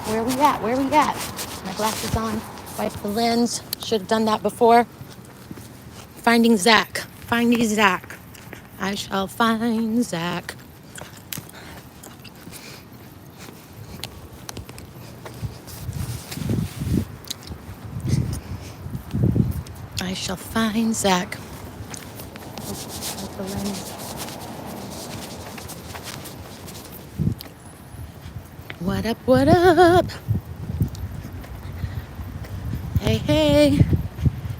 Where we at? Where we at? My glasses on. Wipe the lens. Should have done that before. Finding Zach. Finding Zach. I shall find Zach. I shall find Zach. Wipe the lens. What up, what up? Hey, hey.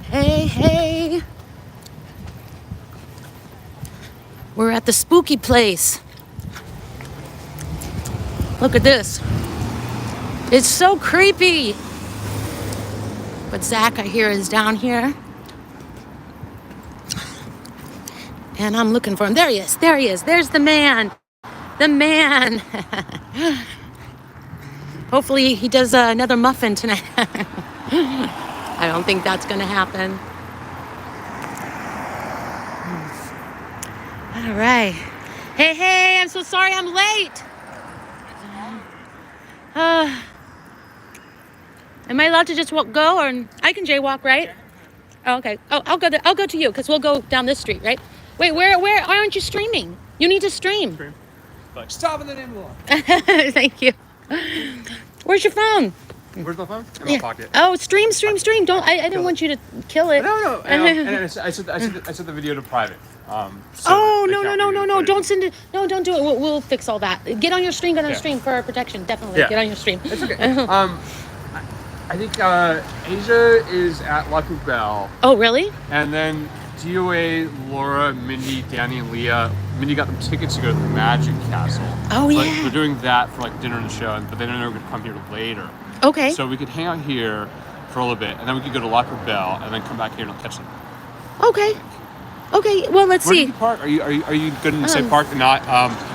Hey, hey. We're at the spooky place. Look at this. It's so creepy. But Zach, I hear, is down here. And I'm looking for him. There he is. There he is. There's the man. The man. Hopefully he does another muffin tonight. I don't think that's going to happen. All right. Hey, hey, I'm so sorry I'm late. Am I allowed to just go, or I can jaywalk, right? Oh, okay. Oh, I'll go to you because we'll go down this street, right? Wait, where aren't you streaming? You need to stream. But stop in the name of the law. Thank you. Where's your phone? Where's my phone? In my pocket. Oh, stream. Don't. I didn't want you to kill it. No. And I sent the video to private. Oh no! Don't send it. No, don't do it. We'll fix all that. Get on your stream. Get on your stream for our protection. Definitely. Yeah. Get on your stream. It's okay. I think Asia is at La Poubelle. Oh really? And then DOA, Laura, Mindy, Danny, and Leah. Mindy got them tickets to go to the Magic Castle. Oh but yeah. We're doing that for like dinner and the show, but then they're going to come here later. Okay. So we could hang out here for a little bit, and then we could go to La Poubelle, and then come back here and catch them. Okay. Well, let's see. Where do you park? Are you good in the same park and not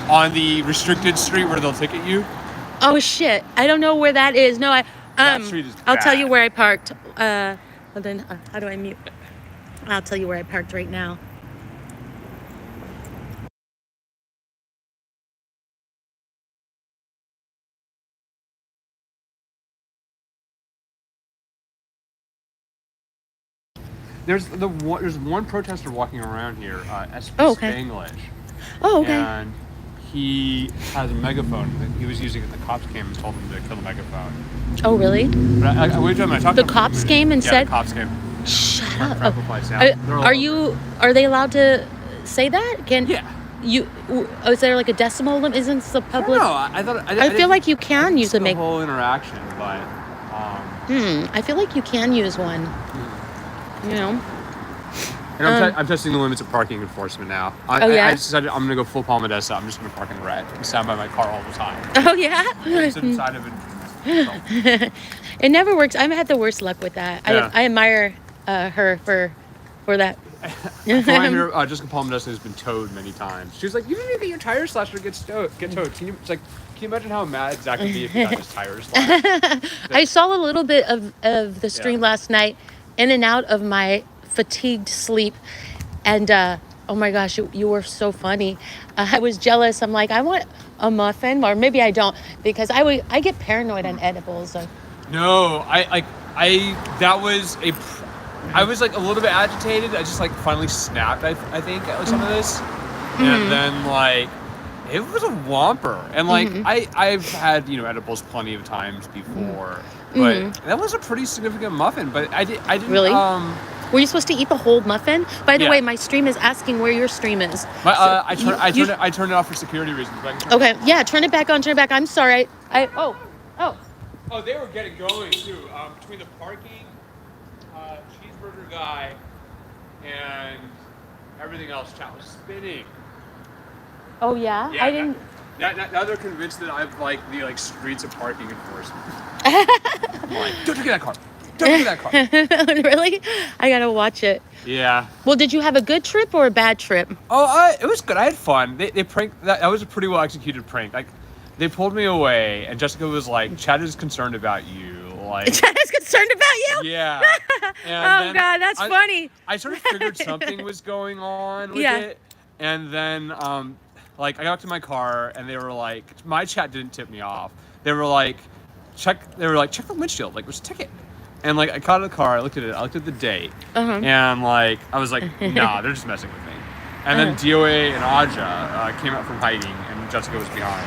on the restricted street where they'll ticket you? Oh shit! I don't know where that is. No, that street is bad. I'll tell you where I parked. Well then, how do I mute? I'll tell you where I parked right now. There's one protester walking around here, Spanglish. Oh, okay. And he has a megaphone that he was using it. The cops came and told him to kill the megaphone. Oh, really? But I waited till I talked to him. The cops came and said? The cops came. Shut up. Are they allowed to say that? Yeah. Is there like a decimal limit? Isn't the public? No, I feel like you can use the whole interaction, but. I feel like you can use one. You know. And I'm testing the limits of parking enforcement now. I decided I'm gonna go full Palmadessa. I'm just gonna park in the red and stand by my car all the time. Oh yeah. Sit inside of it. It never works. I've had the worst luck with that. Yeah. I admire her for that. Jessica Palmadessa has been towed many times. She was like, "You didn't even get your tire slashed or get towed." Can you imagine how mad Zach would be if he got his tires slashed? I saw a little bit of the stream last night, in and out of my fatigued sleep, and oh my gosh, you were so funny. I was jealous. I'm like, I want a muffin, or maybe I don't, because I get paranoid on edibles. No, I was like a little bit agitated. I just like finally snapped. I think at some of this, and then like it was a whomper. And like I've had edibles plenty of times before, but that was a pretty significant muffin. But I didn't really. Were you supposed to eat the whole muffin? By the way, my stream is asking where your stream is. I turned it off for security reasons. Okay, yeah, turn it back on. I'm sorry. Oh, they were getting going too. Between the parking, cheeseburger guy, and everything else, chat was spinning. Oh yeah? I didn't. Now they're convinced that I'm like the streets of parking enforcement. I'm like, don't take that car. Don't do that car. Really? I gotta watch it. Yeah. Well, did you have a good trip or a bad trip? Oh, it was good. I had fun. They pranked. That was a pretty well executed prank. Like, they pulled me away, and Jessica was like, "Chad is concerned about you." Like, Chad is concerned about you? Yeah. Oh God, that's funny. I sort of figured something was going on with it, and then I got to my car, and they were like, my chat didn't tip me off. They were like, They were like, check the windshield. Like, where's the ticket? And like, I caught the car. I looked at it. I looked at the date, and like, I was like, nah, they're just messing with me. And then DOA and Aja came out from hiding, and Jessica was behind.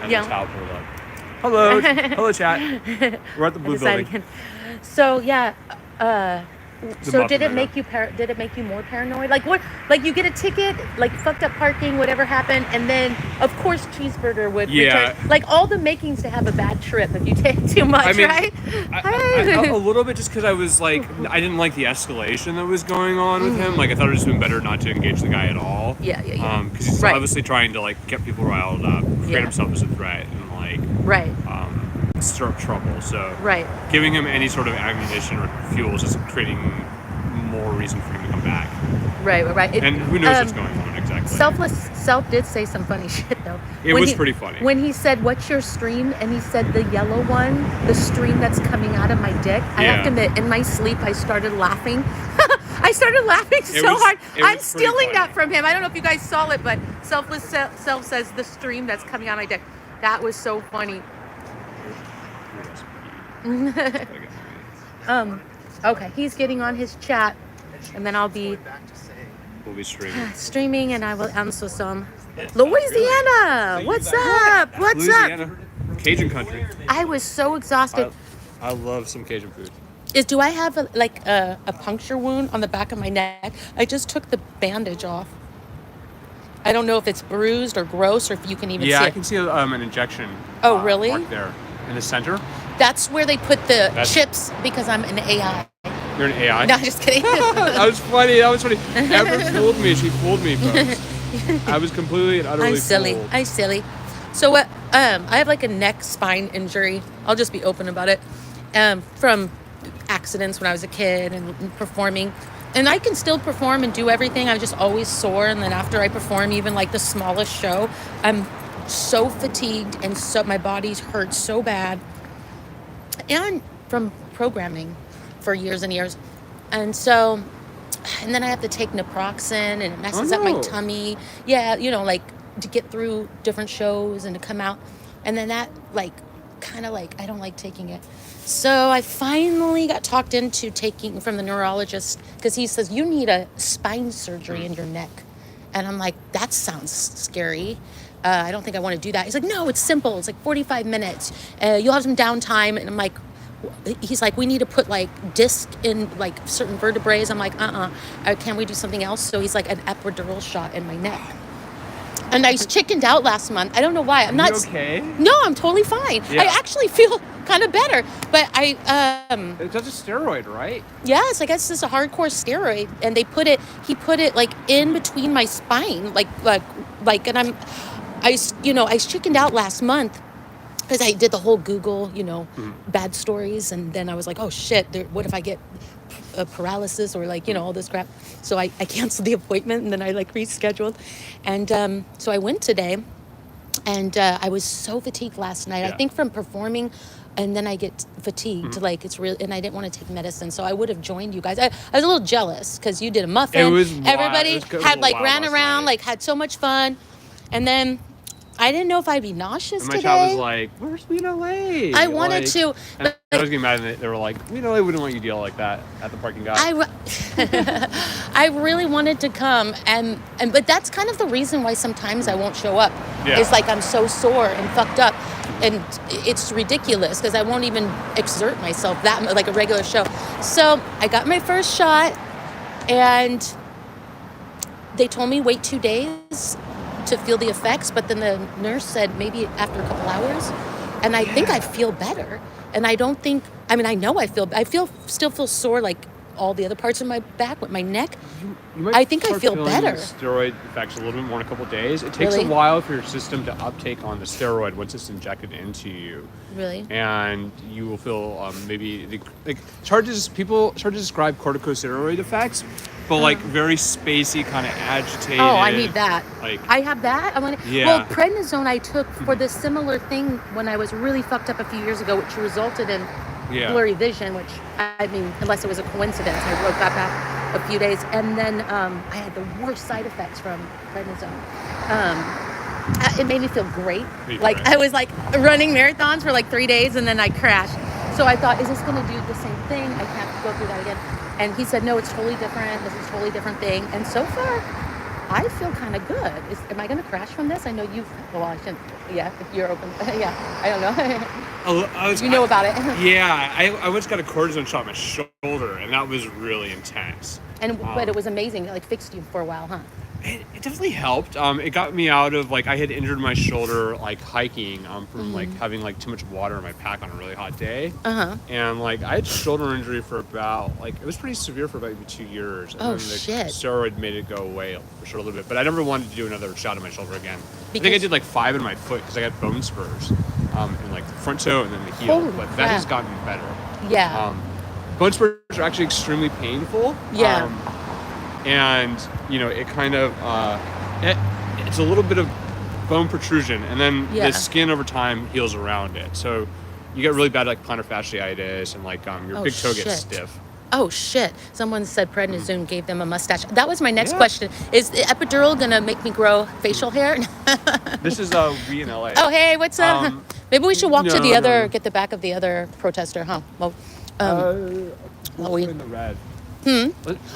And the child pulled up. Hello, hello, chat. We're at the blue building. Again. So yeah. So did it Muffin make you did it make you more paranoid? Like what? Like you get a ticket, like fucked up parking, whatever happened, and then of course cheeseburger would return. Like all the makings to have a bad trip if you take too much, I mean, right? a little bit, just because I was like, I didn't like the escalation that was going on with him. Like I thought it would just been better not to engage the guy at all. Yeah. Because he's obviously trying to like get people riled up, create himself as a threat, and like stir up trouble. So giving him any sort of ammunition or fuel is just creating more reason for him to come back. Right. And who knows what's going on exactly. Self did say some funny shit though. It was pretty funny. When he said, "What's your stream?" and he said the yellow one, the stream that's coming out of my dick. I have to admit, in my sleep, I started laughing. I started laughing so hard. I'm stealing that from him. I don't know if you guys saw it, but Self says the stream that's coming out of my dick. That was so funny. Okay, he's getting on his chat, and then we'll be streaming, and I will answer some. Louisiana, what's up? What's up? Cajun country. I was so exhausted. I love some Cajun food. Do I have a puncture wound on the back of my neck? I just took the bandage off. I don't know if it's bruised or gross, or if you can even see it. Yeah, I can see an injection. Oh, really? Mark there in the center. That's where they put the chips, because I'm an AI. You're an AI? No, just kidding. That was funny. Ever fooled me. She fooled me, folks. I was completely and utterly fooled. I'm silly. So I have like a neck spine injury. I'll just be open about it. From accidents when I was a kid and performing. And I can still perform and do everything. I'm just always sore. And then after I perform even like the smallest show, I'm so fatigued and so my body hurts so bad. And from programming for years and years. And then I have to take naproxen, and it messes up my tummy. Yeah, like to get through different shows and to come out. And then that I don't like taking it. So I finally got talked into taking from the neurologist, because he says, you need a spine surgery in your neck. And I'm like, that sounds scary. I don't think I want to do that. He's like, no, it's simple. It's like 45 minutes. You'll have some downtime. And I'm like, he's like, we need to put like disc in like certain vertebrae. I'm like, can we do something else? So he's like, an epidural shot in my neck. And I chickened out last month. I don't know why. I'm not okay. No, I'm totally fine. Yeah. I actually feel kind of better. But it's just a steroid, right? Yes, I guess it's a hardcore steroid. And he put it like in between my spine. And I chickened out last month, because I did the whole Google, bad stories. And then I was like, oh shit, what if I get paralysis or all this crap? So I canceled the appointment, and then I rescheduled. And so I went today, and I was so fatigued last night. Yeah. I think from performing, and then I get fatigued. It's real, and I didn't want to take medicine, so I would have joined you guys. I was a little jealous because you did a muffin. It was everybody had ran around, night. had so much fun, and then I didn't know if I'd be nauseous and my today. child was like, "Where's Sweet LA?" I wanted to. But I was getting mad, and they were like, "Sweet LA wouldn't let you deal like that at the parking lot." I really wanted to come, but that's kind of the reason why sometimes I won't show up. Yeah. It's like I'm so sore and fucked up, and it's ridiculous because I won't even exert myself that much, like a regular show. So I got my first shot, and they told me wait 2 days to feel the effects, but then the nurse said maybe after a couple hours, and I think I feel better. And I don't think, I know I still feel sore like all the other parts of my back, with my neck. You might I think I start feel feeling better. The steroid effects a little bit more in a couple of days. It takes Really? a while for your system to uptake on the steroid once it's injected into you. Really? And you will feel it's hard to describe corticosteroid effects, but very spacey, kind of agitated. Oh, I need that. I have that. Yeah. Well, prednisone I took for this similar thing when I was really fucked up a few years ago, which resulted in blurry vision, which, unless it was a coincidence, I woke up after a few days. And then I had the worst side effects from prednisone. It made me feel great. Me Like too. I was like running marathons for like 3 days and then I crashed. So I thought, is this going to do the same thing? I can't go through that again. And he said, no, it's totally different. This is a totally different thing. And so far, I feel kind of good. Am I going to crash from this? I know you've, well, I shouldn't. Yeah, if you're open. Yeah, I don't know. You know about it. Yeah, I once got a cortisone shot in my shoulder, and that was really intense. And but it was amazing. It like fixed you for a while, huh? It definitely helped. It got me out of like I had injured my shoulder like hiking from like having like too much water in my pack on a really hot day. And like I had shoulder injury for about like it was pretty severe for about maybe 2 years. And Oh, then the shit. steroid made it go away for sure a little bit. But I never wanted to do another shot in my shoulder again. I think I Because- did like 5 in my foot because I got bone spurs in like the front toe and then the heel. Holy But that crap. has gotten better. Yeah. Bone spurs are actually extremely painful. Yeah. And you know it kind of it's a little bit of bone protrusion, and then Yeah. the skin over time heals around it. So you get really bad like plantar fasciitis, and like your Oh, big toe shit. gets stiff. Oh shit! Someone said prednisone gave them a mustache. That was my next Yeah. question. Is the epidural gonna make me grow facial hair? This is we in LA. Oh hey, what's up? Um, Maybe we should walk to the no, other, no. get the back of the other protester, huh? Well, Well, we- in the red.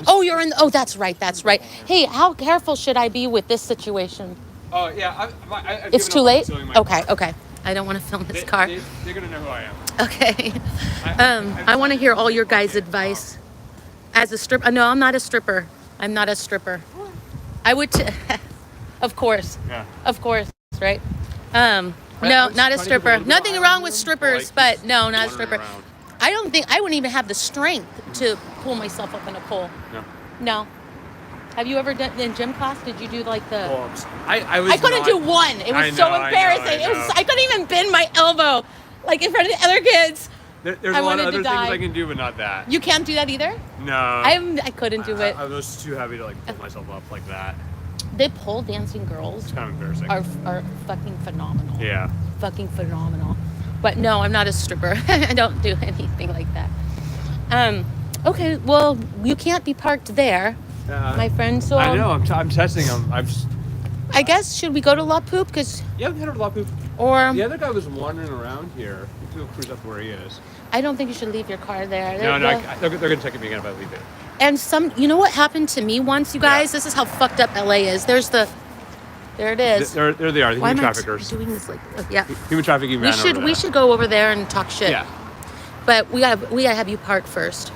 oh, you're in. Oh, that's right. That's right. Hey, how careful should I be with this situation? Oh yeah, I've It's given too up on late. concealing my Okay, car. okay. I don't want to film this car. They're gonna know who I am. Okay. I want to hear all your guys' advice. As a stripper, no, I'm not a stripper. I'm not a stripper. I would, of course, Yeah. of course, right? No, I not was a trying to give stripper. a little bit Nothing of wrong iron with room, strippers, like, but no, not a wandering stripper. around. I don't think I wouldn't even have the strength to pull myself up in a pole. No. No. Have you ever done in gym class? Did you do like the? I was. I couldn't not- do one. It was I so know, I know, embarrassing. I It was. know. I couldn't even bend my elbow, like in front of the other kids. There's I a lot wanted of to other die. things I can do, but not that. You can't do that either. No. I couldn't do it. I was too heavy to like pull myself up like that. They pole dancing girls It's kind of embarrassing. are fucking phenomenal. Yeah. Fucking phenomenal. But no, I'm not a stripper. I don't do anything like that. Okay, well, you can't be parked there, my friend. So I know. I'm testing them. I guess should we go to La Poupe? Cause Yeah, we had a lot of people. or The other guy was wandering around here. We'll cruise up where he is. I don't think you should leave your car there. No, They're- they're gonna check me again if I leave it. And you know what happened to me once, you guys? Yeah. This is how fucked up LA is. There it is. There they are. The Why human am I traffickers. doing this like? Yeah. Human trafficking. We should go over there and talk shit. Yeah. But we gotta have you park first,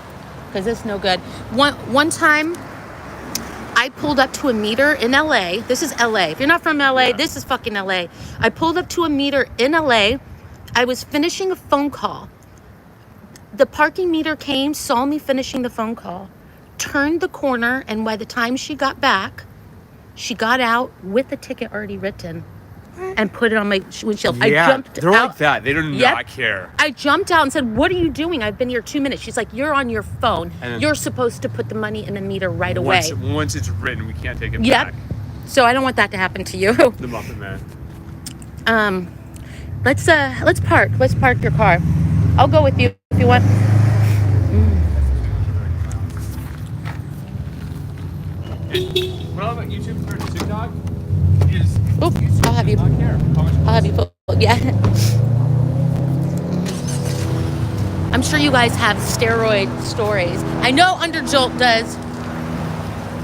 because it's no good. One time, I pulled up to a meter in LA. This is LA. If you're not from LA, Yeah. this is fucking LA. I pulled up to a meter in LA. I was finishing a phone call. The parking meter came, saw me finishing the phone call, turned the corner, and by the time she got back, she got out with the ticket already written and put it on my windshield. I jumped they're out. like that. They do Yep. not care. I jumped out and said, "What are you doing? I've been here 2 minutes." She's like, "You're on your phone. And then- You're supposed to put the money in the meter right away." Once it's written, we can't take it Yep. back. So I don't want that to happen to you. The Muffin Man. Let's park. Let's park your car. I'll go with you if you want. What I love about YouTube compared to TikTok is Oop, I'll have you. I don't care how much. I'll have you put. Yeah. I'm sure you guys have steroid stories. I know Underjolt does.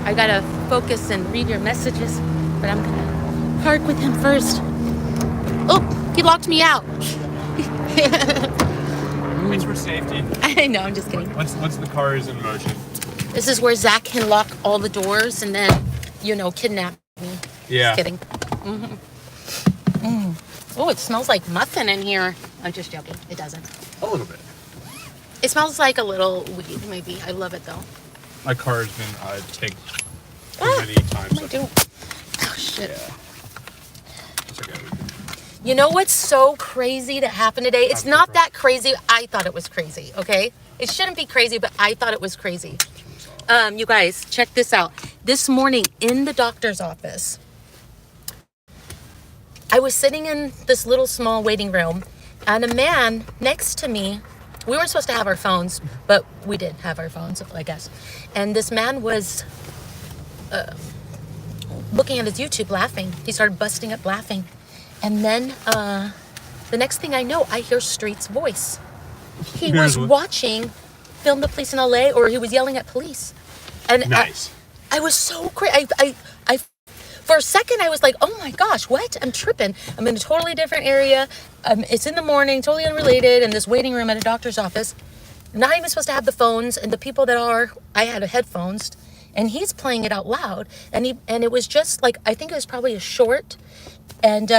I gotta focus and read your messages, but I'm gonna park with him first. Oh, he locked me out. It's for safety. I know, I'm just kidding. Once the car is in motion. This is where Zach can lock all the doors and then, kidnap me. Yeah. Just kidding. Oh, it smells like muffin in here. I'm just joking. It doesn't. A little bit. It smells like a little weed, maybe. I love it though. My car has been tagged many times. What am I doing? Oh shit. Yeah. It's okay. You know what's so crazy that happened today? It's not that crazy. I thought it was crazy, okay? It shouldn't be crazy, but I thought it was crazy. You guys, check this out. This morning in the doctor's office, I was sitting in this little small waiting room, and a man next to me, we were supposed to have our phones, but we did have our phones, I guess. And this man was looking at his YouTube laughing. He started busting up laughing. And then the next thing I know, I hear Street's voice. He was watching Film the Police in LA, or he was yelling at police. And nice. I was so crazy. I for a second, I was like, oh my gosh, what? I'm tripping. I'm in a totally different area. It's in the morning, totally unrelated, in this waiting room at a doctor's office. Not even supposed to have the phones, and the people that are, I had headphones, and he's playing it out loud. And it was just like, I think it was probably a short, and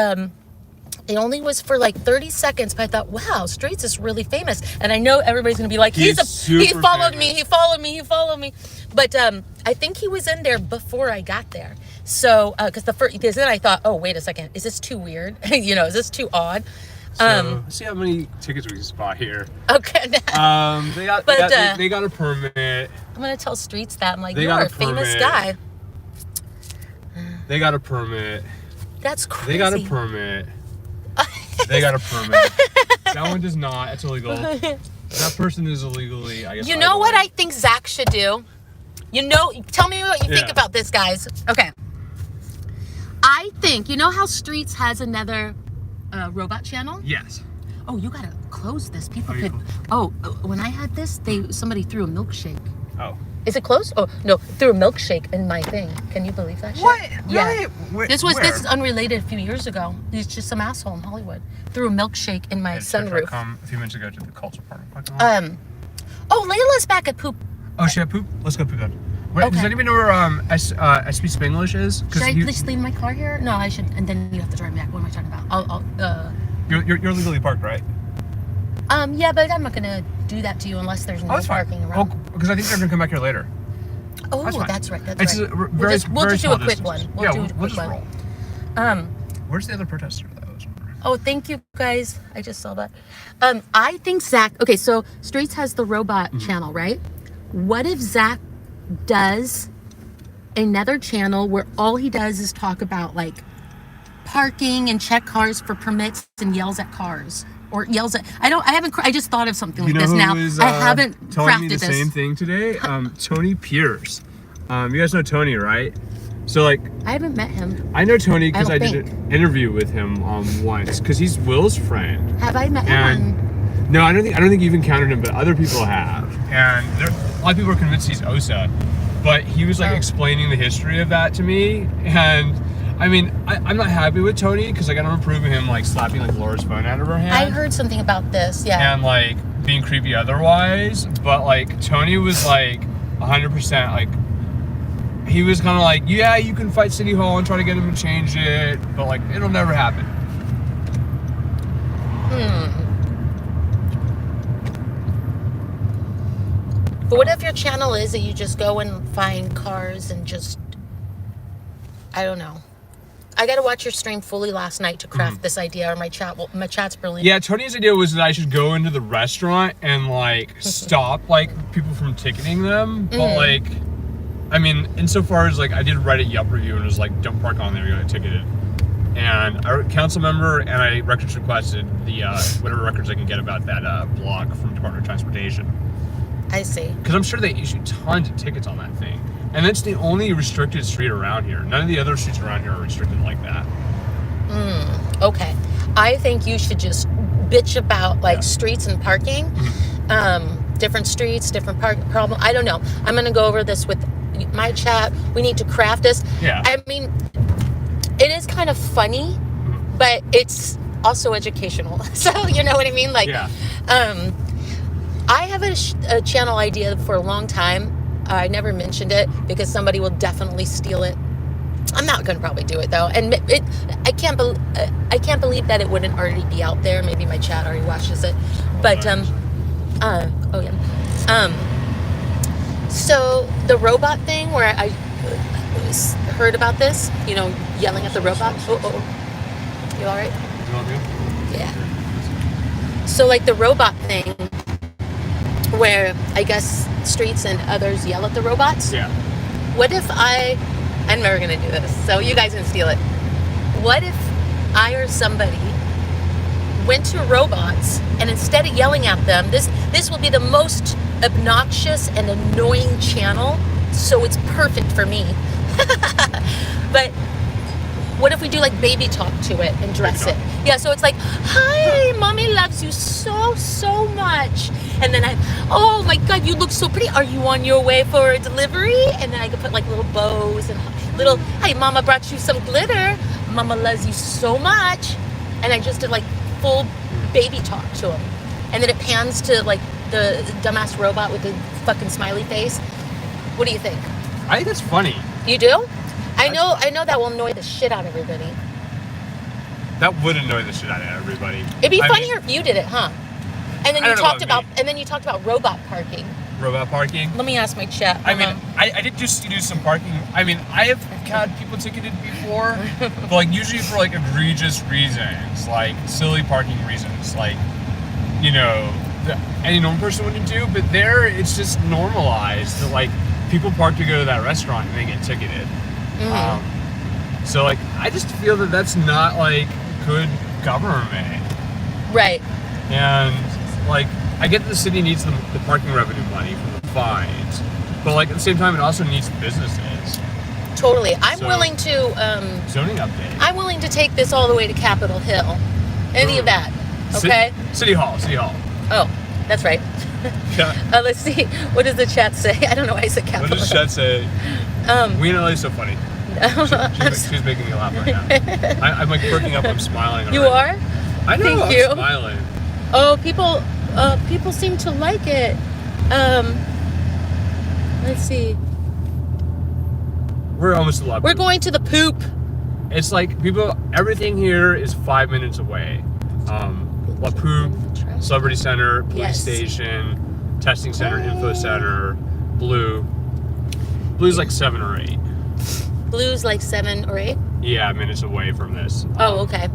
it only was for like 30 seconds, but I thought, wow, Streets is really famous. And I know everybody's going to be like, he followed me. But I think he was in there before I got there. So, because then I thought, oh, wait a second, is this too weird? Is this too odd? So, let's see how many tickets we can spot here. Okay. They got a permit. I'm going to tell Streets that. I'm like, you're a famous guy. They got a permit. That's crazy. They got a permit. They got a permit. That one does not. It's illegal. That person is illegally, I guess. You know what I think Zach should do? Tell me what you think about this, guys. Okay. I think, you know how Streets has another robot channel? Yes. Oh, you gotta close this. People could. Oh, when I had this, somebody threw a milkshake. Oh. Is it closed? Oh no, threw a milkshake in my thing. Can you believe that shit? What? Yeah. Where? This is unrelated. A few years ago, he's just some asshole in Hollywood. Threw a milkshake in my sunroof. Come a few minutes ago to the culture park. Oh, Layla's back at Poop. Oh, she had Poop. Let's go Poop then. Wait, Okay. Does anybody know where SP Spanglish is? Should I just leave my car here? No, I should, and then you have to drive me back. What am I talking about? You're legally parked, right? Yeah, but I'm not gonna do that to you unless there's no parking around. Oh, because I think they're gonna come back here later. Oh, that's right. It's right. We'll just do a quick one. We'll just roll. Where's the other protester that was? Oh, thank you guys. I just saw that. I think Zach. Okay, so Streets has the robot channel, right? What if Zach does another channel where all he does is talk about like parking and check cars for permits and yells at cars or yells at I just thought of something like this now. I haven't telling crafted me the this. same thing today. Tony Pierce. You guys know Tony, right? So like I haven't met him. I know Tony because I did an interview with him once because he's Will's friend. Have I met him? No, I don't think you've encountered him, but other people have. And a lot of people are convinced he's Osa. But he was like explaining the history of that to me. And I mean, I'm not happy with Tony because like I don't approve of him like slapping like Laura's phone out of her hand. I heard something about this, yeah. And like being creepy otherwise. But like Tony was like 100% like, he was kind of like, yeah, you can fight City Hall and try to get him to change it. But like, it'll never happen. But what if your channel is that you just go and find cars and just, I don't know. I got to watch your stream fully last night to craft this idea, or my chat's brilliant. Yeah, Tony's idea was that I should go into the restaurant and like stop like people from ticketing them. But like, I mean, insofar as like I did write a Yelp review and it was like, don't park on there, you're gonna get ticketed. And I council member and I records requested the whatever records I can get about that blog from Department of Transportation. I see. Because I'm sure they issue tons of tickets on that thing. And that's the only restricted street around here. None of the other streets around here are restricted like that. Okay. I think you should just bitch about like streets and parking. Different streets, different parking problem. I don't know. I'm going to go over this with my chat. We need to craft this. Yeah. I mean, it is kind of funny, but it's also educational. So, you know what I mean? Like, I have a channel idea for a long time. I never mentioned it because somebody will definitely steal it. I'm not going to probably do it though, and I can't believe that it wouldn't already be out there. Maybe my chat already watches it, but so the robot thing where I heard about this, you know, yelling at the robot. You all right? You all good? Yeah. So like the robot thing, where I guess Streets and others yell at the robots. Yeah. What if I'm never gonna do this, so you guys can steal it. What if I or somebody went to robots and instead of yelling at them, this will be the most obnoxious and annoying channel, so it's perfect for me. But what if we do like baby talk to it and dress it? Yeah, so it's like, hi, mommy loves you so, so much. And then oh my God, you look so pretty. Are you on your way for a delivery? And then I could put like little bows and little, hey, mama brought you some glitter. Mama loves you so much. And I just did like full baby talk to him. And then it pans to like the dumbass robot with the fucking smiley face. What do you think? I think that's funny. You do? I know that will annoy the shit out of everybody. That would annoy the shit out of everybody. It'd be funnier if you did it, huh? And then you talked about robot parking. Robot parking? Let me ask my chat. I mean, I did just do some parking. I mean, I have had people ticketed before, but like usually for like egregious reasons, like silly parking reasons, like, you know, any normal person wouldn't do. But there, it's just normalized that like people park to go to that restaurant and they get ticketed. Mm-hmm. So like, I just feel that that's not like good government. Right. And like, I get that the city needs the parking revenue money from the fines, but like at the same time, it also needs businesses. Totally. I'm willing to zoning update. I'm willing to take this all the way to Capitol Hill. Any of that. Okay. City Hall. Oh, that's right. Yeah. Let's see. What does the chat say? I don't know why I said Capitol. What does the chat say? We in LA is so funny. She's making me laugh right now. I'm like perking up. I'm smiling. Already. You are? I know. Thank you. I'm smiling. Oh, people seem to like it. Let's see. We're almost to La Poop. We're going to the poop. It's like everything here is 5 minutes away. La Poop, Celebrity Center, Police Station, Testing Center, Info Center, Blue. Blue's like 7 or 8. Blue's like 7 or 8? Yeah, minutes away from this. Oh, okay.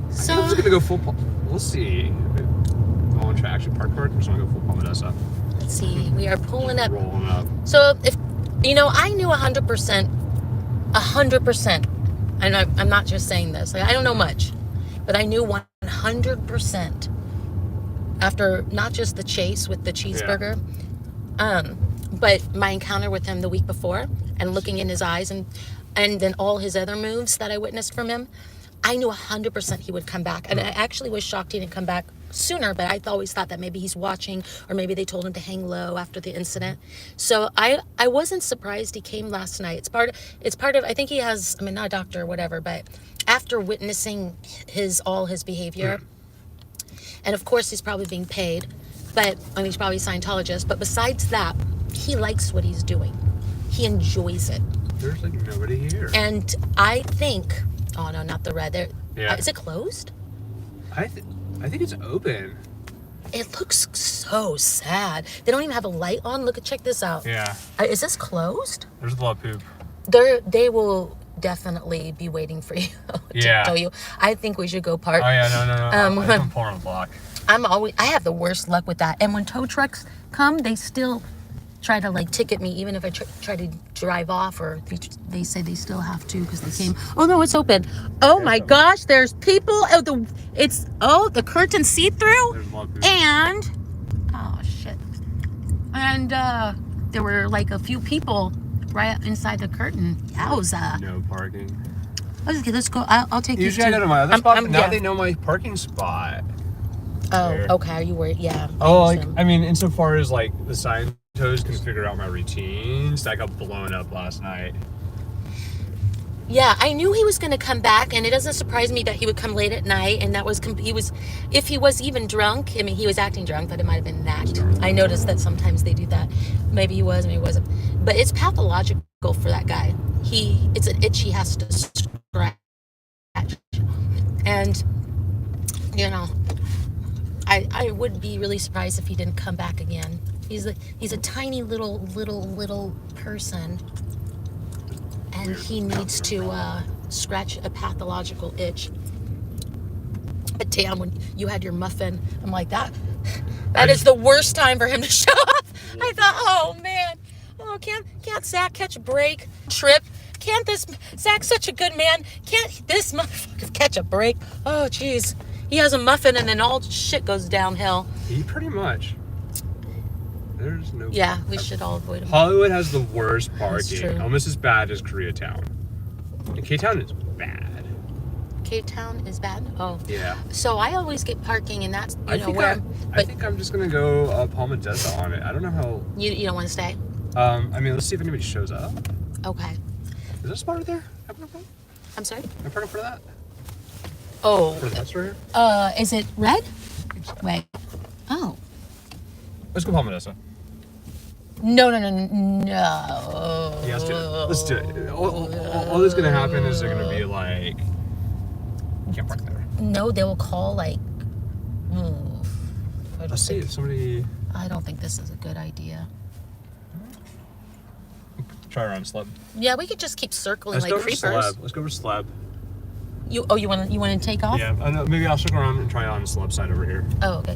So I'm just gonna go full. We'll see. Going to actually park. We're just gonna go full Palmadessa. Let's see. We are pulling up. Rolling up. So if I knew 100%, and I'm not just saying this. Like, I don't know much, but I knew 100% after not just the chase with the cheeseburger, but my encounter with him the week before and looking in his eyes and then all his other moves that I witnessed from him. I knew 100% he would come back. And I actually was shocked he didn't come back sooner, but I always thought that maybe he's watching or maybe they told him to hang low after the incident. So I wasn't surprised he came last night. It's part of, I think he has, I mean, not a doctor or whatever, but after witnessing all his behavior, and of course he's probably being paid, but I mean, he's probably a Scientologist, but besides that, he likes what he's doing. He enjoys it. There's like nobody here. And I think, oh no, not the red. Is it closed? I think it's open. It looks so sad. They don't even have a light on. Check this out. Yeah. Is this closed? There's a lot of poop. They will definitely be waiting for you to tell you. I think we should go park. Oh yeah, no. I'm pouring a block. I have the worst luck with that. And when tow trucks come, they still try to like ticket me even if I try to drive off, or they say they still have to because they came. Oh no, it's open. Oh my gosh, there's people. The curtain see through, and oh shit, and there were like a few people right inside the curtain. Yowza. No parking. Okay, let's go. I'll take you. Usually I go to my other spot, but now they know my parking spot. Oh, okay. Are you worried? Yeah. Oh, I mean, insofar as like the sign. Toes can figure out my routines. That got blown up last night. Yeah, I knew he was going to come back, and it doesn't surprise me that he would come late at night. And that was if he was even drunk. I mean, he was acting drunk, but it might have been an act. I noticed that sometimes they do that. Maybe he was, maybe he wasn't. But it's pathological for that guy. It's an itch he has to scratch, and I would be really surprised if he didn't come back again. He's a tiny little person, and he needs to scratch a pathological itch. But damn, when you had your muffin, I'm like, that is the worst time for him to show up. I thought, oh man, can't Zach catch a break? Trip? Can't this Zach's such a good man? Can't this motherfucker catch a break? Oh jeez, he has a muffin and then all shit goes downhill. He pretty much. There's no. Yeah, we should all avoid him. Hollywood has the worst That's parking, true. almost as bad as Koreatown. And K-Town is bad. K-Town is bad? Oh. Yeah. So I always get parking, and that's, I think I'm just going to go Palma-Desa on it. I don't know how... You don't want to stay? I mean, let's see if anybody shows up. Okay. Is there a spot right there? I'm sorry? Can I park up for that? Oh. For the bus right here? Is it red? I think so. Wait. Oh. Let's go Palma-Desa. No. Yeah, let's do it. Let's do it. All that's going to happen is they're going to be like, you can't park there. No, they will call like, Let's see if somebody... I don't think this is a good idea. Try around Slab. Yeah, we could just keep circling Let's like go for creepers. Slab. Let's go for Slab. You want to take off? Yeah, maybe I'll circle around and try on the Slab side over here. Oh, okay.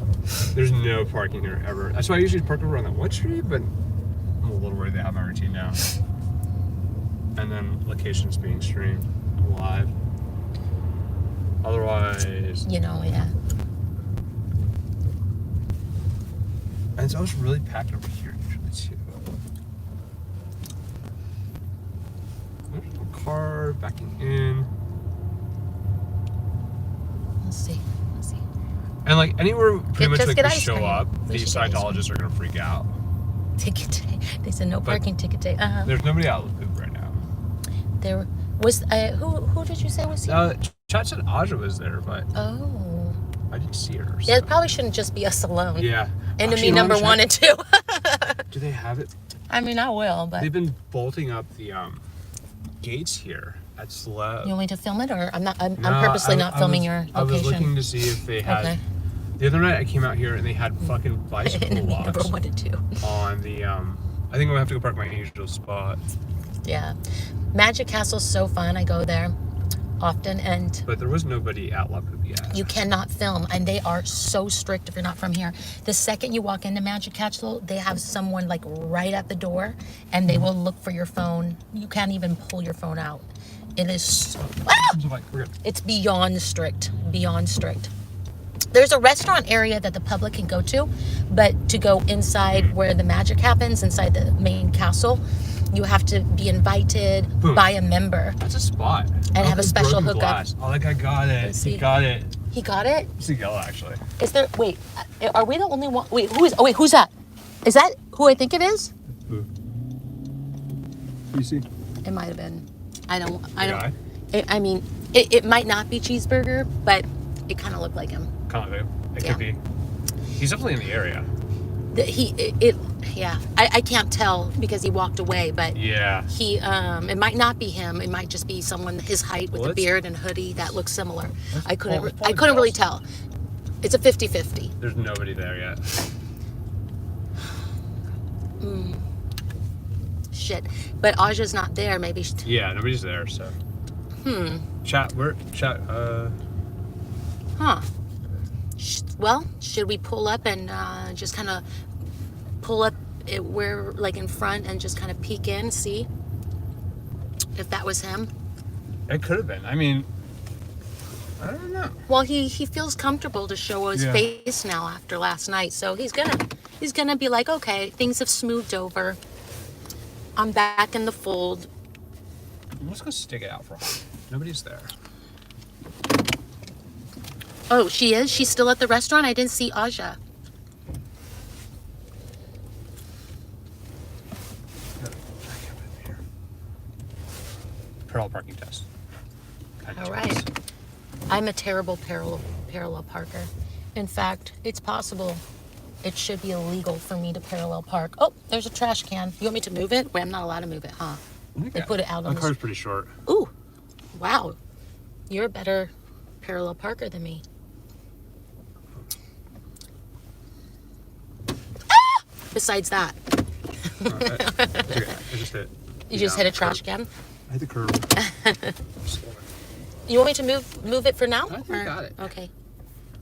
There's no parking here ever. That's why I usually park over on that one street, but I'm a little worried they have my routine now. And then locations being streamed live. Otherwise... Yeah. And it's always really packed over here usually too. There's a car backing in. Let's see. And like anywhere pretty much just like get we ice show cream. up, We these should get ice cream. Scientologists are gonna freak out. Ticket day. They said no But parking ticket day. There's nobody out of the loop right now. There was who did you say was here? Chat said Aja was there, but Oh. I didn't see her. So. Yeah, it probably shouldn't just be us alone. Yeah. Enemy Actually, number check. 1 and 2. Do they have it? I mean, I will, but They've been bolting up the gates here at Slab. you want me to film it, or I'm No, purposely not filming your I was location. looking to see if they had. Okay. The other night I came out here and they had fucking bicycle Enemy number locks 1 and 2. on the. I think I'm gonna have to go park my usual spot. Yeah, Magic Castle's so fun. I go there often, and But there was nobody at La Poubelle. you cannot film, and they are so strict if you're not from here. The second you walk into Magic Castle, they have someone like right at the door, and they will look for your phone. You can't even pull your phone out. It is so, We're good. it's beyond strict. There's a restaurant area that the public can go to, but to go inside where the magic happens, inside the main castle, you have to be invited by a member. That's a spot. And have a special broken hookup. glass. Oh, like I got it. Let's see. He got it. He got it? It's a yellow actually. Is there, wait, are we the only one? Wait, who's that? Is that who I think it is? Who? You see? It might have been. I don't. Guy? I mean, it might not be Cheeseburger, but it kind of looked like him. Kind of. It Yeah. could be. He's definitely in the area. Yeah. I can't tell because he walked away, but Yeah. it might not be him. It might just be someone his height with a beard and hoodie that looks similar. I couldn't really tell. It's a 50-50. There's nobody there yet. Shit. But Aja's not there. Maybe. Yeah, nobody's there. So. Chat. Huh. Well, should we pull up and just kind of pull up where, like in front, and just kind of peek in, see if that was him? It could have been. I mean, I don't know. Well, he feels comfortable to show his face now after last night, so he's gonna be like, okay, things have smoothed over. I'm back in the fold. Let's go stick it out for a while. Nobody's there. Oh, she is? She's still at the restaurant? I didn't see Aja. Parallel parking test. All right. I'm a terrible parallel parker. In fact, it's possible it should be illegal for me to parallel park. Oh, there's a trash can. You want me to move it? Wait, I'm not allowed to move it, huh? They put it out on My the... car's pretty short. Ooh, wow. You're a better parallel parker than me. Ah! Besides that, Okay. I just hit. you just hit a trash can. I hit the curb. You want me to move it for now? I think I got it. Okay.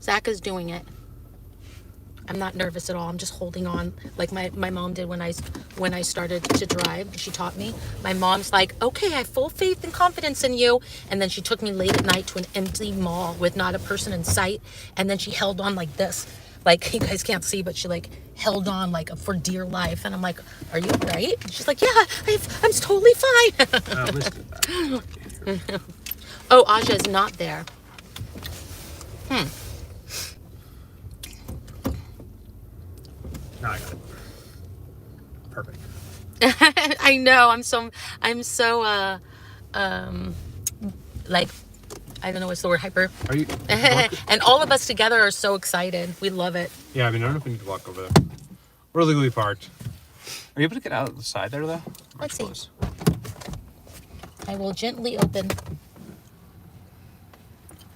Zach is doing it. I'm not nervous at all. I'm just holding on like my mom did when I started to drive. She taught me. My mom's like, okay, I have full faith and confidence in you. And then she took me late at night to an empty mall with not a person in sight. And then she held on like this. Like, you guys can't see, but she like held on like for dear life. And I'm like, are you all right? And she's like, yeah, I'm totally fine. Let's do that. Oh, Aja's not there. No, I got it. Perfect. I know. I'm so like, I don't know what's the word, hyper. Are you? And all of us together are so excited. We love it. Yeah, I mean, I don't know if we need to walk over there. We're legally parked. Are you able to get out of the side there, though? Let's see. I will gently open.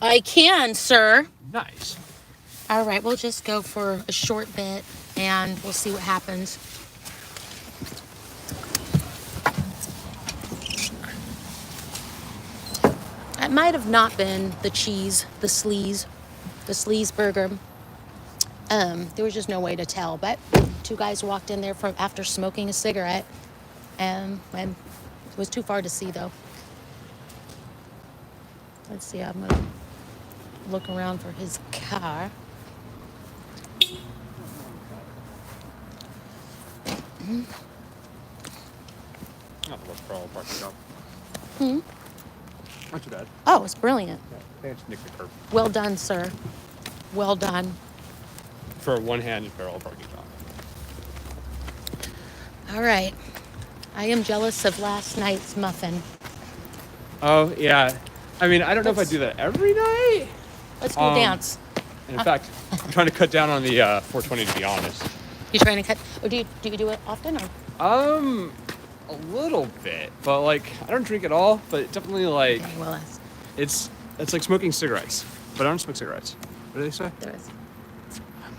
I can, sir. Nice. All right, we'll just go for a short bit and we'll see what happens. It might have not been the cheese, the sleaze burger. There was just no way to tell, but two guys walked in there from after smoking a cigarette, and it was too far to see though. Let's see, I'm gonna look around for his car. Not the most parallel parking job. Not too bad. Oh, it's brilliant. Yeah, they just nicked the curb. Well done, sir. Well done. For a one-handed parallel parking job. All right. I am jealous of last night's muffin. Oh, yeah. I mean, I don't know if I do that every night. Let's go dance. And in fact, I'm trying to cut down on the 420, to be honest. You're trying to cut, or do you do it often, or? A little bit, but like I don't drink at all. But definitely like Okay, well, it's like smoking cigarettes, but I don't smoke cigarettes. What do they say there is.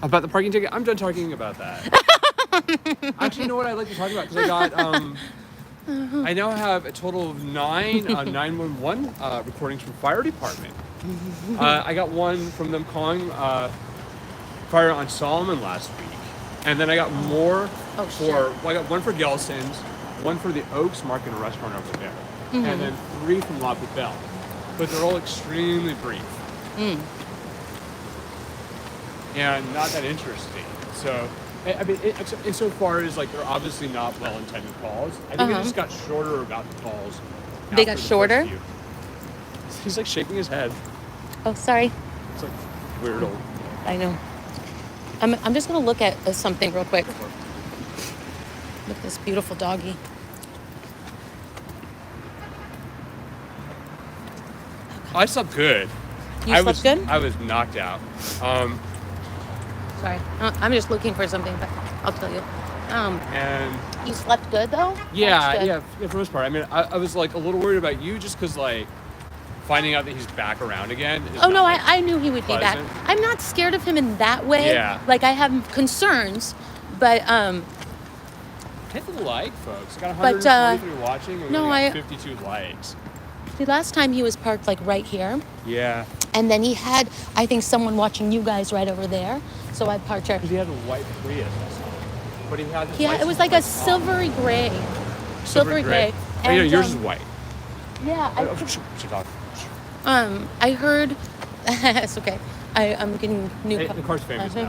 about the parking ticket? I'm done talking about that. Actually, you know what I'd like to talk about because I got I now have a total of 9 911 recordings from fire department. I got one from them calling fire on Solomon last week, and then I got more I got one for Gelson's, one for the Oaks Market and Restaurant over there, and then 3 from La Poubelle, but they're all extremely brief and not that interesting. So, I mean, insofar as like they're obviously not well-intended calls, I think they just got shorter about the calls. They got shorter? He's like shaking his head. Oh, sorry. It's like weird old. I know. I'm just gonna look at something real quick. Look at this beautiful doggy. I slept good. You slept good? I was knocked out. Sorry, I'm just looking for something, but I'll tell you. And You slept good though? yeah, That's good. yeah, for the most part. I mean, I was like a little worried about you just because like finding out that he's back around again. Is Oh no, not, like, I knew he would be back. pleasant. I'm not scared of him in that way. Yeah. Like I have concerns, but Hit the like, folks. Got But, 143 watching and we no, got 52 likes. the last time he was parked like right here, Yeah. and then he had, I think, someone watching you guys right over there. So I parked here. Because he had a white Prius, I saw. But he had. Yeah, it was like a silvery gray. Silvery gray. Oh, yeah, And, yours is white. Yeah. Oh, should talk. I heard. It's okay. I'm getting new. Hey, the car's famous now.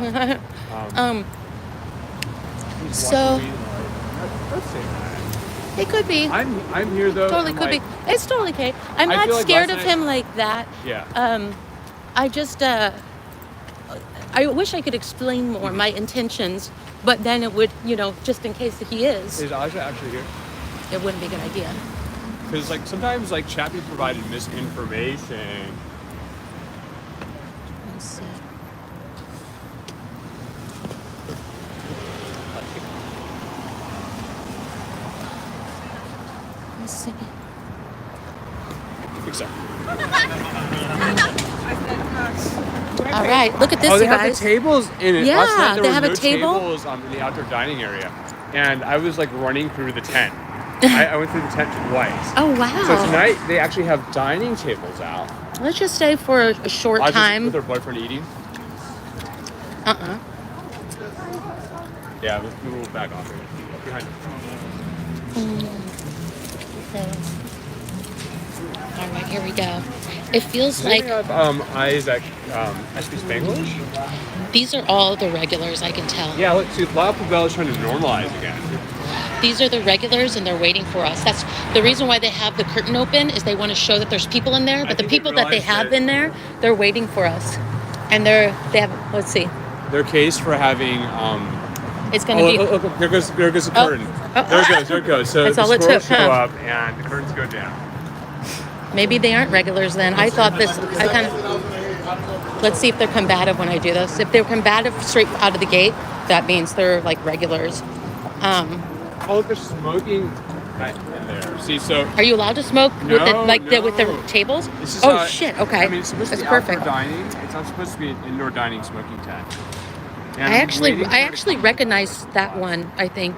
He's So- watching me, like, don't say that. It could be. I'm here though. Totally and, could like, be. It's totally okay. I'm I not feel like scared last of night- him like that. Yeah. I just I wish I could explain more my intentions, but then it would, just in case he is, Is Aja actually here? it wouldn't be a good idea. Because like sometimes like Chappie provided misinformation. Let's see. Let's see. Except. All right, look at this, Oh, they you have guys. the tables in it. Yeah, Last night, there they was have a no table. tables in the outdoor dining area, and I was like running through the tent. I went through the tent twice. Oh wow! So tonight they actually have dining tables out. Let's just stay for a short Aja's time. with her boyfriend eating. Yeah, let's move back off here. Behind. Okay. All right, here we go. It feels Does like anybody have eyes at SP Spanglish? these are all the regulars. I can tell. Yeah, let's see. La Poubelle is trying to normalize again. these are the regulars and they're waiting for us. That's the reason why they have the curtain open, is they want to show that there's people in there, but the think they people that they realize have that- in there, they're waiting for us. And they have, let's see. Their case for having It's going to be... look, there goes the curtain. There it goes. So That's the all it squirrels took, show huh? up and the curtains go down. Maybe they aren't regulars then. I thought this, I kind of, let's see if they're combative when I do this. If they're combative straight out of the gate, that means they're like regulars. Oh, look, they're smoking right in there. See, so Are you allowed to smoke with with the No. tables? this is Oh not- shit, okay. I mean, it's supposed to That's be perfect. outdoor dining. It's not supposed to be an indoor dining smoking tent. And I I'm actually waiting for it to come. recognize that one, I think.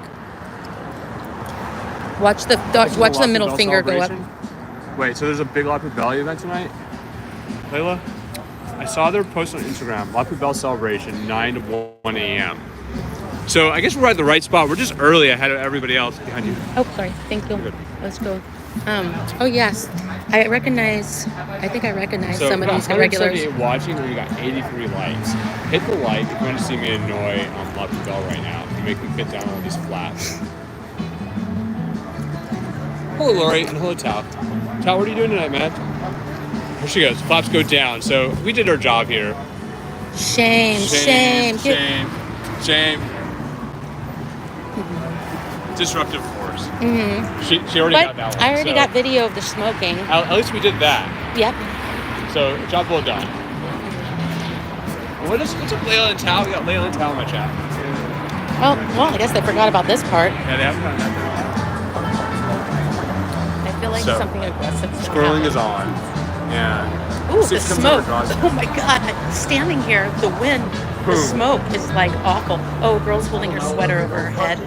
Watch the This is a watch the La middle Poubelle finger go up. celebration. Wait, so there's a big La Poubelle event tonight? Layla? I saw their post on Instagram. La Poubelle celebration, 9 to 1 a.m. So I guess we're at the right spot. We're just early ahead of everybody else behind you. Oh, sorry. Thank you. Good. Let's go. Oh yes, I recognize So some of we got these regulars. 178 watching, and we got 83 likes. Hit the like if you want to see me annoy La Poubelle right now. You make me fit down all these flaps. Hello, Lori, and hello, Tal. Tal, what are you doing tonight, man? Here she goes. Flaps go down. So we did our job here. Shame. Disruptive force. Mm-hmm. She already But got that one. I already so got video of the smoking. At least we did that. Yep. So job well done. What's up, Layla and Tal? We got Layla and Tal in my chat. Oh well, I guess they forgot about this part. Yeah, they haven't gotten that. I feel like So, something aggressive. Scrolling is on. And Ooh, the six comes out smoke. across. Oh my god, standing here, the wind, the Boom. smoke is like awful. Oh, girl's holding her sweater over her head.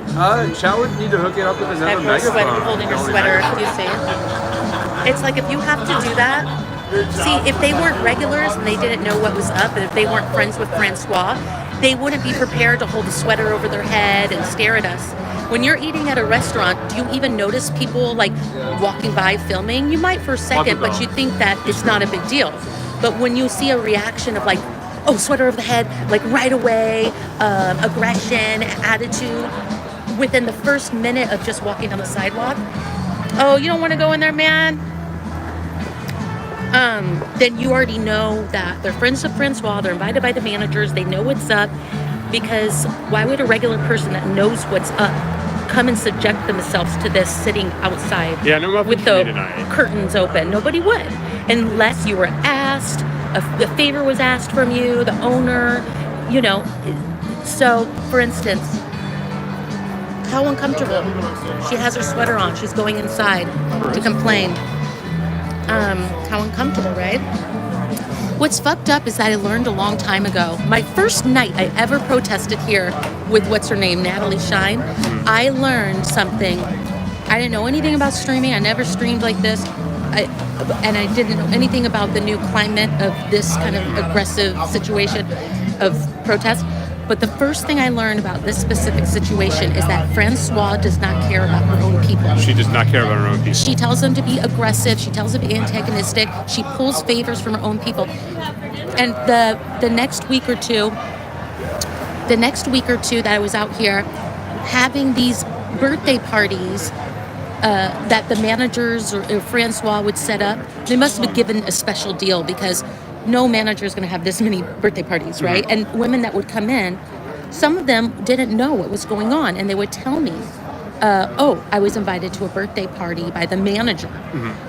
Chat would need to hook it up with another That girl's megaphone. holding her The only sweater. megaphone. Do you see? It's like if you have to do that. See, if they weren't regulars and they didn't know what was up, and if they weren't friends with Francois, they wouldn't be prepared to hold a sweater over their head and stare at us. When you're eating at a restaurant, do you even notice people like walking by filming? You might for a second, but you think that it's not a big deal. But when you see a reaction of like, oh, sweater over the head, like right away, aggression, attitude, within the first minute of just walking down the sidewalk, oh, you don't want to go in there, man? Then you already know that they're friends with Francois, they're invited by the managers, they know what's up, because why would a regular person that knows what's up come and subject themselves to this sitting outside with the curtains open? Nobody would, unless you were asked, a favor was asked from you, the owner, you know. So, for instance, how uncomfortable. She has her sweater on, she's going inside to complain. How uncomfortable, right? What's fucked up is that I learned a long time ago. My first night I ever protested here with what's her name, Natalie Shine, I learned something. I didn't know anything about streaming. I never streamed like this. And I didn't know anything about the new climate of this kind of aggressive situation of protest. But the first thing I learned about this specific situation is that Francois does not care about her own people. She does not care about her own people. She tells them to be aggressive. She tells them to be antagonistic. She pulls favors from her own people. And the next week or two that I was out here, having these birthday parties that the managers or Francois would set up, they must have been given a special deal because no manager is going to have this many birthday parties, right? And women that would come in, some of them didn't know what was going on, and they would tell me, oh, I was invited to a birthday party by the manager,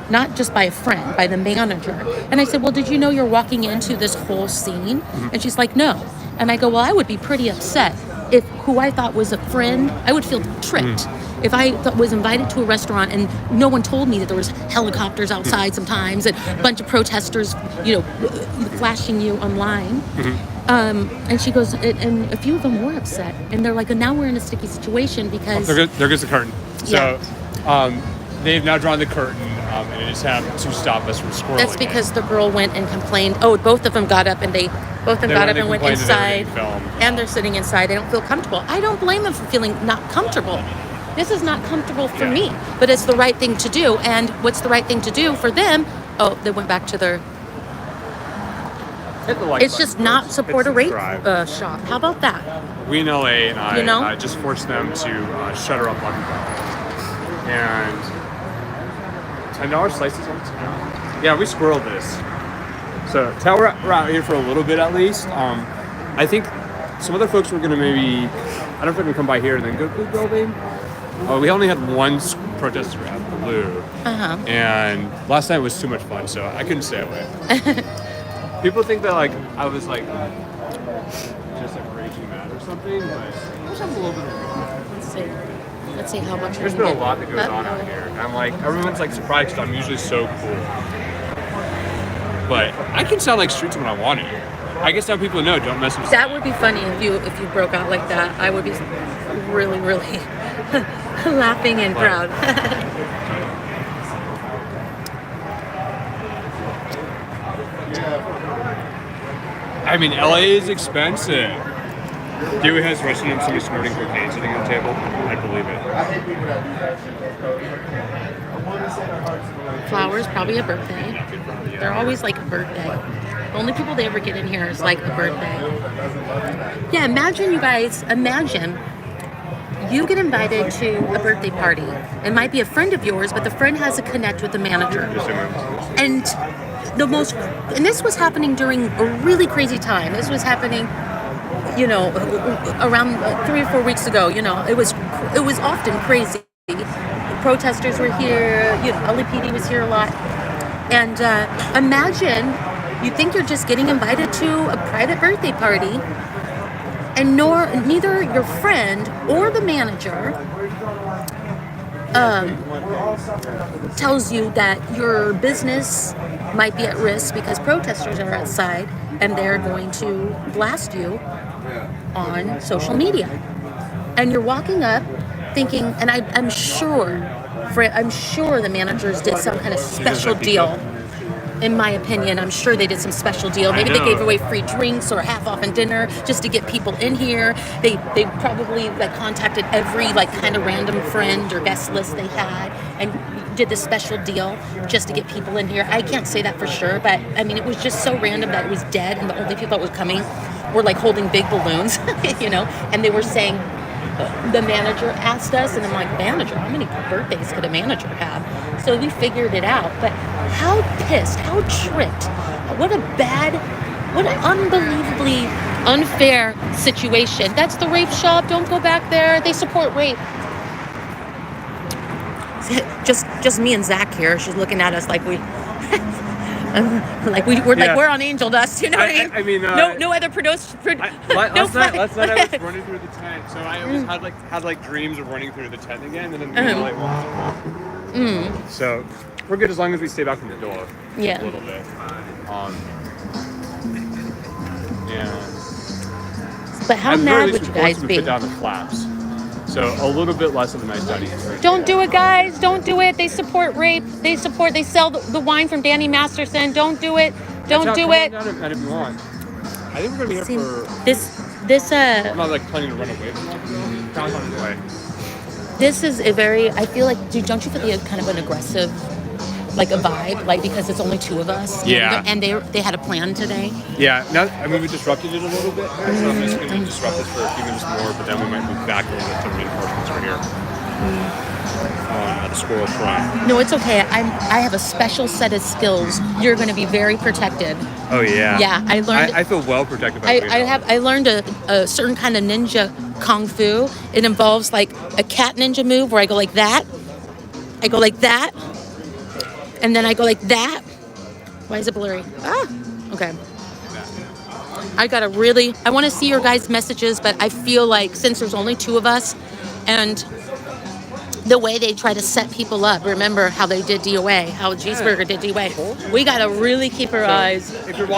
not just by a friend, by the manager. And I said, well, did you know you're walking into this whole scene? And she's like, no. And I go, well, I would be pretty upset if who I thought was a friend, I would feel tricked. If I was invited to a restaurant and no one told me that there was helicopters outside sometimes and a bunch of protesters, you know, flashing you online. And she goes, and a few of them were upset. And they're like, now we're in a sticky situation because... There goes the curtain. Yeah. So they've now drawn the curtain and they just have to stop us from squirreling. That's because the girl went and complained. Oh, both of them got up and went inside. And they're sitting inside. They don't feel comfortable. I don't blame them for feeling not comfortable. This is not comfortable for me, but it's the right thing to do. And what's the right thing to do for them? Oh, they went back to their... Hit the like It's button, just not folks. support a Hit rape subscribe. shop. How about that? We in LA and I You know? just forced them to shut her up. and $10 slices on town. Yeah, we squirreled this. So we're out here for a little bit at least. I think some other folks were gonna maybe, I don't know if they're gonna come by here and then go to the building. Oh, we only had one protester at Blue, and last night was too much fun, so I couldn't stay away. People think that like I was like just like raging mad or something, but I was having a little bit of fun. Let's see how much. There's been a lot that goes on out here, and I'm like everyone's like surprised because I'm usually so cool, but I can sound like streets when I want to. I guess now people know don't mess with. That would be funny if you broke out like that. I would be really laughing and proud. I mean, LA is expensive. Dewey has rested in somebody snorting cocaine sitting on the table. I believe it. Flowers, probably a birthday. They're always like a birthday. The only people they ever get in here is like a birthday. Yeah, imagine you guys, you get invited to a birthday party. It might be a friend of yours, but the friend has to connect with the manager. And this was happening during a really crazy time. This was happening, around 3 or 4 weeks ago. It was often crazy. Protesters were here. LAPD was here a lot. And imagine you think you're just getting invited to a private birthday party, and neither your friend or the manager tells you that your business might be at risk because protesters are outside and they're going to blast you on social media. And you're walking up thinking, and I'm sure the managers did some kind of special deal. In my opinion, I'm sure they did some special deal. Maybe they gave away free drinks or half off in dinner just to get people in here. They probably contacted every kind of random friend or guest list they had and did this special deal just to get people in here. I can't say that for sure, but I mean, it was just so random that it was dead, and the only people that was coming were holding big balloons, and they were saying, the manager asked us, and I'm like, manager? How many birthdays could a manager have? So we figured it out. But how pissed, how tricked, what an unbelievably unfair situation. That's the rape shop. Don't go back there. They support rape. Just me and Zach here. She's looking at us like we... we're on angel dust, you know what I mean? No other producer. Last night I was running through the tent, so I always had dreams of running through the tent again, and then So we're good as long as we stay back from the door. Yeah. A little bit. But how mad would you guys be? Put down the flaps. So a little bit less of a nice study. Don't do it, guys. Don't do it. They support rape. They sell the wine from Danny Masterson. Don't do it. Don't do it. Down if you want. I think we're gonna be here for this. I'm not planning to run away from that. John's on his way. This is a very. I feel like. Don't you feel like kind of an aggressive, a vibe, because it's only two of us? Yeah. And they had a plan today. Yeah. We disrupted it a little bit, so I'm just gonna disrupt this for a few minutes more, but then we might move back a little bit to reinforcements right here. At the squirrel front. No, it's okay. I have a special set of skills. You're going to be very protected. Oh yeah. Yeah, I learned. I feel well protected by. I learned a certain kind of ninja kung fu. It involves a cat ninja move where I go like that. I go like that, and then I go like that. Why is it blurry? Okay. I want to see your guys' messages, but I feel like since there's only two of us, and the way they try to set people up, remember how they did DOA, how Cheeseburger did DOA. We got to really keep our eyes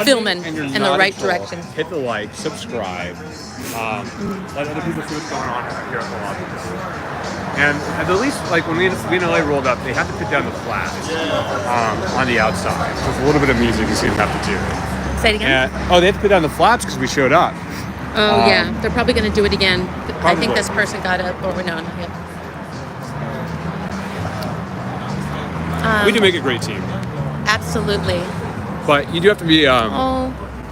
filming in the right direction. Hit the like, subscribe, let other people see what's going on here at the lobby. And at the least, when we in LA rolled up, they had to put down the flags on the outside. There's a little bit of music you see them have to do. Say it again? They had to put down the flaps because we showed up. Oh, yeah. They're probably going to do it again. Probably. I think this person got up, or no, not yet. We do make a great team. Absolutely. But you do have to be...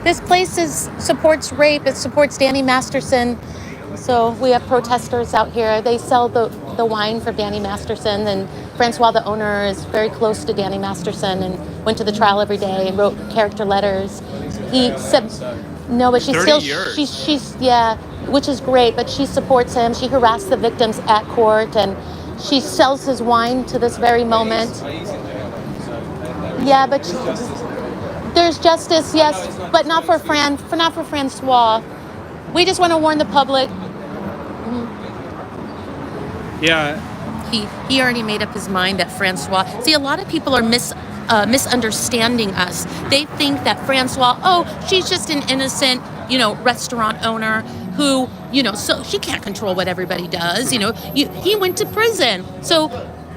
This place supports rape. It supports Danny Masterson. So we have protesters out here. They sell the the wine for Danny Masterson, and Francois, the owner, is very close to Danny Masterson and went to the trial every day and wrote character letters. He said, no, but she's 30 still, years. she's, yeah, which is great, but she supports him. She harassed the victims at court, and she sells his wine to this very moment. Yeah, but there's justice, yes, but not for Francois. We just want to warn the public. Yeah. He already made up his mind that Francois. See, a lot of people are misunderstanding us. They think that Francois, she's just an innocent, restaurant owner who, so she can't control what everybody does. He went to prison, so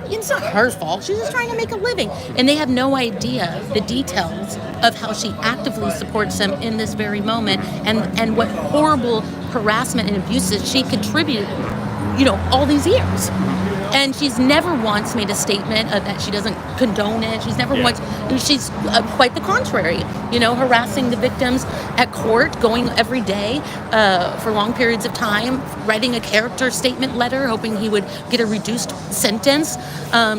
it's not her fault. She's just trying to make a living. And they have no idea the details of how she actively supports him in this very moment, and what horrible harassment and abuses she contributed, all these years. And she's never once made a statement that she doesn't condone it. She's never once, she's quite the contrary, harassing the victims at court, going every day for long periods of time, writing a character statement letter, hoping he would get a reduced sentence,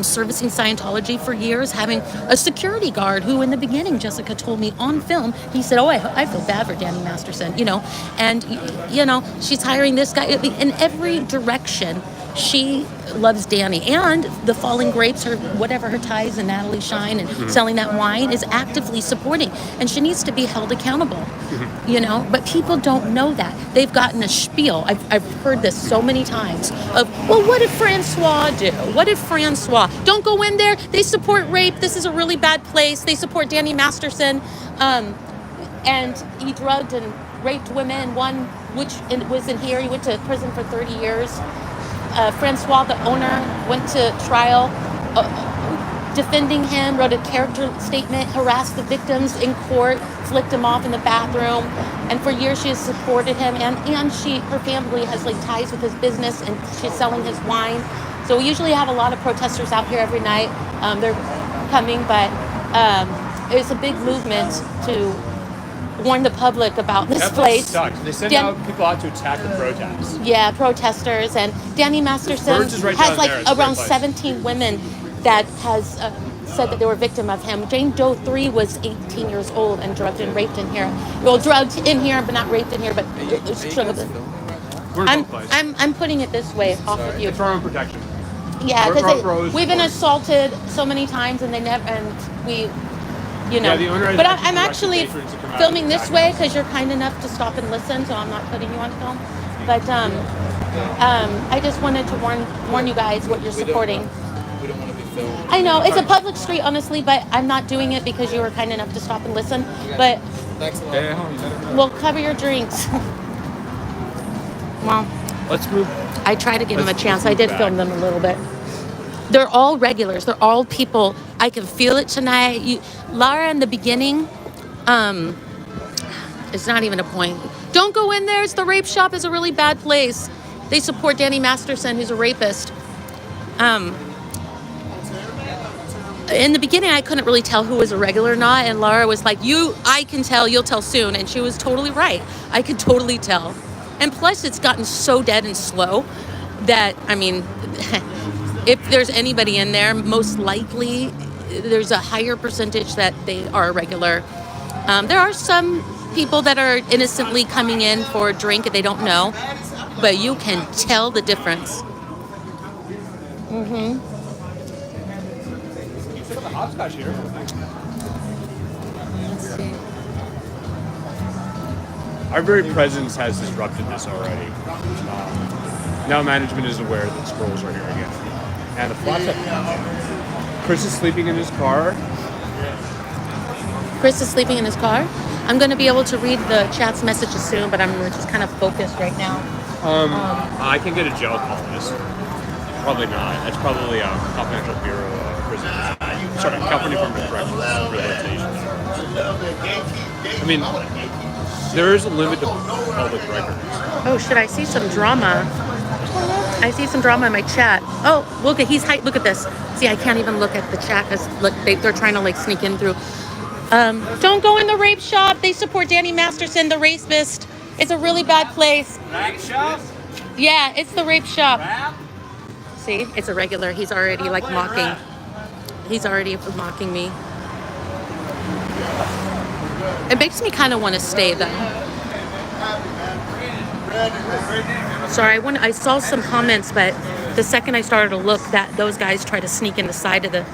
servicing Scientology for years, having a security guard who in the beginning, Jessica told me on film, he said, I feel bad for Danny Masterson, and, she's hiring this guy in every direction. She loves Danny, and the Falling Grapes, or whatever her ties, and Natalie Shine, and selling that wine is actively supporting, and she needs to be held accountable, but people don't know that. They've gotten a spiel. I've heard this so many times of, well, what did Francois do? What if Francois? Don't go in there. They support rape. This is a really bad place. They support Danny Masterson, and he drugged and raped women. One, which was in here, he went to prison for 30 years. Francois, the owner, went to trial defending him, wrote a character statement, harassed the victims in court, flicked him off in the bathroom, and for years she has supported him, and her family has ties with his business, and she's selling his wine. So we usually have a lot of protesters out here every night. They're coming, but it's a big movement to warn the public about this place. Sucks. They send out people out to attack the protests. Yeah, protesters. And Danny Masterson Right has around 17 women that has said that they were victim of him. Jane Doe 3 was 18 years old and drugged and raped in here. Well, drugged in here, but not raped in here. But I'm putting it this way off of you. It's for our own protection. Yeah, because we've been assaulted so many times, and we. Yeah, the owner but I'm actually filming this way because you're kind enough to stop and listen, so I'm not putting you on film. But I just wanted to warn you guys what you're supporting. We don't want to be filmed. I know it's a public street, honestly, but I'm not doing it because you were kind enough to stop and listen. But Thanks a lot. we'll cover your drinks. Well, let's move. I try to give them a chance. I did film them a little bit. They're all regulars. They're all people. I can feel it tonight. Lara, in the beginning, it's not even a point. Don't go in there. It's the rape shop. Is a really bad place. They support Danny Masterson, who's a rapist. In the beginning, I couldn't really tell who was a regular or not. And Lara was like, I can tell. You'll tell soon. And she was totally right. I could totally tell. And plus, it's gotten so dead and slow that, if there's anybody in there, most likely there's a higher percentage that they are regular. There are some people that are innocently coming in for a drink and they don't know, but you can tell the difference. Hopscotch here. Let's see. Our very presence has disrupted this already. Now management is aware that scrolls are here again. And the flats up. Chris is sleeping in his car. Chris is sleeping in his car. I'm going to be able to read the chat's messages soon, but I'm just kind of focused right now. I can get a jail call on this. Probably not. That's probably a confidential bureau of prisons. Sorry, California Department of Corrections rehabilitation. There is a limit to public records. Oh shit! I see some drama. I see some drama in my chat. Oh, look at look at this. See, I can't even look at the chat because look, they're trying to sneak in through. Don't go in the rape shop. They support Danny Masterson, the rapist. It's a really bad place. Rape shop? Yeah, it's the rape shop. Rap? See, it's a regular. He's already like mocking. He's already mocking me. It makes me kind of want to stay though. Sorry, I saw some comments, but the second I started to look, that those guys try to sneak in the side of the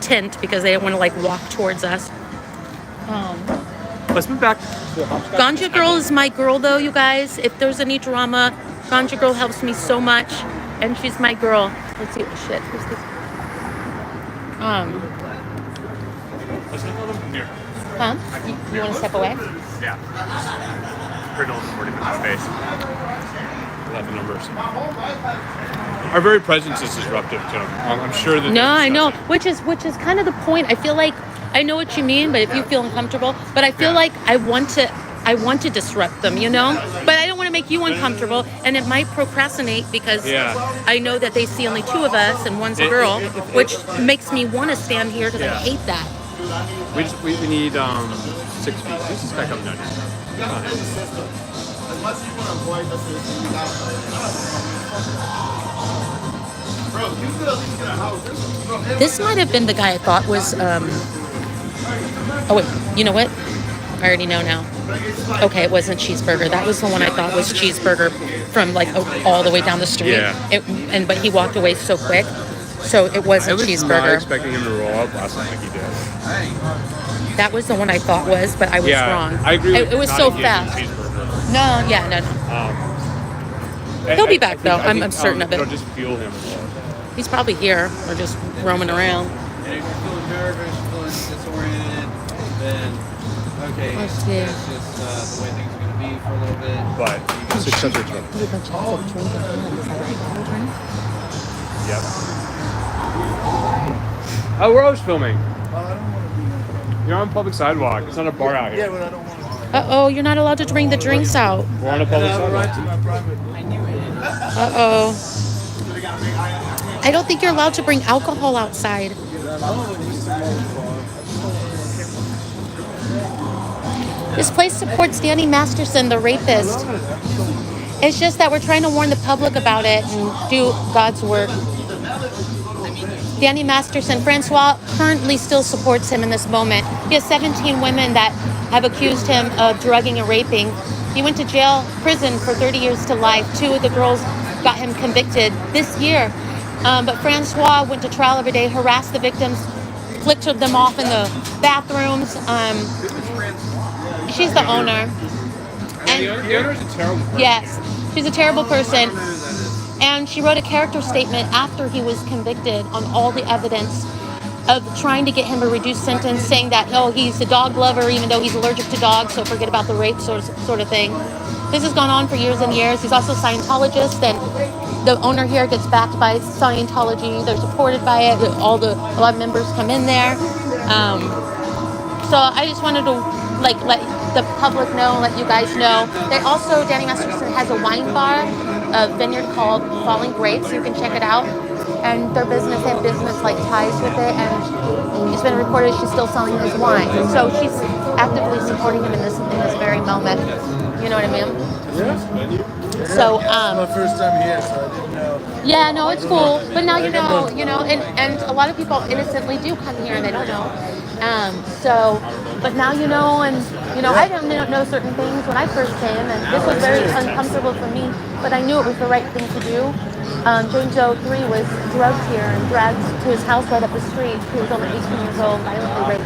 tent because they didn't want to like walk towards us. Let's move back to the hopscotch. Ganja Girl is my girl though, you guys. If there's any drama, Ganja Girl helps me so much, and she's my girl. Let's see. Shit. Who's this? Let's go them here. Huh? You want to step away? Yeah. Pretty old 40 minute space. Without the numbers. Our very presence is disruptive too. I'm sure that. No, I know. Which is kind of the point. I feel like I know what you mean, but if you feel uncomfortable, but I feel like I want to disrupt them, you know? But I don't want to make you uncomfortable, and it might procrastinate because I know that they see only two of us and one's a girl, which makes me want to stand here because I hate that. We need 6 feet. This is back up nudge. This might have been the guy I thought was oh wait, you know what? I already know now. Okay, it wasn't Cheeseburger. That was the one I thought was Cheeseburger from like all the way down the street. Yeah. But he walked away so quick, so it wasn't Cheeseburger. I was not expecting him to roll up last time like he did. That was the one I thought was, but I was wrong. I agree. It was so fast. No. He'll be back though. I'm certain of it. I'll just feel him. He's probably here or just roaming around. And if you're feeling nervous, feeling disoriented, then okay, Let's it's see. just the way things are going to be for a little bit. But 600 trouble. Yep. Oh, we're always filming. You're on public sidewalk. It's not a bar out here. Yeah, but I don't want to. Uh-oh, you're not allowed to bring the drinks out. We're on a public sidewalk. To my private. Uh-oh. I don't think you're allowed to bring alcohol outside. This place supports Danny Masterson, the rapist. It's just that we're trying to warn the public about it and do God's work. Danny Masterson, Francois currently still supports him in this moment. He has 17 women that have accused him of drugging and raping. He went to prison for 30 years to life. 2 of the girls got him convicted this year. But Francois went to trial every day, harassed the victims, flicked them off in the bathrooms. She's the owner. And the owner is a terrible person. Yes, she's a terrible person. And she wrote a character statement after he was convicted on all the evidence of trying to get him a reduced sentence, saying that, oh, he's a dog lover even though he's allergic to dogs, so forget about the rape sort of thing. This has gone on for years and years. He's also a Scientologist, and the owner here gets backed by Scientology. They're supported by it. A lot of members come in there. So I just wanted to let the public know, let you guys know. They also, Danny Masterson has a wine bar, a vineyard called Falling Grapes. You can check it out. And they have business like ties with it, and it's been reported she's still selling his wine. So she's actively supporting him in this very moment. You know what I mean? Yeah. So It's my first time here, so I didn't know. yeah, no, it's cool. But now you know, and a lot of people innocently do come here and they don't know. But now you know, and I didn't know certain things when I first came, and this was very uncomfortable for me. But I knew it was the right thing to do. James Joe 3 was drugged here and dragged to his house right up the street. He was only 18 years old, violently raped.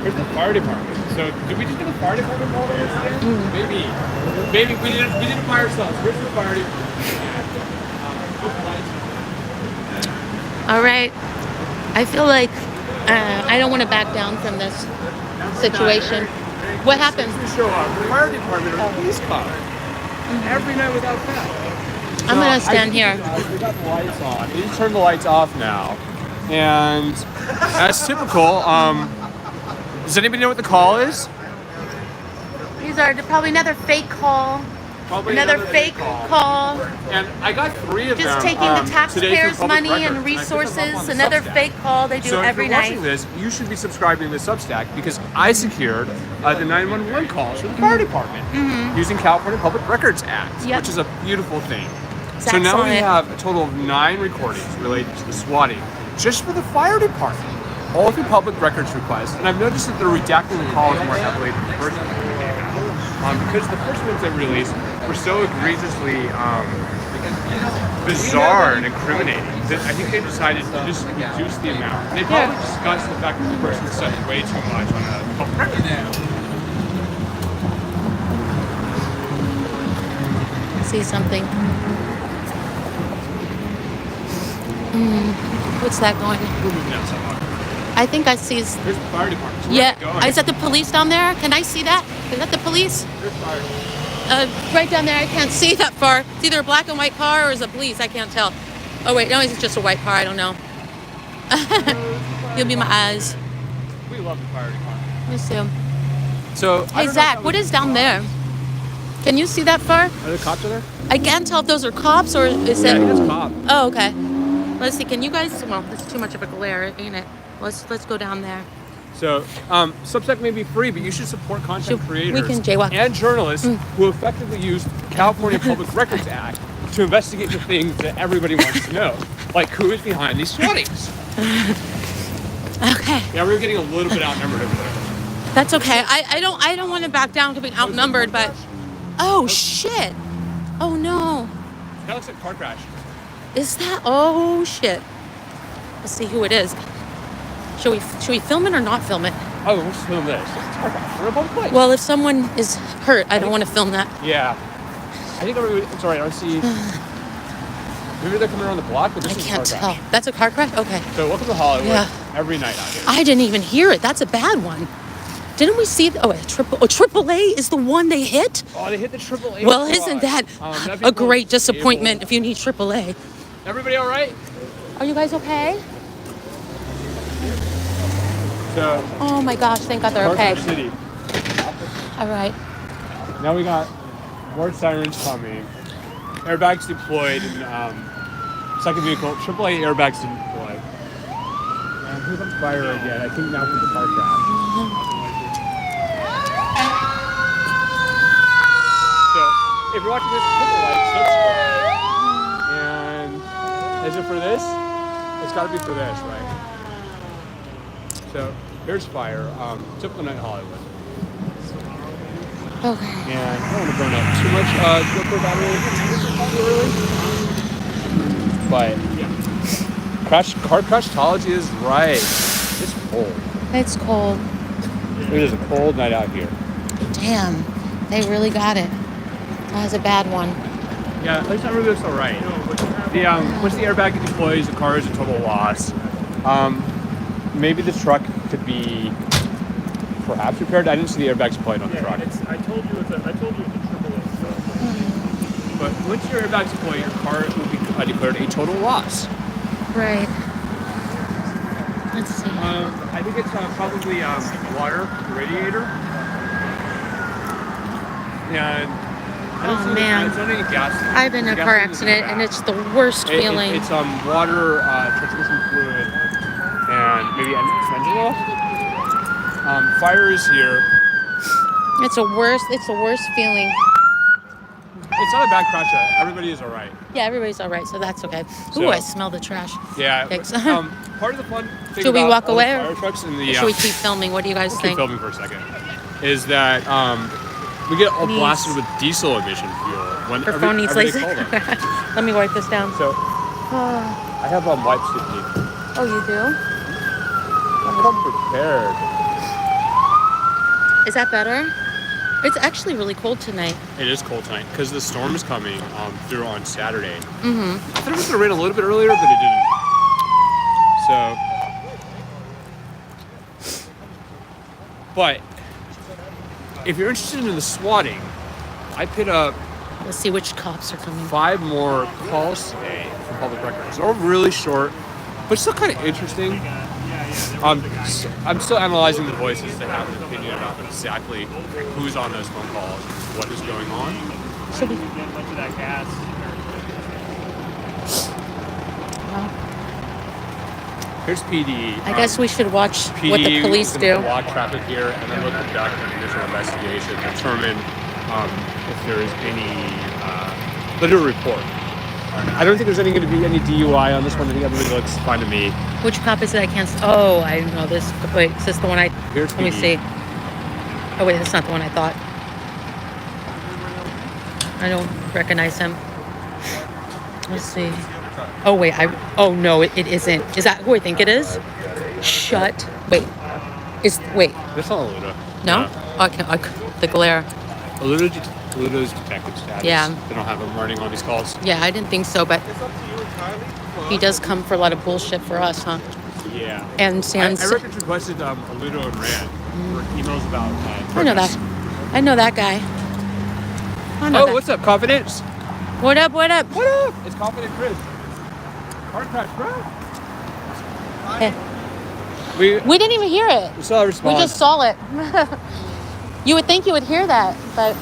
Where's the fire department? So did we just get the fire department called over today? Maybe we did it by ourselves. Where's the fire department? All right. I feel like I don't want to back down from this situation. What happened? We show up. The fire department or the police car. Every night without fail. I'm going to stand here. We got the lights on. We just turned the lights off now. And as typical, does anybody know what the call is? These are probably another fake call. Another fake call. And I got 3 of them. Just taking the taxpayers' money and records. resources. Another fake call they do so every if you're night. watching this, you should be subscribing to the Substack because I secured the 911 calls for the fire department using California Public Records Act, Yep. which is a beautiful thing. So now on we it. have a total of 9 recordings related to the swatting, just for the fire department. All through public records requests, and I've noticed that they're redacting the calls more heavily than the first one that came out. Because the first ones they released were so egregiously bizarre and incriminating that I think they decided to just reduce the amount. And they probably discussed the fact that the person said way too much on a public record. See something. What's that going? We're moving down sidewalk. I think I see. There's the fire department. So Yeah. Is that the police down there? Can I see that? Is that the police? There's fire. Right down there. I can't see that far. It's either a black and white car or is it police. I can't tell. Oh wait, no, it's just a white car. I don't know. You'll be my eyes. We love the fire department. Let me see 'em. So, Hey Zach, what is down there? Can you see that far? Are there cops in there? I can't tell if those are cops or is Yeah, I think it. it's cop. Oh, okay. Let's see. Can you guys? Well, it's too much of a glare, ain't it? Let's go down there. So, Substack may be free, but you should support content creators we can jaywalk. and journalists who effectively use the California Public Records Act to investigate the things that everybody wants to know, like who is behind these swattings. Okay. Yeah, we're getting a little bit outnumbered over there. That's okay. I don't want to back down to being outnumbered, but oh shit. Oh no. That looks like a car crash. Is that? Oh shit. Let's see who it is. Should we film it or not film it? Oh, let's film this. It's a car crash. We're in a public place. Well, if someone is hurt, I don't want to film that. Yeah. I think it's alright. I see. Maybe they're coming around the block, but this I is can't a car tell. crash. That's a car crash? Okay. So welcome to Hollywood. Yeah. Every night out here. I didn't even hear it. That's a bad one. Didn't we see? Triple A is the one they hit? Oh, they hit the AAA. Well, squad. isn't that That'd be a great more disappointment stable. if you need Triple A? Everybody all right? Are you guys okay? So, Oh my gosh, thank God they're Car okay. Crash City. All right. Now we got more sirens coming. Airbags deployed in second vehicle. AAA airbags deployed. And here's on fire again. I think now for the car crash. So if you're watching this, hit the like, subscribe. And is it for this? It's got to be for this, right? So here's fire. Typical night in Hollywood. Okay. And I don't want to burn up too much GoPro battery, but car crashtology is right. It's cold. It's cold. It is a cold night out here. Damn. They really got it. That was a bad one. Yeah, at least everything's all right. The once the airbag deploys, the car is a total loss. Maybe the truck could be perhaps repaired. I didn't see the airbags deployed on the truck. I told you it's a AAA truck. But once your airbags deploy, your car will be declared a total loss. Right. Let's see. I think it's probably water, radiator. And I don't Oh, see man. it's not any gas. I've been in a car accident and it's the worst feeling. It's water, transmission fluid, and maybe engine oil. Fire is here. It's the worst feeling. It's not a bad crash yet. Everybody is all right. Yeah, everybody's all right, so that's okay. So- Ooh, I smell the trash. Yeah. Thanks. Part of the fun thing Should we about walk all away the or- fire trucks and the Should we keep filming? What do you guys we'll keep think? filming for a second. Is that we get all Needs- blasted with diesel emission fuel Her whenever phone needs they laser. call them. Let me wipe this down. So Oh, I have wipes with me. you do? I'm come prepared. Is that better? It's actually really cold tonight. It is cold tonight because the storm is coming through on Saturday. Mm-hmm. I thought it was going to rain a little bit earlier, but it didn't. So, but if you're interested in the swatting, I picked up Let's see which cops are coming. 5 more calls today from public records. They're all really short, but still kind of interesting. I'm still analyzing the voices to have an opinion about exactly who's on those phone calls, what is going on. Should we? Get much of that gas. Here's PD. I guess we should watch PD what the police is do. gonna block traffic here, and then we'll conduct an initial investigation, determine if there is any little report. I don't think there's going to be any DUI on this one. I think everybody looks fine to me. Which cop is it? I can't. Oh, I know this. Wait, is this the one I? Here's Let me PD. see. Oh wait, that's not the one I thought. I don't recognize him. Let's see. Oh wait, Oh no, it isn't. Is that who I think it is? Shut. Wait. Wait. That's not Aludo. No. Okay. The glare. Aludo's detective status. Yeah. They don't have him running on these calls. Yeah, I didn't think so, but he does come for a lot of bullshit for us, huh? Yeah. And I Sans. requested Aludo and Rand for emails about. I know that. I know that guy. I know Oh, that. what's up, Confidence? What up? What up? What up? It's Confident Chris. Car crash, bro. Hey. We We didn't even hear it. saw a response. We just saw it. You would think you would hear that, but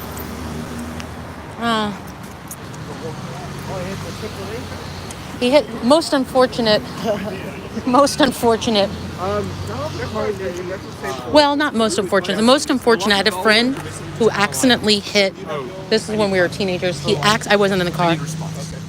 he hit most unfortunate. Most unfortunate. Well, not most unfortunate. The most unfortunate. I had a friend who accidentally hit. This is when we were teenagers. I wasn't in the car,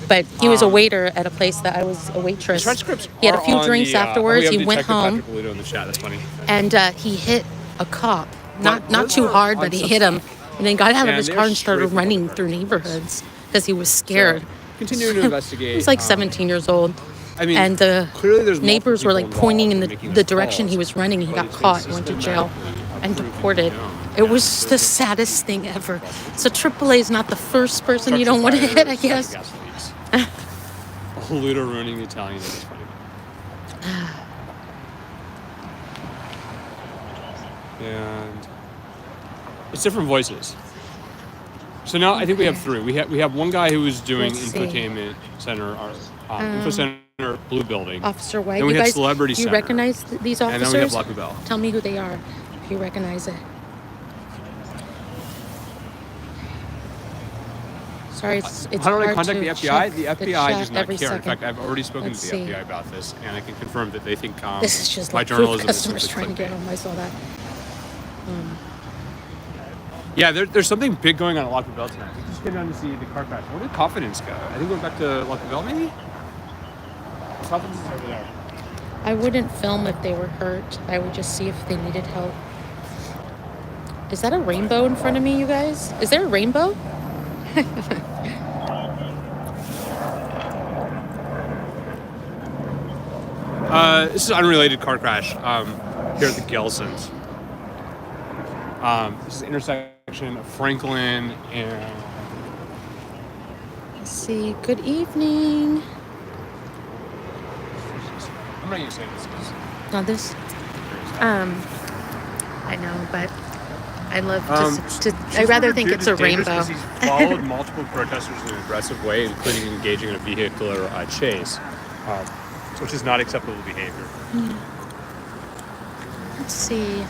but he was a waiter at a place that I was a waitress. Transcripts. He had a few drinks afterwards. He went home. Patrick Aludo in the chat. That's funny. And he hit a cop. Not too hard, but he hit him. And then got out of his car and started running through neighborhoods because he was scared. Continuing to investigate. He was like 17 years old. I mean, And the clearly there's neighbors were like multiple pointing in involved making the these direction calls, he was running. He but got it's caught, went to jail, and deported. It was the saddest thing ever. So AAA is not the first person you don't want to hit, I guess. Aludo ruining the Italian is funny. And it's different voices. So now I think we have three. We have one guy who was doing Let's see. infotainment center, info center blue building. Officer White, Then we you had guys, Celebrity do you Center. recognize these And then we have officers? La Poubelle. Tell me who they are if you recognize it. Sorry, it's How do I hard contact to the FBI? check The the FBI chat does not every care. In second. fact, I've already spoken Let's to the see. FBI about this, and I can confirm that they think This is just my like journalism is customers simply trying to get clickbait. home. I saw that. Yeah, there's something big going on at La Poubelle tonight. We just came down to see the car crash. Where did Confidence go? I think we're back to La Poubelle, maybe? Confidence is over there. I wouldn't film if they were hurt. I would just see if they needed help. Is that a rainbow in front of me, you guys? Is there a rainbow? This is an unrelated car crash here at the Gelsons. This is the intersection of Franklin and... Let's see. Good evening. I'm not going to say this because... Not this. I know, but I love to I'd rather think it's a rainbow. He's followed multiple protesters in an aggressive way, including engaging in a vehicular chase, which is not acceptable behavior. Let's see.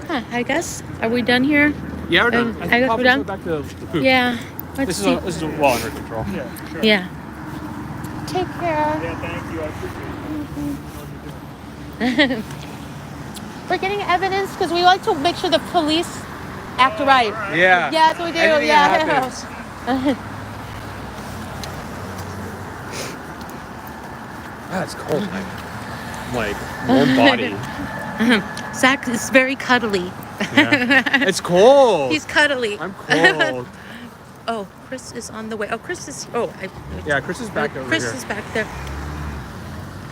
Huh, I guess. Are we done here? Yeah, we're done. I guess we're Probably done? go back to the poop. Yeah. Let's This see. is well under control. Yeah, sure. Yeah. Take care. Yeah, thank you. I appreciate it. We're getting evidence because we like to make sure the police act right. Yeah. Yes, we do. Anything Yeah. happens. Ah, it's cold. I'm like warm body. Zach is very cuddly. Yeah. It's cold. He's cuddly. I'm cold. Oh, Chris is on the way. Oh, Chris is. Oh, Yeah, Chris is back over Chris here. is back there.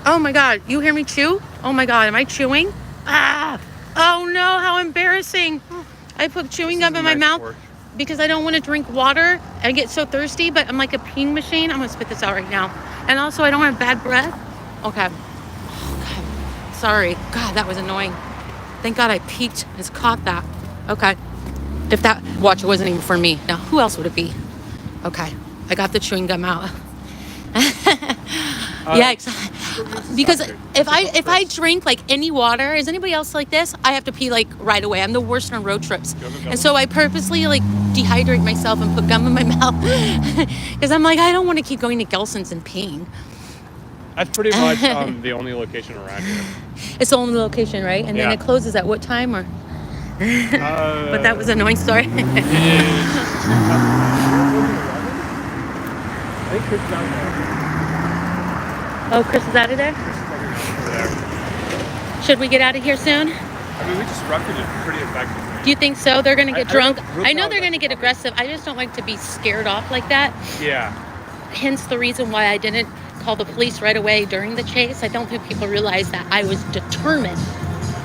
Oh my God! You hear me chew? Oh my God! Am I chewing? Ah! Oh no! How embarrassing! I put chewing gum in my mouth because I don't want to drink water. I get so thirsty, but I'm like a peeing machine. I'm gonna spit this out right now. And also, I don't have bad breath. Okay. Oh, God. Sorry. God, that was annoying. Thank God I peeked. It's caught that. Okay. If that watch wasn't even for me. Now, who else would it be? Okay. I got the chewing gum out. Yeah, exactly. Because if I drink like any water, is anybody else like this? I have to pee like right away. I'm the worst on road trips. And so I purposely like dehydrate myself and put gum in my mouth. Because I'm like, I don't want to keep going to Gelson's and peeing. That's pretty much the only location around here. It's the only location, right? And then Yeah. it closes at what time? Or but that was an annoying story. I think Chris is out there. Oh, Chris is out of there? Over there. Should we get out of here soon? I mean, we disrupted it pretty effectively. Do you think so? They're going to get I drunk. don't I know know they're going to get that's aggressive. I just don't like to be scared off like that. Yeah. Hence the reason why I didn't call the police right away during the chase. I don't think people realize that I was determined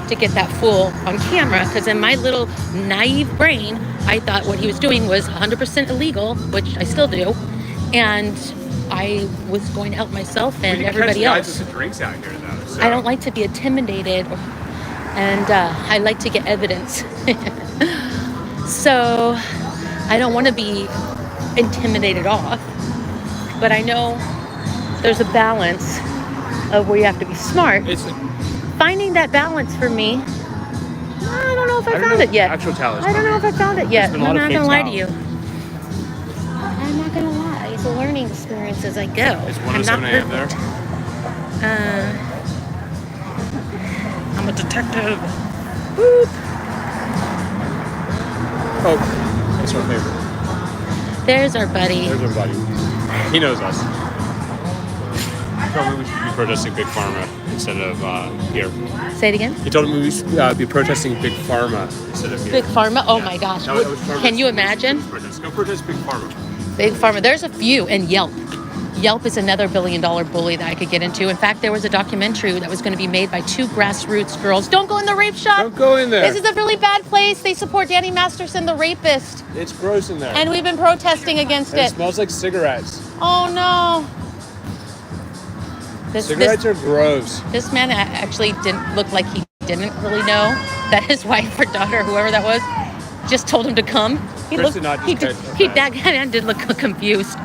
to get that fool on camera, because in my little naive brain, I thought what he was doing was 100% illegal, which I still do, and I was going to help myself and everybody else. Guys with the drinks out here, though. So. I don't like to be intimidated, and I like to get evidence. So I don't want to be intimidated off, but I know there's a balance of where you have to be smart. Finding that balance for me, I don't know if I found it yet. Actual talent. I don't know if I found it yet. There's been I'm a lot not of gonna fake lie to talent. you. I'm not gonna lie. It's a learning experience as I go. It's I'm not 1:07 a.m. there. I'm a detective. Boop. Oh, that's our favorite. There's our buddy. There's our buddy. He knows us. Probably we should be protesting Big Pharma instead of here. Say it again. He told me we should be protesting Big Pharma instead of here. Big Pharma. Oh my gosh. That was Can you imagine? Go protest Big Pharma. Big Pharma. There's a few, and Yelp. Yelp is another billion-dollar bully that I could get into. In fact, there was a documentary that was going to be made by two grassroots girls. Don't go in the rape shop. Don't go in there. This is a really bad place. They support Danny Masterson, the rapist. It's gross in there. And we've been protesting against And it it. smells like cigarettes. Oh, no. Cigarettes are gross. This man actually didn't look like he didn't really know that his wife or daughter, whoever that was, just told him to come. He Chris did not just that man did look confused.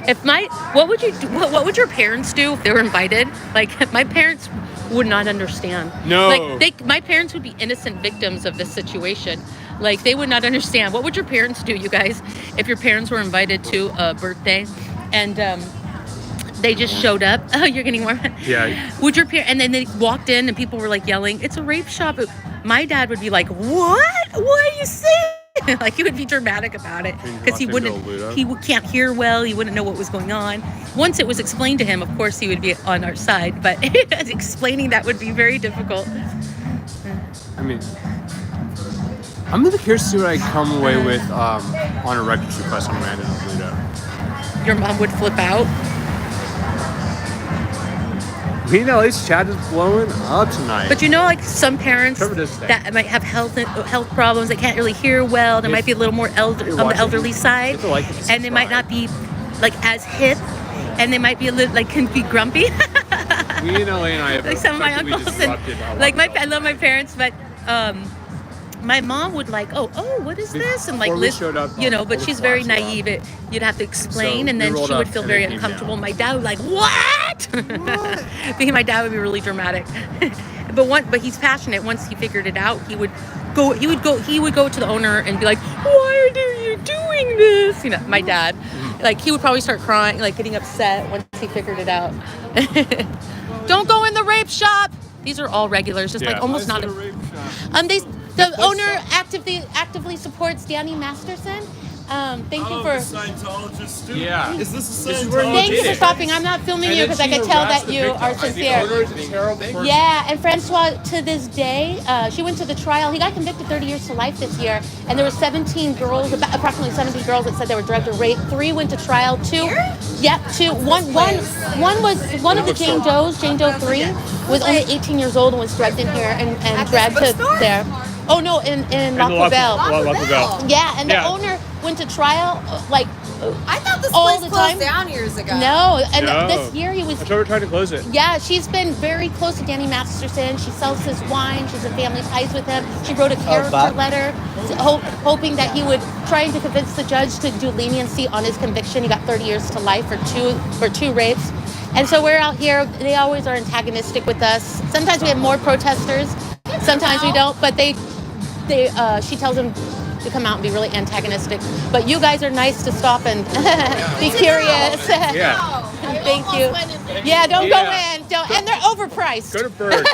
What would your parents do if they were invited? Like, my parents would not understand. No. Like, my parents would be innocent victims of this situation. Like, they would not understand. What would your parents do, you guys, if your parents were invited to a birthday and they just showed up? Oh, you're getting warm. Yeah. Would your parents, and then they walked in and people were like yelling, "It's a rape shop." My dad would be like, "What? What are you saying?" Like, he would be dramatic about it because he can't hear well. He wouldn't know what was going on. Once it was explained to him, of course, he would be on our side. But explaining that would be very difficult. I mean, I'm really curious to see what I come away with on a records request on Random Pluto. Your mom would flip out. Me and LA's chat is blowing up tonight. But you know, like some parents Trevor does stay. that might have health problems, they can't really hear well. They might be a little more on the elderly side, You have to like it to and they might not be like as hip, and they might be a little like can be grumpy. Me and LA and I have Like some of my effectively uncles disrupted and our like life. I love my parents, but my mom would like, oh, what is this? And like, Before we showed up, you know, but all she's the very flags were naive. You'd have to explain, So and we then rolled she would up feel and very they came uncomfortable. down. My dad would like, what? Because my dad would be really dramatic. But he's passionate. Once he figured it out, he would go to the owner and be like, why are you doing this? You know, my dad, like, he would probably start crying, like getting upset once he figured it out. Don't go in the rape shop. These are all regulars, just like almost not. The owner actively supports Danny Masterson. Thank you for. Scientologist too? Yeah. Is this a This is where Scientologist? Thank you for did. stopping. I'm not filming you because I can tell that you are The sincere. owner is a terrible person. Yeah, and Francois, to this day, she went to the trial. He got convicted 30 years to life this year, and there were 17 girls, approximately 17 girls that said they were drugged or raped. 3 went to trial. 2, yep, 2. One was one of the Jane Does. Jane Doe 3 was only 18 years old and was dragged in here and dragged to there. Oh no, in La Poubelle. La Poubelle. Yeah, and the Yeah. owner went to trial like I thought this all place the closed time. down years ago. No, and No. this year he was. I thought we were trying to close it. Yeah, she's been very close to Danny Masterson. She sells his wine. She's in family ties with him. She wrote a character letter hoping that he would trying to convince the judge to do leniency on his conviction. He got 30 years to life for two rapes. And so we're out here. They always are antagonistic with us. Sometimes we have more protesters. Sometimes we don't. But she tells them to come out and be really antagonistic. But you guys are nice to stop and be curious. Yeah. Thank you. Yeah, don't go in. Don't, and they're overpriced. Go to Bird.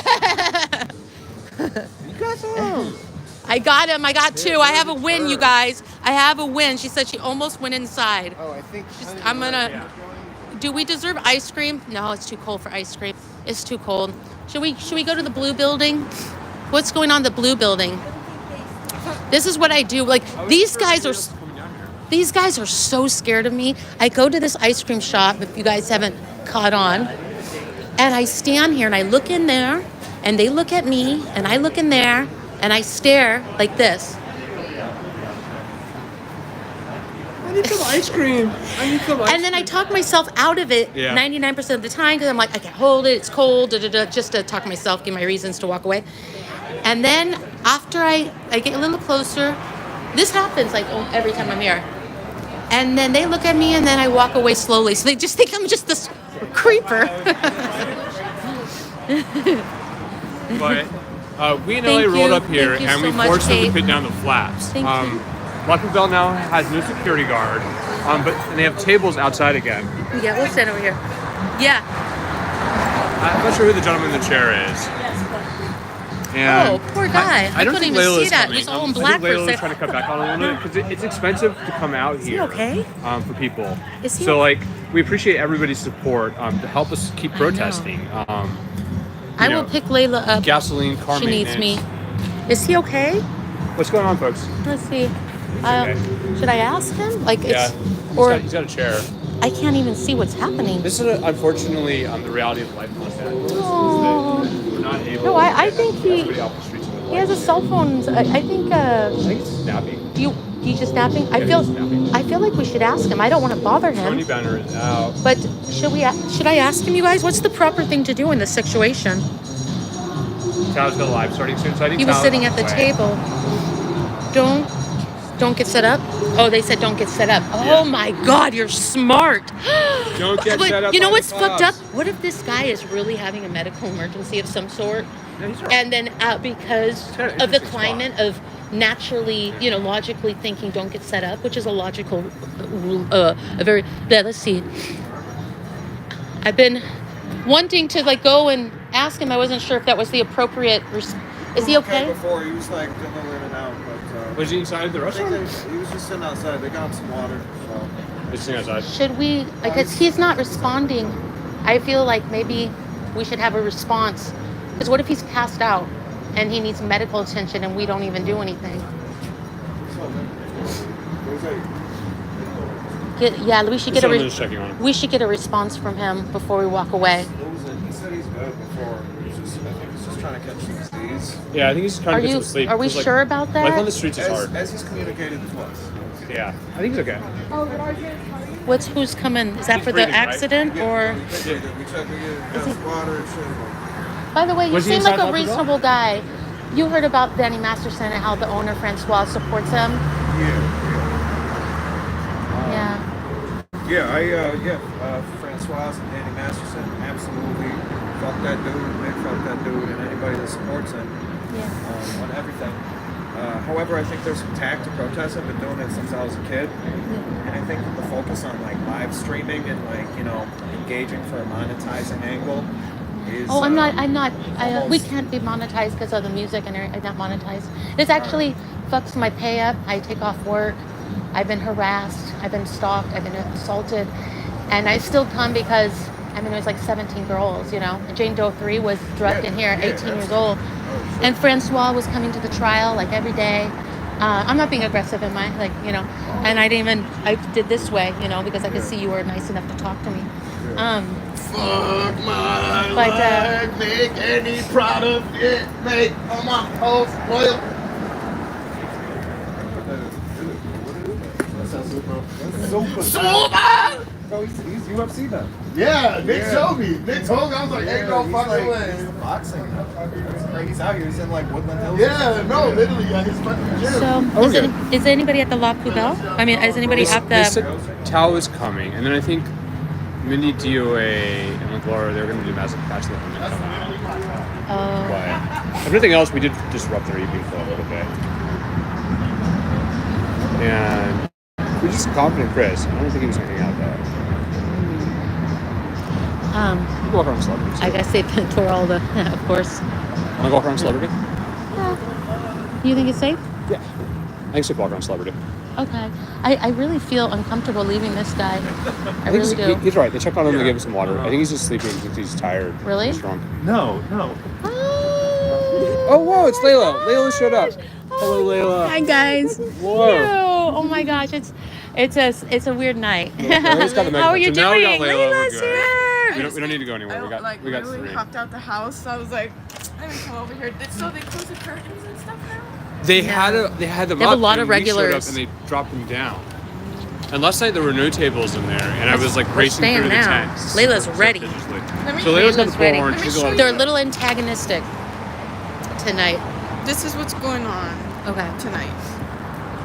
You got some. I got him. I got 2. I have a win, you guys. I have a win. She said she almost went inside. Oh, I think I'm gonna. Do we deserve ice cream? No, it's too cold for ice cream. It's too cold. Should we go to the blue building? What's going on in the blue building? This is what I do. Like these guys are so scared of me. I go to this ice cream shop, if you guys haven't caught on, and I stand here and I look in there and they look at me and I look in there and I stare like this. I need some ice cream. And then I talk myself out of it 99% of the time because I'm like, I can't hold it, it's cold, just to talk myself, give my reasons to walk away. And then after I get a little closer, this happens like every time I'm here. And then they look at me and then I walk away slowly. So they just think I'm just this creeper. But we in LA rolled up here and we forced them to put down the flaps. Thank you. Poubelle now has no security guard, but they have tables outside again. Yeah, we'll stand over here. Yeah. I'm not sure who the gentleman in the chair is. And oh, poor guy. I don't couldn't think even Layla's see that. coming. It was all in I black think for a Layla's second. trying to cut back on a little bit because it's expensive to come out Is he here. okay? For people. Is he so okay? like we appreciate everybody's support to help us keep protesting. I will pick Layla up. Gasoline, car She needs maintenance. me. Is he okay? What's going on, folks? Let's see. okay. Should I ask him? Like, Yeah, it's, he's got a chair. I can't even see what's happening. This is unfortunately the reality of life in Los Angeles. Oh. Is that we're not able No, to I get think everybody off the streets of he has a cell phone. I think I think it's snappy. he's just napping. Yeah, he's napping. I feel like we should ask him. I don't want to bother Tony him. Banner is out. But should I ask him, you guys? What's the proper thing to do in this situation? Tao's got a live starting soon, so I think He was Tao's sitting on at the way. table. Don't get set up. Oh, they said don't get set up. Oh Yeah. my God, you're smart. Don't get But set up you know by what's the fucked up? cops. What if this guy is really having a medical emergency of some sort, Yeah, he's all right. and then because It's kinda of the interesting climate of naturally, logically thinking don't get set up, which is a logical, a very. Yeah, let's see. I've been wanting to go and ask him. I wasn't sure if that was the appropriate. Is he okay? Before he was like going in and out, but Was he inside the I think restaurant? he was just sitting outside. They got him some water, so. He's sitting outside. Should we, because he's not responding, I feel like maybe we should have a response. Because what if he's passed out and he needs medical attention and we don't even do anything? We should get Someone is checking on him. we should get a response from him before we walk away. He said he's good before. I think he's just trying to catch some disease. Yeah, I think he's trying to get some sleep. Are we 'cause, like, sure about Life on that? the streets is hard. As he's communicated to us. Yeah, I think he's okay. Who's coming? Is that He's for the breathing, right? accident or? We checked, we got some water and shit. By the way, you Was he seem like inside a Poubelle? reasonable guy. You heard about Danny Masterson and how the owner Francois supports him. Yeah. Francois and Danny Masterson, absolutely. Fuck that dude, Nick, fuck that dude, and anybody that supports him Yeah. on everything. However, I think there's some tact to protest. I've been doing it since I was a kid, and I think the focus on live streaming and engaging for a monetizing angle is. Oh, I'm not. We almost- can't be monetized because of the music, and I'm not monetized. This actually fucks my pay up. I take off work. I've been harassed. I've been stalked. I've been assaulted, and I still come because it was like 17 girls. Jane Doe 3 was drugged in here, 18 years old, and Francois was coming to the trial every day. I'm not being aggressive in my and I did this way, because I could see you were nice enough to talk to me. Fuck my But, life, make any product it make on my post loyal. Super! Bro, he's UFC now. Yeah, Nick showed me. Nick told me, I was like, ain't no he's fucking way. He's boxing now. That's crazy. He's out here. He's in Woodland Hills. Yeah, no, literally, yeah, his fucking gym. So, is anybody at the La Poubelle? is anybody at They the? said Tao is coming, and then I think Mindy, DOA, and Laura, they're going to do massive patch that when they come out. But everything else, we did disrupt their evening for a little bit. And we're just confident Chris. I don't think he was going to hang out though. You can walk around celebrities. I guess they tore all the, of course. Want to walk around celebrity? You think it's safe? Yeah. I think it's safe to walk around celebrity. Okay. I really feel uncomfortable leaving this guy. I really do. He's right. They checked on him. They gave him some water. I think he's just sleeping because he's tired. Really? He's drunk. No. Oh, whoa! It's Layla. Layla showed up. Hello, Layla. Hi guys. Whoa. Oh my gosh, it's a weird night. Layla's got the How are you microphone. So now we got doing? Layla, we're Layla's good. here. We don't need to go anywhere. We got literally three. hopped out the house. So I was like, let me come over here. So they closed the curtains and stuff now? They had them They have up. a lot of and we showed up regulars. and they dropped them down. And last night there were no tables in there, and I was like We're racing staying through the now. tent. Layla's ready. Let me So Layla's got the Layla's ready. bullhorn. Let me She's show going. you. They're a little antagonistic tonight. This is what's going on Okay. tonight.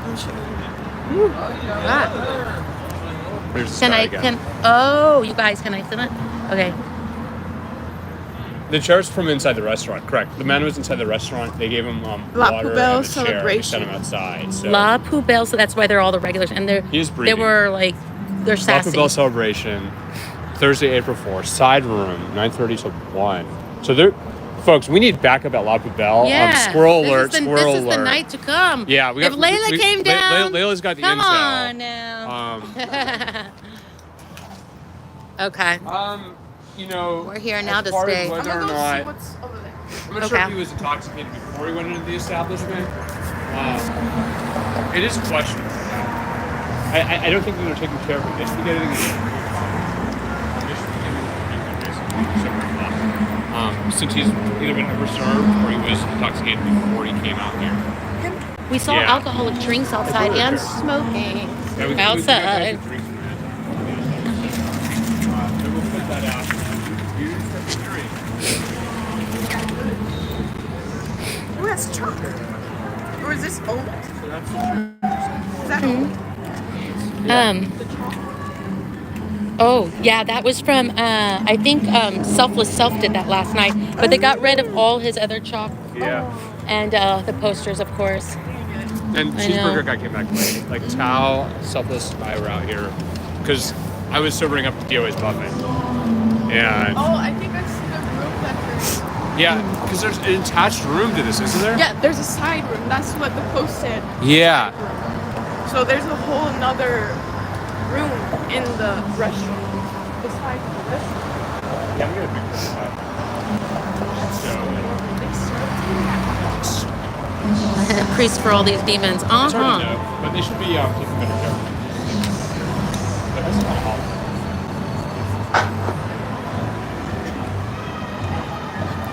Let me show you. Ah. There's this Can guy I again. you guys, can I sit it? Okay. The chair's from inside the restaurant, correct. The man was inside the restaurant. They gave him La water Poubelle and a chair. They celebration. sent him outside. So La Poubelle, so that's why they're all the regulars. And He is they breathing. were like, they're La sassy. Poubelle celebration, Thursday, April 4th. Side room, 9:30 to 1. So there, folks, we need backup at La Poubelle. Yeah. Squirrel alert, This squirrel is alert. the night to come. Yeah, we got. If Layla came down, Layla's got the come intel. on now. Okay. You know, We're here now as to far as stay. I'm whether gonna or go not, see what's over there. I'm not sure if Okay. he was intoxicated before he went into the establishment. It is questionable. I don't think that they're taking care of it. They should be getting it. Since he's either been overserved or he was intoxicated before he came out here. We saw Yeah. alcoholic drinks outside really and true. smoking Yeah, we outside. got drinks from it. So we'll put that out. Who has chocolate? Or is this oat? Is that oat? Oh yeah, that was from I think Selfless Self did that last night, but they got rid of all his other chalk Yeah. and the posters, of course. And I cheeseburger know. guy came back late. Like Tao, Selfless, and I were out here because I was sobering up the DOA's buffet. And Oh, I think I see the room that there's... yeah, because there's an attached room to this, isn't there? Yeah, there's a side room. That's what the post said. Yeah. So there's a whole another room in the restaurant. Besides the restaurant. Yeah, we got a big room. Priest for all these demons. It's hard to Uh-huh. know, but they should be taking better care of it. But this is kind of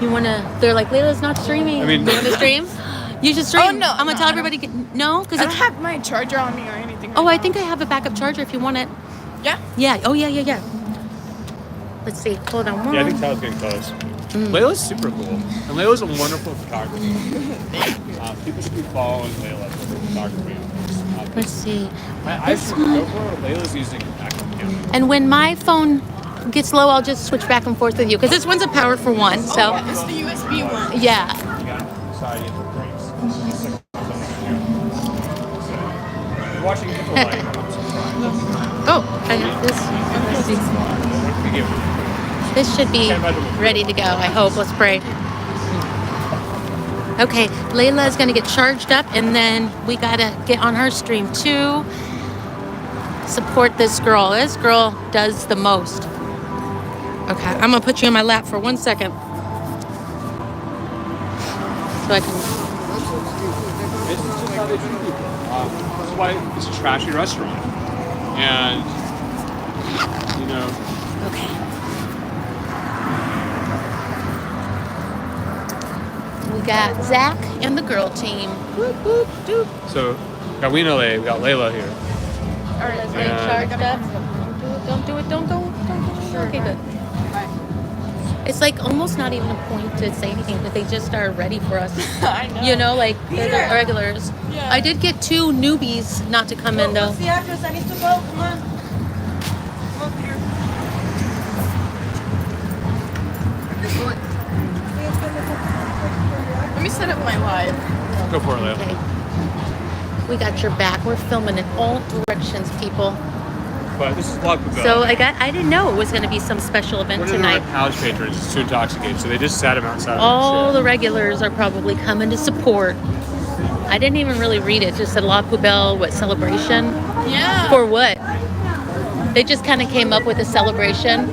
You wanna? They're like, Layla's not streaming. I mean- you wanna stream? You should stream. Oh, no, I'm gonna no, tell I everybody. No, because I don't it's. have my charger on me or anything. Oh, right I now. think I have a backup charger if you want it. Yeah. Yeah. Oh yeah. Let's see. Hold on. Yeah, I think Tao's getting close. Layla's super cool. And Layla's a wonderful photographer. People should be following Layla for her photography. Let's see. I This should one. go for her. Layla's using active camera. And when my phone gets low, I'll just switch back and forth with you because this one's a powerful one. Oh, So yeah, it's the USB one. yeah. You got society of breaks. You're watching people like, I'm surprised. Oh, I have this. Let's see. We give This should be ready to go. I hope. Let's pray. Okay, Layla is gonna get charged up, and then we gotta get on her stream too. Support this girl. This girl does the most. Okay, I'm gonna put you in my lap for 1 second, so I can. This is just how they treat people. This is why it's a trashy restaurant. And, you know, Okay. We got Zach and the girl team. Whoop, whoop, doop. so got we got Layla here. All right, let's get Yeah. charged up. Don't do it. Don't do it. Okay, good. It's like almost not even a point to say anything because they just are ready for us. I know. You know, like they're the regulars. Yeah. I did get 2 newbies not to come in though. What's the address? I need to go. Come on. Come up here. Let me set up my live. Go for it, Layla. Okay. We got your back. We're filming in all directions, people. But this is La Poubelle. So I didn't know it was going to be some special event One of the tonight. house patrons is too intoxicated, so they just sat him outside. All of the regulars are probably coming to support. I didn't even really read it. It just said La Poubelle, what, celebration? Yeah. For what? They just kind of came up with a celebration.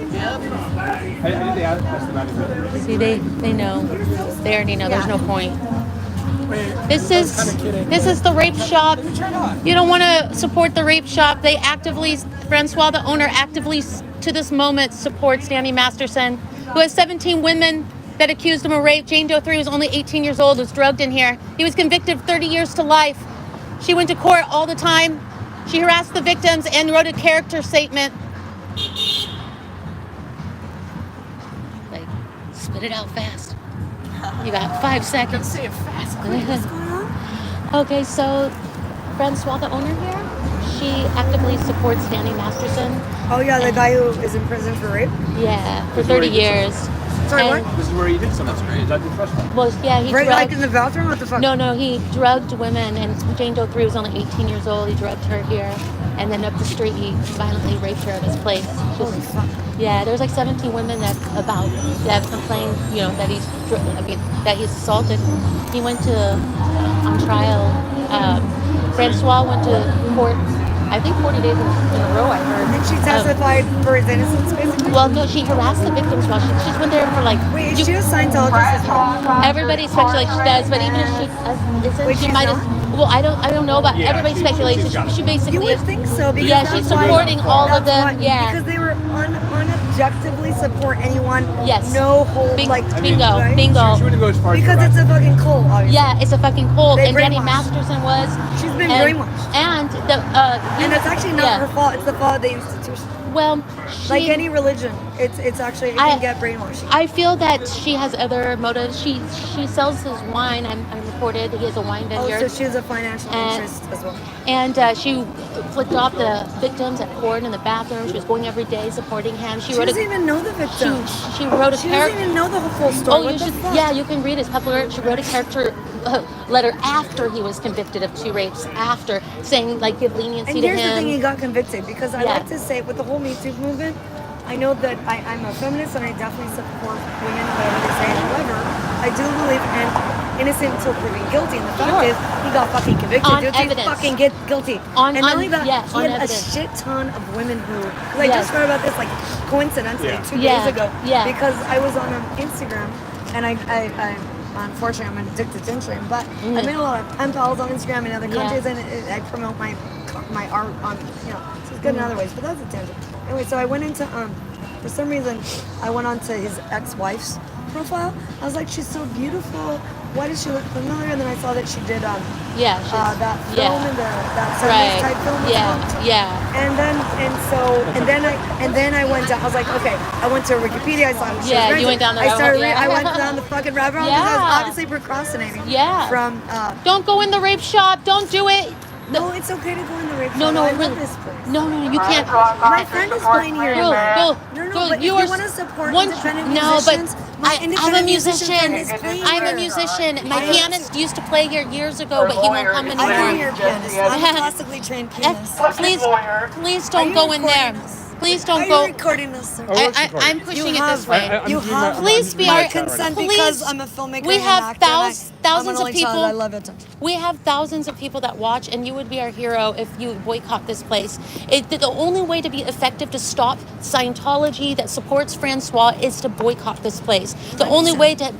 See, they know. They already know. There's no point. This is the rape shop. You don't want to support the rape shop. They actively, Francois, the owner, actively to this moment supports Danny Masterson, who has 17 women that accused him of rape. Jane Doe 3 was only 18 years old, was drugged in here. He was convicted of 30 years to life. She went to court all the time. She harassed the victims and wrote a character statement. Like, spit it out fast. You got 5 seconds. Say it fast. Okay, so Francois, the owner here, she actively supports Danny Masterson. Oh yeah, the guy who is in prison for rape. Yeah, for 30 years. Sorry, And- what? This is where you did something. That's great. Is that the first one? Well, yeah, he Right, like drugged. in the bathroom? What the fuck? No, he drugged women, and Jane Doe 3 was only 18 years old. He drugged her here, and then up the street, he violently raped her at his place. Holy fuck. Yeah, there's like 17 women that have complained, that that he's assaulted. He went to on trial. Francois went to court, I think 40 days in a row. I heard. And she testified for his innocence, basically? Well, no, she harassed the victims while she's been there for like. Wait, is she a Scientologist as well? Everybody speculates she does, but even if she isn't, Wait, she she's might not? have. Well, I don't know about. Yeah, Everybody speculates. She basically. You would think so, because Yeah, that's she's why- supporting all of that's them. why- Yeah. Because they were unobjectively support anyone. Yes. No hold, Bingo, right? bingo. She wouldn't go as far as Because it's a fucking cult, obviously. Yeah, it's a fucking cult, They and Danny brainwash. Masterson was. She's been and, brainwashed. And the And it's actually not her fault. It's the fault of the institution. Well, Like any religion, it's actually, it can get brainwashing. I feel that she has other motives. She sells his wine. I'm reported he has a wine Oh, vineyard. so she has a financial And- interest as well. And she flicked off the victims at court in the bathroom. She was going every day supporting him. She doesn't even know the victim. She wrote a She doesn't character. even know the full story. Oh, What you the should. fuck? Yeah, you can read his popular. She wrote a character letter after he was convicted of 2 rapes. After saying like give leniency And to here's him. the thing, he got convicted because I Yeah. like to say with the whole Me Too movement, I know that I'm a feminist and I definitely support women, whatever they say. However, I do believe and innocent until proven guilty. And the fact Sure. is, he got fucking convicted. On Dude, he's evidence. fucking get guilty. On- and not on- only that, yes, he on had evidence. a shit ton of women who. Because I Yes. just read about this like coincidentally Yeah. 2 Yeah, days ago. yeah. Because I was on Instagram and I unfortunately I'm addicted to Instagram, but I made a lot of pen pals on Instagram and other Yeah. countries, and I promote my art on, so it's good in other ways, but that's a tangent. Anyway, so I went into, for some reason, I went onto his ex-wife's profile. I was like, she's so beautiful. Why does she look familiar? And then I saw that she did Yeah, she's, that film yeah. and that 70s Right. type film. Yeah. And then I went down. I was like, okay. I went to Wikipedia. I saw who she Yeah, was you renting. went down the I rabbit started. hole, yeah. I went down the fucking rabbit hole because I Yeah. was obviously procrastinating. Yeah. From Don't go in the rape shop. Don't do it. no, it's okay to go in the rape No, shop. no, I really. love this place. No, you can't. My friend is playing here. Go, No, go. but You if are you want to support one- independent no, musicians, my I'm a independent musician. friend is playing I'm a here. musician. My I- pianist used to play here years ago, but he won't come I am anymore. your pianist. I'm a classically trained pianist. Please Are don't you go in there. recording us? Please Are don't you go. recording this, sir? I'm pushing You it this have- way. You have Please be my our consent please. because I'm a filmmaker. We and have an actor, and thousands I'm an of only child. people. I love it. We have thousands of people that watch, and you would be our hero if you boycott this place. The only way to be effective to stop Scientology that supports Francois is to boycott this place. The only way to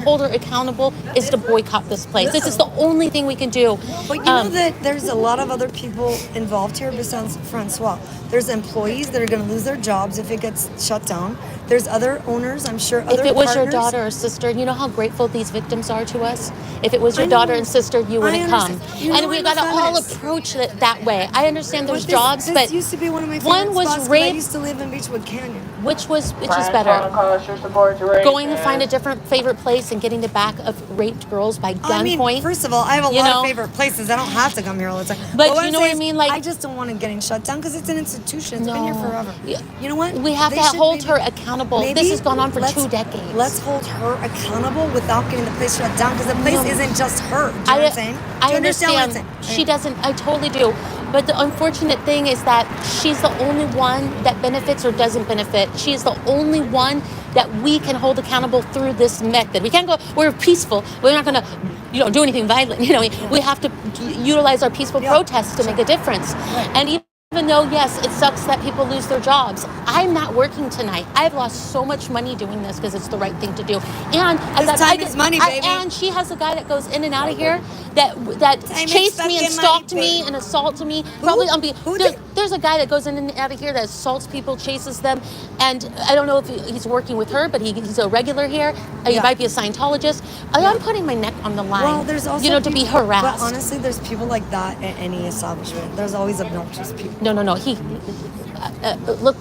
hold her accountable is to boycott this place. This is the only thing we can do. But you know that there's a lot of other people involved here besides Francois. There's employees that are going to lose their jobs if it gets shut down. There's other owners, I'm sure, other If it was your partners. daughter or sister, you know how grateful these victims are to us? If it was your I know. daughter and sister, you wouldn't I come. understand. You know And we I'm got to a all feminist. approach it that way. I understand there's But this- jobs, this but used to be one of my one favorite was spots 'cause I rape- used to live in Beechwood Canyon. which is better? Going to find a different favorite place and getting the back of raped girls by I mean, gunpoint. first of all, I have a You lot know? of favorite places. I don't have to come here all the time. But what you I'm know what I saying is, mean? Like- I just don't want it getting shut down because it's an institution. It's been here No. forever. Yeah. You know what? We have They to should hold maybe- her accountable. accountable. maybe This has gone on for let's- 2 decades. Let's hold her accountable without getting the place shut down, because the place isn't just her. Do you know what I'm saying? Do I you understand what I'm understand. saying? She doesn't. I totally do. But the unfortunate thing is that she's the only one that benefits or doesn't benefit. She is the only one that we can hold accountable through this method. We can't go. We're peaceful. We're not going to, do anything violent. We have to utilize our peaceful protests to make a difference. And even though, yes, it sucks that people lose their jobs, I'm not working tonight. I've lost so much money doing this because it's the right thing to do. And time is money, baby. and she has a guy that goes in and out of here that Time is chased me and fucking stalked money, me babe. and assaulted me. Probably on Who there's a guy that goes in and out of here that assaults people, chases them, and I don't know if he's working with her, but he's a regular here. He Yeah. might be a Scientologist. I'm putting my neck on the line. Well, there's also to be people- harassed. But honestly, there's people like that at any establishment. There's always obnoxious people. No. Look,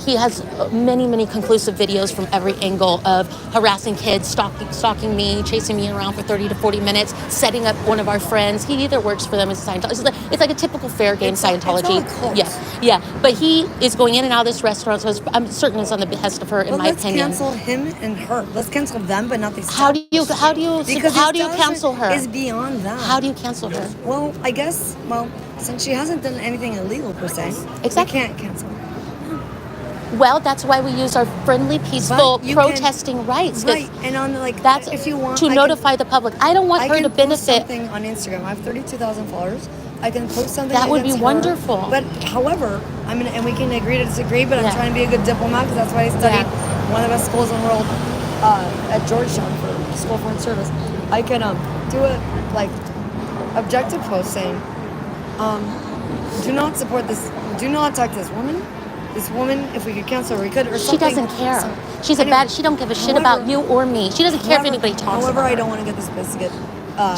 he has many conclusive videos from every angle of harassing kids, stalking me, chasing me around for 30 to 40 minutes, setting up one of our friends. He either works for them as a Scientologist. It's like a typical fair game Scientology. It's all a cult. Yeah. But he is going in and out of this restaurant, so I'm certain it's on the behest of her, in But my let's opinion. cancel him and her. Let's cancel them, but not these. How do you Because cancel establishment her? Is beyond that. How do you cancel her? Well, I guess. Well, since she hasn't done anything illegal per se, Exactly. we can't cancel her. Well, that's why we use our friendly, peaceful But you can- protesting rights. Right, and on That's if you want to I can- notify the public. I don't want I her can to post benefit. something on Instagram. I have 32,000 followers. I can post something. That would be against her. wonderful. But however, and we can agree to disagree. But Yeah. I'm trying to be a good diplomat, because that's why I studied Yeah. one of the best schools in the world at Georgetown for School of Foreign Service. I can do a objective post saying, do not support this. Do not attack this woman. This woman, if we could cancel her, we could. Or She something. doesn't care. So- She's anyway, she don't give a shit however- about you or me. She doesn't care if anybody talks However, about I her. don't want to get this place to get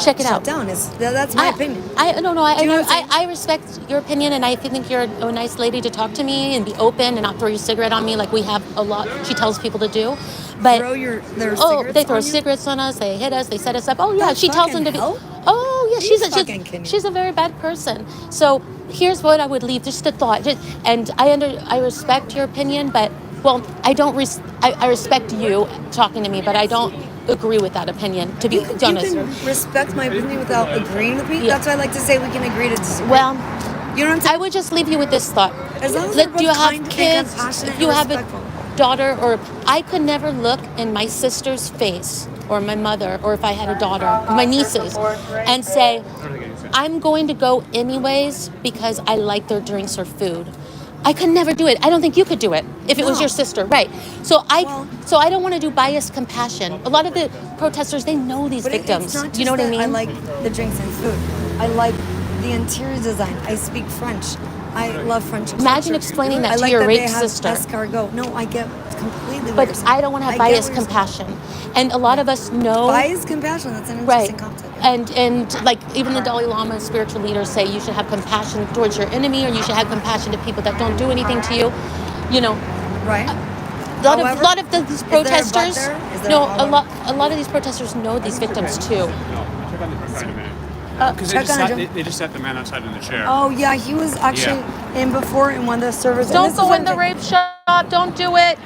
Check it shut out. down. That's my opinion. I Do you know what I'm saying? I respect your opinion, and I think you're a nice lady to talk to me and be open and not throw your cigarette on me like we have a lot. She tells people to do, but Throw their oh, cigarettes they throw on you? cigarettes on us. They hit us. They set us up. Oh yeah, That's she tells them to fucking be. hell. Oh yeah, You fucking kidding me. she's a very bad person. So here's what I would leave. Just a thought. And I respect your opinion, but well, I don't. I respect you talking to me, but I don't agree with that opinion. To be You honest. can respect my opinion without agreeing with me. Yeah. That's why I like to say we can agree to disagree. Well, you know what I'm saying? I would just leave you with this thought. As long as Let- we're do you both have kind and kids? compassionate If you and have a respectful. daughter, or I could never look in my sister's face, or my mother, or if I had a daughter, my nieces, and say, I'm going to go anyways because I like their drinks or food. I could never do it. I don't think you could do it if it was No. your sister, right? So Well- I don't want to do biased compassion. A lot of the protesters, they know these But victims. it's not just You know what I that mean? I like the drinks and food. I like the interior design. I speak French. I love French. Imagine architecture. explaining that I to like your that raped they have sister. Escargot. No, I get completely what But you're saying. I don't want to have I get biased what you're saying. compassion. And a lot of us know. Biased compassion. That's an Right. interesting concept. And like even the Dalai Lama spiritual leaders say you should have compassion towards your enemy, or you should have compassion to people that don't do anything to you. You know, Right? a lot However, of these there a but protesters. there? Is there No, a however? a lot of these protesters know these victims too. No, I'll check on the inside in a minute. Because check on it. they just sat the man outside in the chair. Oh yeah, he was actually in before in one of the servers. and Don't this is go what in the I'm rape shop. Don't do it.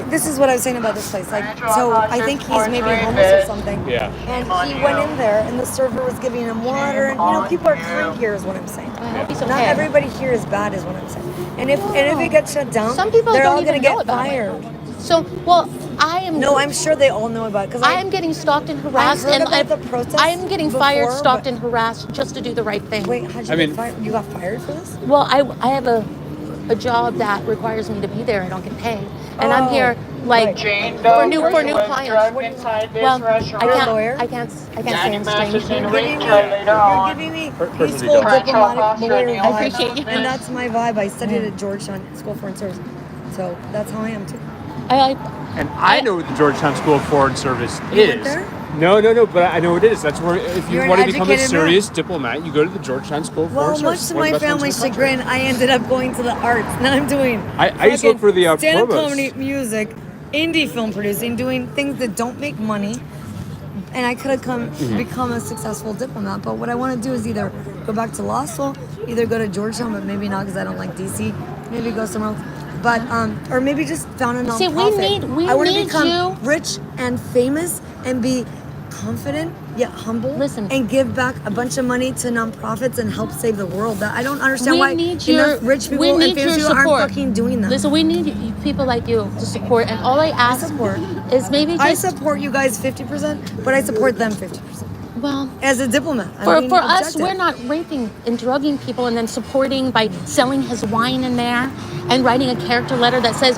This is what I was saying about this place. Like, so I think he's maybe homeless or something. Yeah. And he went in there, and the server was giving him water, and people are kind here, is what I'm saying. I hope he's okay. Not everybody here is bad, is what I'm saying. And if it gets shut down, Some people they're don't all gonna even know get about fired. it. So, well, I am. No, I'm sure they all know about it because I am getting stalked and harassed, heard and about the protests I am getting fired, before, stalked, but- and harassed just to do the right thing. Wait, how'd you I get mean- fired? You got fired for this? Well, I have a job that requires me to be there. I don't get paid, and I'm here like for new clients. Well, You're a lawyer? I can't say I'm strange. You're giving me peaceful diplomatic lawyer I vibe, appreciate you. and that's my vibe. I studied at Georgetown School of Foreign Service, so that's how I am too. And I know what the Georgetown School of Foreign Service You is. went there? No, but I know what it is. That's where, if you You're an want to become a educated man. serious diplomat, you go to the Georgetown School of Well, Foreign much Service. to one of my the best ones family's in the country. chagrin, I ended up going to the arts. Now I'm doing I used to work for the stand-up provost. comedy, music, indie film producing, doing things that don't make money. And I could have become a successful diplomat. But what I want to do is either go back to law school, either go to Georgetown, but maybe not because I don't like DC. Maybe go somewhere else. But or maybe just found a nonprofit. See, we I want to need become you. rich and famous and be confident yet humble. Listen. And give back a bunch of money to nonprofits and help save the world. That I don't understand We why need your enough rich people we and need famous your people support. aren't fucking doing that. Listen, we need people like you to support, and all I ask support. is maybe I just support you guys 50%, but I support them 50%. well. As a diplomat, I'm For being us, objective. we're not raping and drugging people and then supporting by selling his wine in there and writing a character letter that says,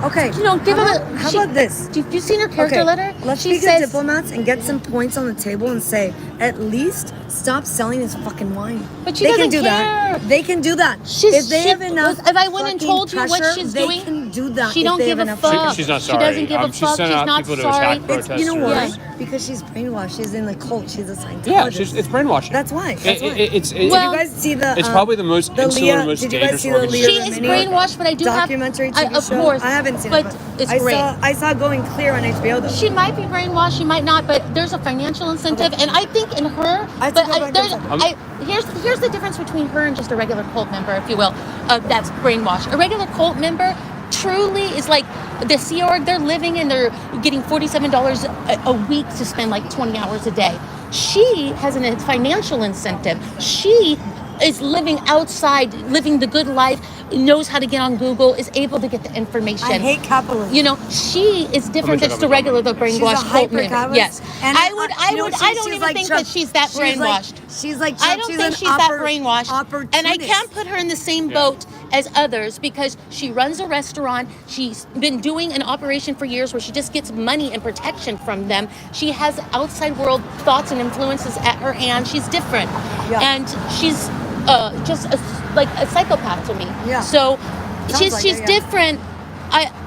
Okay. you know, give how him about, a. How she- about this? Have you seen her character letter? Let's She be good says, diplomats and get some points on the table and say, at least stop selling this fucking wine. But she they can doesn't do care. that. They can do that. She's- if they she- have enough if I went and fucking told you what pressure, she's they doing, can do that. she if don't they give have a enough fuck. pressure. She's not She sorry. doesn't give a She's fuck. sending She's out not people to sorry. attack protesters. You know why? Yes. Because she's brainwashed. She's in the cult. She's a scientologist. Yeah, it's brainwashing. That's why. That's why. It's Well, did you guys see the? it's probably the most insular, Leah, most did you guys dangerous see the organization. She is Remini brainwashed, but I do documentary have. TV Of show? course, I haven't seen but it, it's great. I saw Going Clear on HBO though. She might be brainwashed, she might not, but there's a financial incentive, and I think in her, I have to but go back there's, and here's the difference between her and just a regular cult member, if you will, that's brainwashed. A regular cult member truly is like the Sea Org. They're living and they're getting $47 a week to spend like 20 hours a day. She has a financial incentive. She is living outside, living the good life, knows how to get on Google, is able to get the information. I hate capitalism. You know, she is different than just a regular the She's a brainwashed cult member. hyper-capitalist. Yes, And I you know, don't she's even like think Trump. that she's that brainwashed. She's like I Trump. don't She's think an she's that brainwashed, and I opportunist. can't put her in the same boat as others because she runs a restaurant. She's been doing an operation for years where she just gets money and protection from them. She has outside world thoughts and influences at her hand. She's different, and she's just like a psychopath to me. Yeah. So she's like she's it, yeah. different.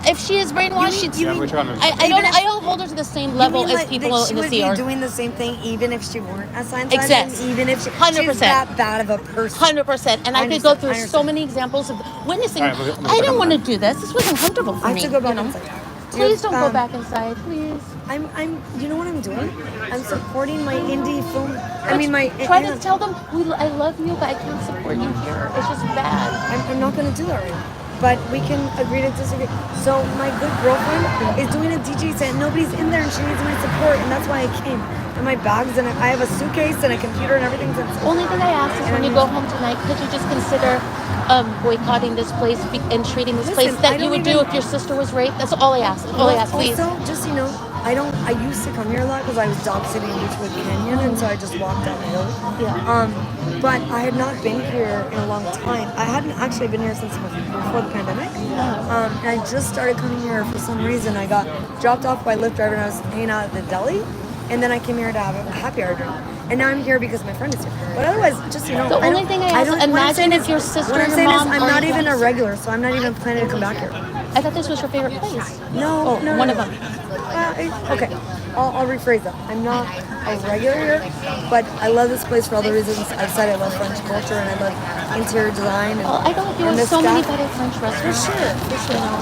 If she is brainwashed, she's. you mean- I don't hold her to the same level You mean as like people that she in the would Sea be Org. doing the same thing even if she weren't a Scientologist? Exact. And even if she, 100%. she's that bad of a person. 100%. And I could go understand, through I so understand. many examples of witnessing. All right, let me I check don't on want to do this. This wasn't comfortable for I me. have to go back you know? inside. Please don't go Um, back inside, please. I'm. You know what I'm doing? I'm supporting my indie film. I mean, my. Try hang to on. tell them I love you, but I can't support you here. It's just bad. I'm not going to do that right now. But we can agree to disagree. So my good girlfriend is doing a DJ set. And nobody's in there, and she needs my support, and that's why I came. And my bags, and I have a suitcase and a computer and everything's in. Only thing I ask is when you go home tonight, could you just consider boycotting this place and treating this place Listen, that I you don't would do even- if your sister was raped? That's all I ask. All I ask, please. Also, just I used to come here a lot because I was dog sitting in Beechwood Canyon, and so I just walked down the hill. Yeah. But I had not been here in a long time. I hadn't actually been here since before the pandemic. And I just started coming here for some reason. I got dropped off by Lyft driver, and I was hanging out at the deli, and then I came here to have a happy hour drink. And now I'm here because my friend is here. But otherwise, just The only thing I ask, what I'm imagine saying if is- your sister what I'm and your saying mom is I'm are not even a guys. regular, so I'm not even planning to come back here. I thought this was your favorite place. No, Oh, no, one no. of them. Okay, I'll rephrase that. I'm not a regular here, but I love this place for all the reasons I've said. I love French culture and I love interior design. And, Well, I don't and do the so many staff. better French For restaurants. sure.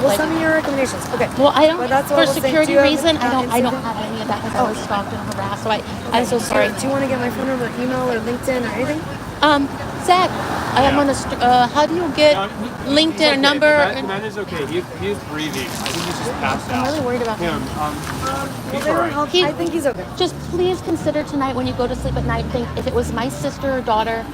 Well, Like- some of your recommendations. Okay. Well, I don't. But that's what For I was saying. security Do you have, reason, I don't Instagram? have any of that because I was stalked and harassed. So I'm so sorry. Do you want to get my phone number, email, or LinkedIn, or anything? Zach, I am on a. How do you get LinkedIn number? Man is okay. He's breathing. I think he's just passed out. I'm really worried about him. He's all right. He- I think he's okay. Just please consider tonight when you go to sleep at night, think if it was my sister or daughter,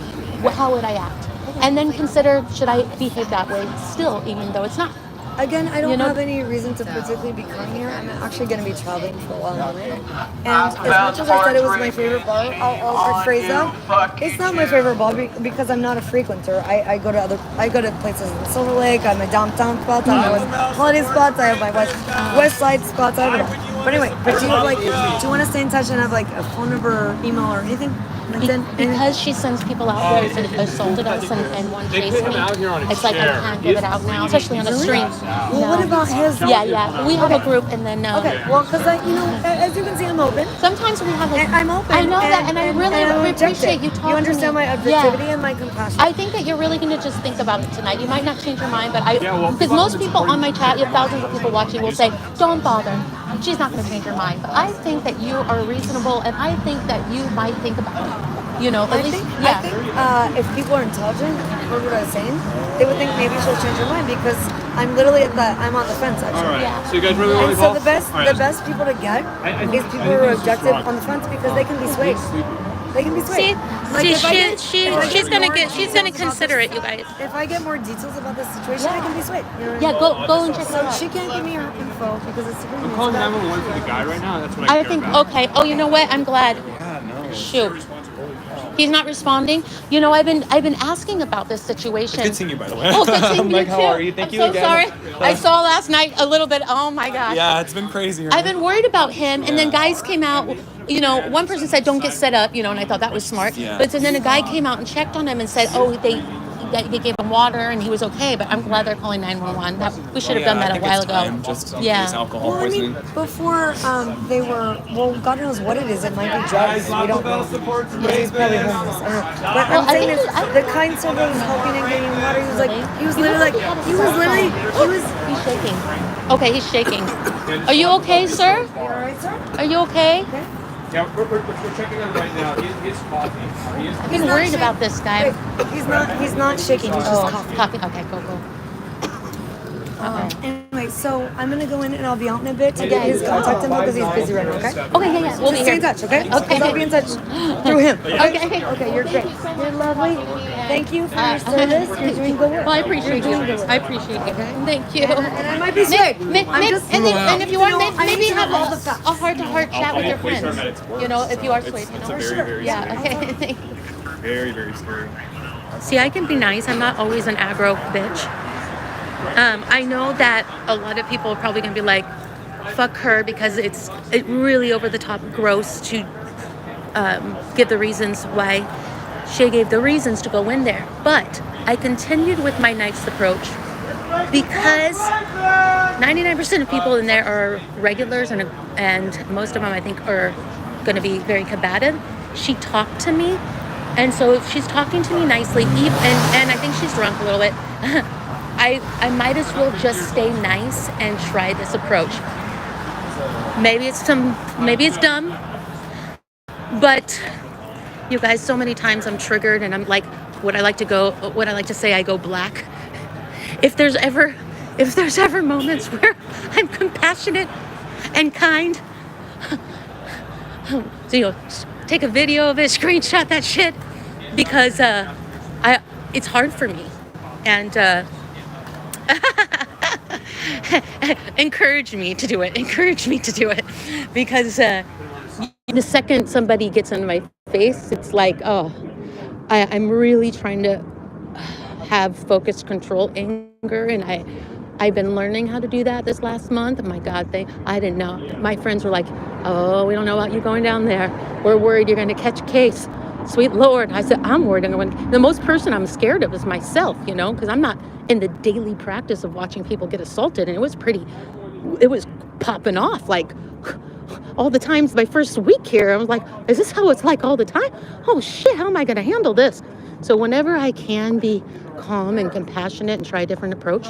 how would I act? And then consider, should I behave that way still, even though it's not? Again, I don't You know- have any reason to particularly be coming here. I'm actually going to be traveling for a while anyway. And as much as I said it was my favorite bar, I'll rephrase that. It's not my favorite bar because I'm not a frequenter. I go to places in Silver Lake. I have my downtown spots. I have my holiday spots. I have my west side spots. I have it all. But anyway, do you want to stay in touch and have like a phone number, or email, or anything? LinkedIn? Anything? Because she sends people out there and assaulted us and one They chased put me. him out here on a It's like I chair. can't give it out now, especially on the stream. Well, what about his? Yeah. We have a group, and then Okay, well, because as you can see, I'm open. sometimes we have like. And I'm open. I know that, and I really I'm appreciate objective. you talking. You understand to me. my objectivity and my compassion. I think that you're really going to just think about it tonight. You might not change your mind, but Yeah, well, because most people on my chat, you have thousands of people watching, will say, "Don't bother. She's not going to change her mind." But I think that you are reasonable, and I think that you might think about it. You know, at I least, think, yeah. I think if people are intelligent and heard what I was saying, they would think maybe she'll change her mind because I'm on the fence actually. All right. Yeah. So you guys really want And to so call? the best people to get is people who are objective on the fence because they can be swayed. They can be swayed. If I get she's more gonna details about consider this- it, you guys. If I get more details about this situation, I can be swayed. You know what I Yeah, mean? go and check it So out. she can't give me her info because it's I'm calling 911 for the guy right now. That's what I I care think about. okay. Oh, you know what? I'm glad. Yeah, no. Shoot. He's not responding. You know, I've been asking about this situation. Good seeing you, by the way. Oh, good seeing I'm you like, too. how are you? Thank I'm you so again. sorry. I saw last night a little bit. Oh my gosh. Yeah, it's been crazy. Right? I've been worried about him, and then guys came out. You know, one person said, "Don't get set up," you know, and I thought that was smart. Yeah. But then a guy came out and checked on him and said, "Oh, they gave him water and he was okay." But I'm glad they're calling 911. We should have done that a while ago. Just Yeah. alcohol Well, I mean, before they were, well, God knows what it is. It might be drugs. We don't know. Yeah, he's probably homeless. I don't know. But Well, I'm I saying think is, the kind server was helping and getting water. He was He's shaking. Okay, he's shaking. Are you okay, sir? You all right, sir? Are you okay? Yeah, we're checking on right now. He's coughing. I've been worried about this guy. Wait, he's not shaking. He's just coughing. coughing. Okay, go. Anyway, so I'm gonna go in and I'll be out in a bit to get his contact info because he's busy right now. Okay. Okay, yeah. We'll be Just stay here. in touch, okay? Okay. Because I'll be in touch through him. Okay. Okay, you're great. You're lovely. Thank you for your service. You're doing good work. Well, I appreciate you. You're doing good work. I appreciate you. Thank you. And I might be sick. And if you want, maybe have all the facts. a heart-to-heart chat with your friends. You know, if you are swayed. It's a very, very Yeah. Okay. very, very scary. See, I can be nice. I'm not always an aggro bitch. I know that a lot of people are probably gonna be like, "Fuck her," because it really over the top gross to give the reasons why she gave the reasons to go in there. But I continued with my nice approach because 99% of people in there are regulars, and most of them I think are going to be very combative. She talked to me, and so she's talking to me nicely, and I think she's drunk a little bit. I might as well just stay nice and try this approach. Maybe it's dumb, but you guys, so many times I'm triggered, and I'm like, what I like to say, I go black. If there's ever moments where I'm compassionate and kind, so, you know, take a video of it, screenshot that shit, because it's hard for me, and encourage me to do it, because the second somebody gets in my face, it's like, oh, I'm really trying to have focused control anger, and I've been learning how to do that this last month. My God, I didn't know. My friends were like, oh, we don't know about you going down there. We're worried you're going to catch a case. Sweet Lord. I said, I'm worried. The most person I'm scared of is myself, you know, because I'm not in the daily practice of watching people get assaulted. And it was popping off like all the times. My first week here, I was like, is this how it's like all the time? Oh shit, how am I going to handle this? So whenever I can be calm and compassionate and try a different approach,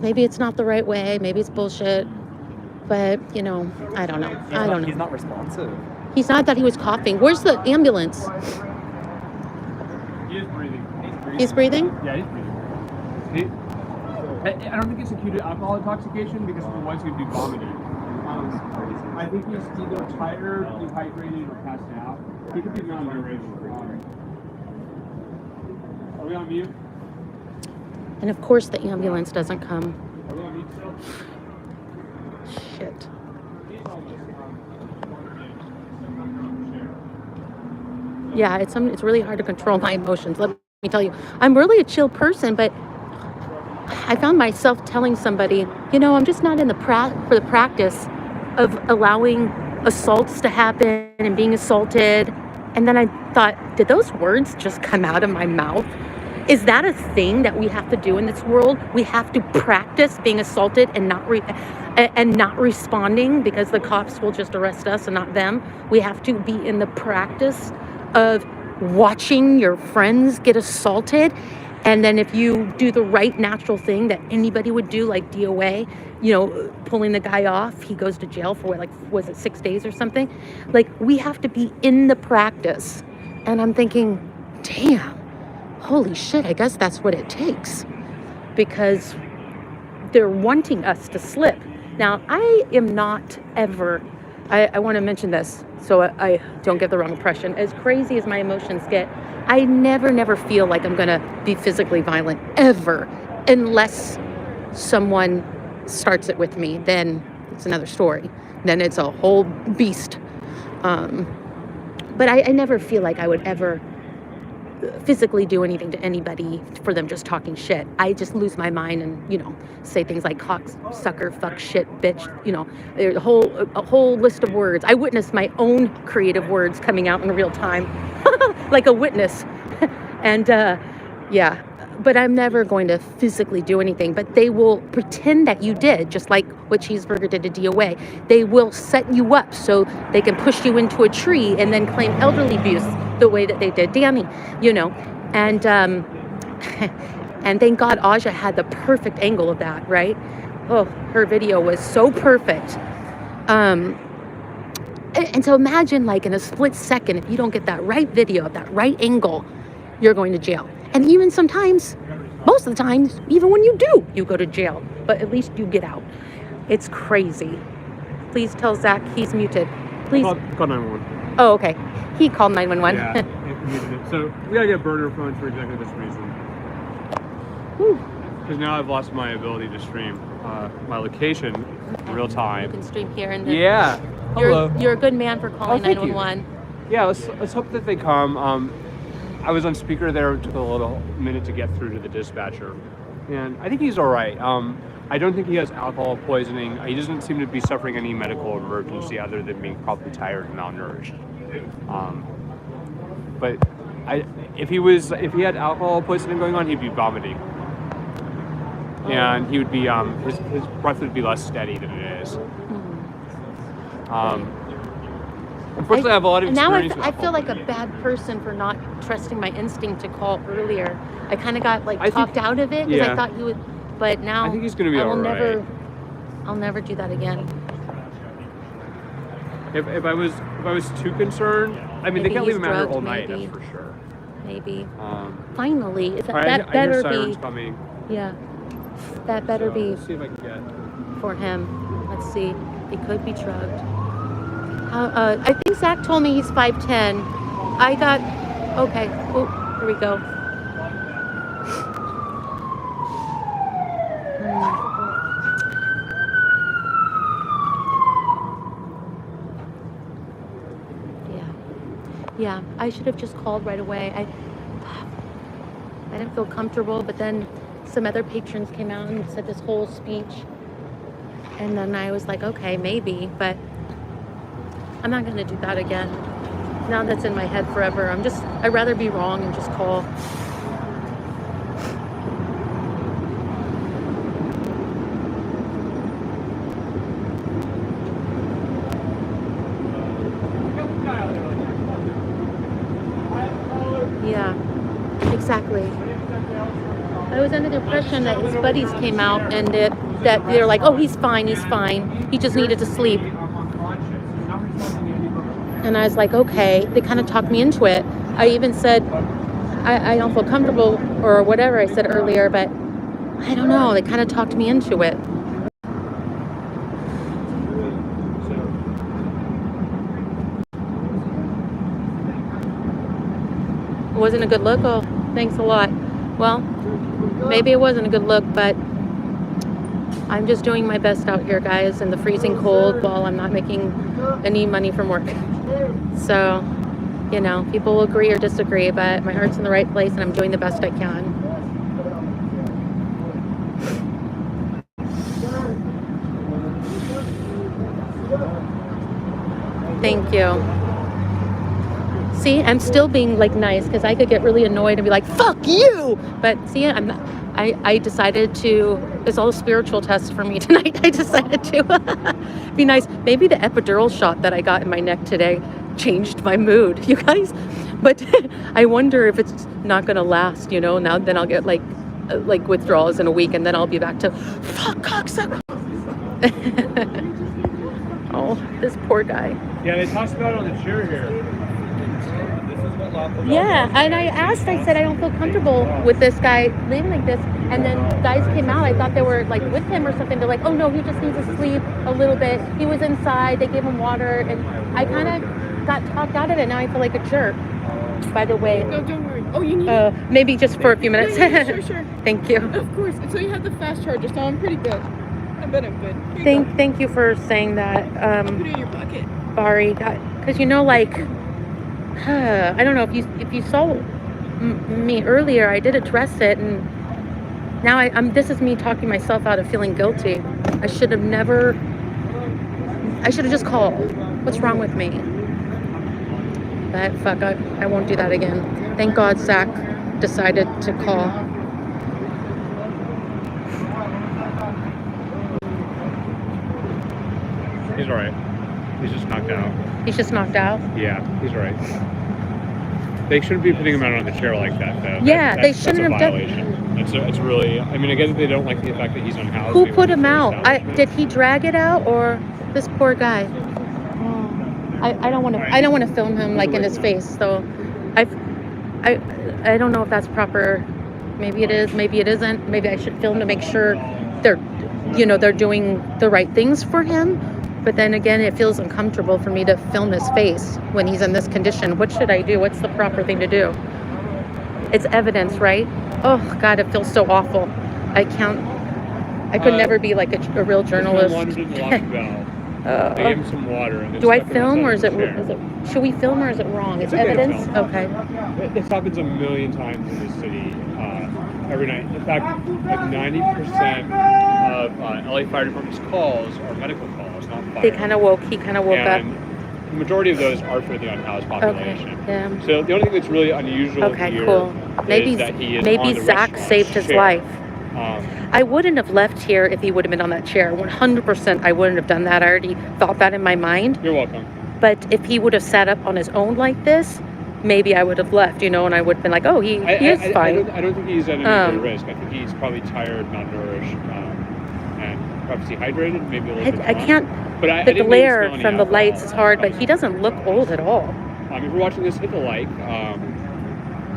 maybe it's not the right way, maybe it's bullshit, but you know, I don't know. He's not responsive. He's not that he was coughing. Where's the ambulance? He is breathing. He's breathing? Yeah, he's breathing. I don't think it's acute alcohol intoxication because the ones who do vomiting. I think he's either tired, dehydrated, or passed out. He could be non-duration. Are we on mute? And of course the ambulance doesn't come. Are we on mute still? Shit. Yeah, it's really hard to control my emotions. Let me tell you, I'm really a chill person, but I found myself telling somebody, you know, I'm just not in for the practice of allowing assaults to happen and being assaulted. And then I thought, did those words just come out of my mouth? Is that a thing that we have to do in this world? We have to practice being assaulted and not responding because the cops will just arrest us and not them. We have to be in the practice of watching your friends get assaulted. And then if you do the right natural thing that anybody would do, like DOA, you know, pulling the guy off, he goes to jail for was it 6 days or something? Like, we have to be in the practice. And I'm thinking, damn, holy shit, I guess that's what it takes. Because they're wanting us to slip. Now, I am not ever, I want to mention this so I don't get the wrong impression. As crazy as my emotions get, I never feel like I'm going to be physically violent ever, unless someone starts it with me. Then it's another story. Then it's a whole beast. But I never feel like I would ever physically do anything to anybody for them just talking shit. I just lose my mind and, you know, say things like cock, sucker, fuck, shit, bitch, you know, there's a whole list of words. I witnessed my own creative words coming out in real time, like a witness. And yeah, but I'm never going to physically do anything, but they will pretend that you did, just like what Cheeseburger did to DOA. They will set you up so they can push you into a tree and then claim elderly abuse the way that they did Danny, you know. And and thank God Aja had the perfect angle of that, right? Oh, her video was so perfect. And so imagine, like, in a split second, if you don't get that right video, that right angle, you're going to jail. And even sometimes, most of the times, even when you do, you go to jail. But at least you get out. It's crazy. Please tell Zach he's muted. Please. Call 911. Oh, okay. He called 911. Yeah, it muted it. So we gotta get burner phones for exactly this reason. Because now I've lost my ability to stream my location in real time. You can stream here and then. Yeah. Hello. You're a good man for calling thank you. 911. Yeah, let's hope that they come. I was on speaker there. It took a little minute to get through to the dispatcher, and I think he's all right. I don't think he has alcohol poisoning. He doesn't seem to be suffering any medical emergency other than being probably tired and malnourished. But if he had alcohol poisoning going on, he'd be vomiting, and he would be his breath would be less steady than it is. Unfortunately, I have a lot of experience. Now I feel like a bad person for not trusting my instinct to call earlier. I kind of got talked out of it because I thought he would, but now I think he's gonna be all right. I'll never do that again. If I was too concerned, I mean, Maybe they can't leave him out here drugged, all night. maybe. That's for sure. Maybe. I Finally, hear better sirens be. coming. Yeah, that better be Let's see if I can get. for him. Let's see. He could be drugged. I think Zach told me he's 5'10". I got, okay. Oh, here we go. Yeah, I should have just called right away. I didn't feel comfortable, but then some other patrons came out and said this whole speech. And then I was like, okay, maybe, but I'm not gonna do that again. Now that's in my head forever. I'd rather be wrong and just call. Yeah, exactly. I was under the impression that his buddies came out and that they're like, oh, he's fine. He just needed to sleep. And I was like, okay. They kind of talked me into it. I even said, I don't feel comfortable or whatever I said earlier, but I don't know. They kind of talked me into it. It wasn't a good look. Oh, thanks a lot. Well, maybe it wasn't a good look, but I'm just doing my best out here, guys, in the freezing cold while I'm not making any money from work. So, you know, people will agree or disagree, but my heart's in the right place and I'm doing the best I can. Thank you. See, I'm still being like nice because I could get really annoyed and be like, fuck you. But see, I'm not, I decided to, it's all a spiritual test for me tonight. I decided to be nice. Maybe the epidural shot that I got in my neck today changed my mood, you guys. But I wonder if it's not going to last, you know, now then I'll get like withdrawals in a week and then I'll be back to fuck cocksucker. Oh, this poor guy. Yeah, they talked about it on the chair here. Yeah, and I asked, I said, I don't feel comfortable with this guy leaving like this. And then guys came out, I thought they were like with him or something. They're like, oh no, he just needs to sleep a little bit. He was inside, they gave him water, and I kind of got talked out of it. Now I feel like a jerk, by the way. No, don't worry. Oh, you need Maybe just for a few minutes. Sure. Thank you. Of course. So you have the fast charger, so I'm pretty good. I bet I'm good. Here you go. Thank you for saying that, Put it in your pocket. Bari, because like, I don't know if you saw me earlier, I did address it, and now I'm. This is me talking myself out of feeling guilty. I should have just called. What's wrong with me? But fuck, I won't do that again. Thank God Zach decided to call. He's all right. He's just knocked out. He's just knocked out? Yeah, he's all right. They shouldn't be putting him out on the chair like that, though. Yeah, they shouldn't have done. It's really. I mean, I guess they don't like the fact that he's unhoused. Who put him out? Did he drag it out, or this poor guy? I don't want to. I don't want to film him like in his face. So, I don't know if that's proper. Maybe it is. Maybe it isn't. Maybe I should film to make sure they're doing the right things for him. But then again, it feels uncomfortable for me to film his face when he's in this condition. What should I do? What's the proper thing to do? It's evidence, right? Oh God, it feels so awful. I could never be like a real journalist. They gave him some water. And do I film or is it? Should we film or is it wrong? It's evidence. Okay. This happens a million times in this city every night. In fact, like 90% of LA Fire Department's calls are medical calls, not fire. He kind of woke up. The majority of those are for the unhoused population. Okay. Yeah. So the only thing that's really unusual here cool. is that he is maybe on the Zach restaurant saved his chair. life. I wouldn't have left here if he would have been on that chair. 100% I wouldn't have done that. I already thought that in my mind. You're welcome. But if he would have sat up on his own like this, maybe I would have left, and I would have been like, oh, he is fine. I don't think he's at any great risk. I think he's probably tired, malnourished, and perhaps dehydrated, maybe a little bit. I can't. But the glare from the lights is hard, but he doesn't look old at all. If you're watching this, hit the like,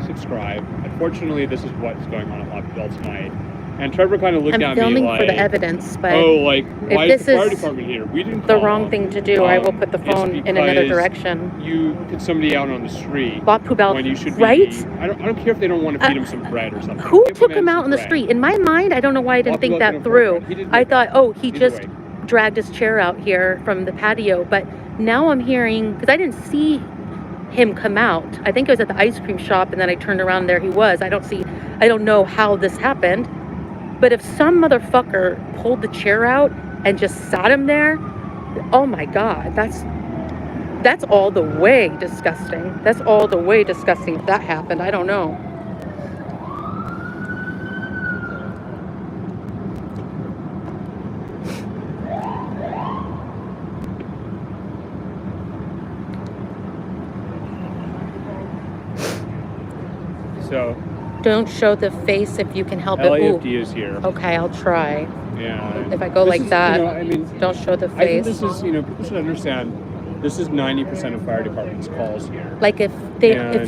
subscribe. Unfortunately, this is what's going on at Poubelle tonight. And Trevor kind of looked at me like... I'm filming for the evidence, but why is the fire is department here? We didn't the call. wrong thing to do. I will put the phone in another direction. You put somebody out on the street Poubelle, when you should be... Right? I don't care if they don't want to feed him some bread or something. Who took him out on the street? In my mind, I don't know why I didn't think that through. I thought, oh, he just dragged his chair out here from the patio. But now I'm hearing, because I didn't see him come out. I think it was at the ice cream shop, and then I turned around, there he was. I don't know how this happened. But if some motherfucker pulled the chair out and just sat him there, oh my God, that's all the way disgusting. That's all the way disgusting if that happened. I don't know. So... Don't show the face if you can help it. LAFD is here. Okay, I'll try. Yeah. If I go like that, don't show the face. I think this is, people should understand, this is 90% of fire departments' calls here. Like if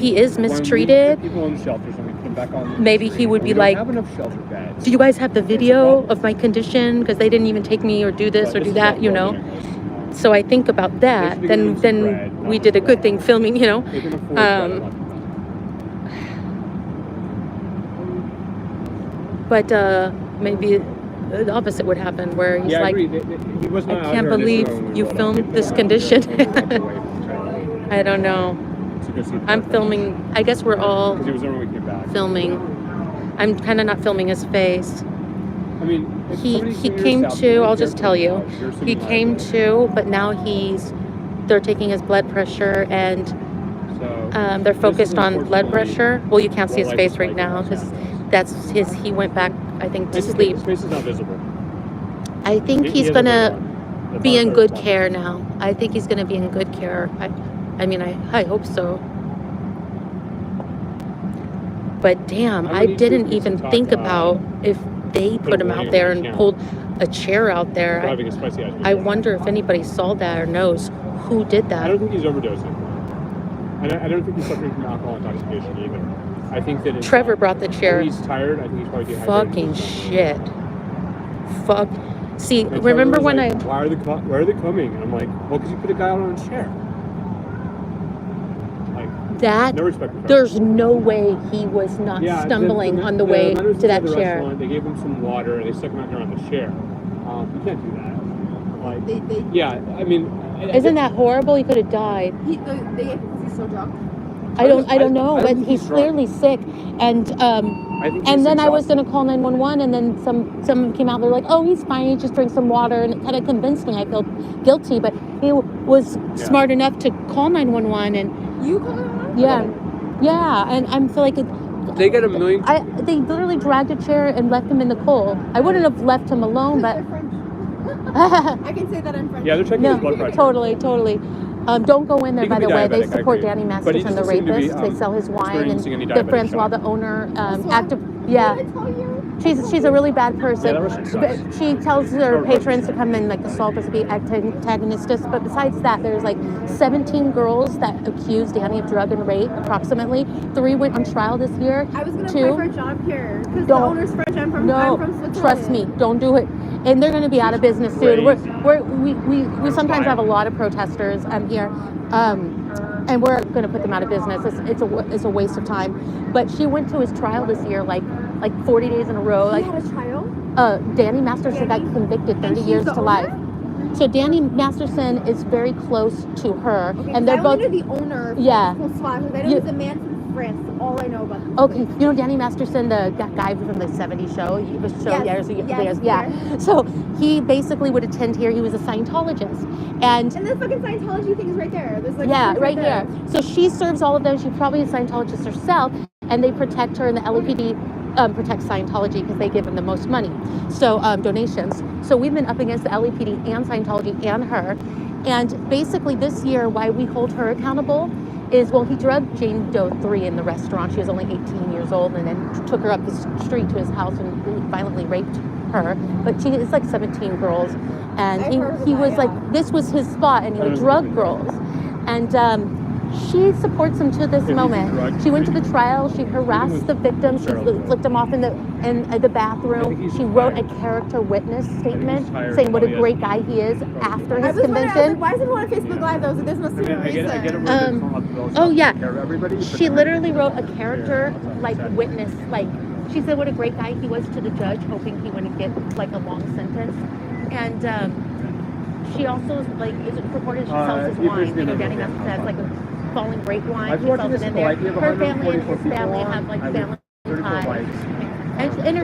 he is mistreated, people in shelters, when we come back on maybe he would be like, have enough shelter beds. do you guys have the video of my condition? Because they didn't even take me or do this or do that, So I think about that. Then we did a good thing filming, But maybe the opposite would happen, where he's like, he was not I can't believe you filmed this condition. I don't know. I'm filming. I guess we're all filming. I'm kind of not filming his face. I mean, he came to. I'll just tell you, he came to, but now they're taking his blood pressure, and they're focused on blood pressure. Well, you can't see his face right now because he went back, I think, to sleep. His face is not visible. I think he's gonna be in good care now. I think he's gonna be in good care. I hope so. But damn, I didn't even think about if they put him out there and pulled a chair out there. I wonder if anybody saw that or knows who did that. I don't think he's overdosing. I I don't think he's suffering from alcohol intoxication either. I think that it's, Trevor brought the chair. He's tired. I think he's probably dehydrated. Fucking shit. Fuck. See, And Trevor remember was when like, why are they coming? And I'm like, well, because you put a guy out on a chair. Like, that, no respect for Trevor. there's no way he was not stumbling on the way to that chair. They gave him some water and they stuck him out there on the chair. You can't do that. Like, yeah, I mean, Isn't that horrible? He could have died. They gave him because he's so drunk. I don't know, I but think he's he's drunk. clearly sick. And and then I was gonna call 911, and then someone came out. They're like, "Oh, he's fine. He just drank some water," and it kind of convinced me. I felt guilty, but he was smart enough to call 911, and You called him? yeah, and I'm feel like they get a million. they literally dragged a chair and left him in the cold. I wouldn't have left him alone, but I can say that I'm French. Yeah, they're checking his blood pressure. totally. Don't go in there, He by could the be way. They diabetic, I support agree. Danny But he Masterson, the doesn't seem to be, rapist. They sell his wine, and experiencing any the diabetic Francois, shock. the owner, This one? active. Yeah, Did I tell you? she's a really bad person. Yeah, that Russian sucks. But she tells her patrons to come and like assault us, be antagonistic. But besides that, there's like 17 girls that accused Danny of drug and rape, approximately. 3 went on trial this year. I was gonna 2. apply for a job here because the Don't. owner's French. I'm from No, Switzerland. trust me, don't do it. And they're going to be out of business soon. We sometimes have a lot of protesters here, and we're going to put them out of business. It's a waste of time. But she went to his trial this year, like 40 days in a row. He Like had a child. Danny Masterson got convicted 30 she's years the to life. owner? So Danny Masterson is very close to her, Okay, and they're I both. only know the owner. Of Yeah. Francois, because I know You- he's a man from France. That's all I know about. This Okay, place. you know Danny Masterson, the guy from the '70s show. Yes, Yeah. So he basically would attend here. He was a Scientologist, and And the fucking Scientology thing is right there. There's like yeah, it's right there. here. So she serves all of them. She's probably a Scientologist herself, and they protect her, and the LAPD protects Scientology because they give them the most money. So donations. So we've been up against the LAPD and Scientology and her. And basically this year, why we hold her accountable is, well, he drugged Jane Doe 3 in the restaurant. She was only 18 years old, and then took her up the street to his house and violently raped her. But it's like 17 girls. And I heard he about was that, like, yeah. this was his spot, and he would drug girls. And she supports him to this moment. She went to the trial. She harassed the victim. She flicked him off in the bathroom. She wrote a character witness statement saying what a great guy he is after I his was wondering, I was convention. like, why is everyone on Facebook Live though? So there's no secret I get it. reason. Oh yeah, she literally wrote a character like witness, like she said what a great guy he was to the judge, hoping he wouldn't get like a long sentence. And she also like is reported she sells his wine. You know, Danny Masterson has like a falling grape wine. He sells it in there. Her family and his family have like family ties. And in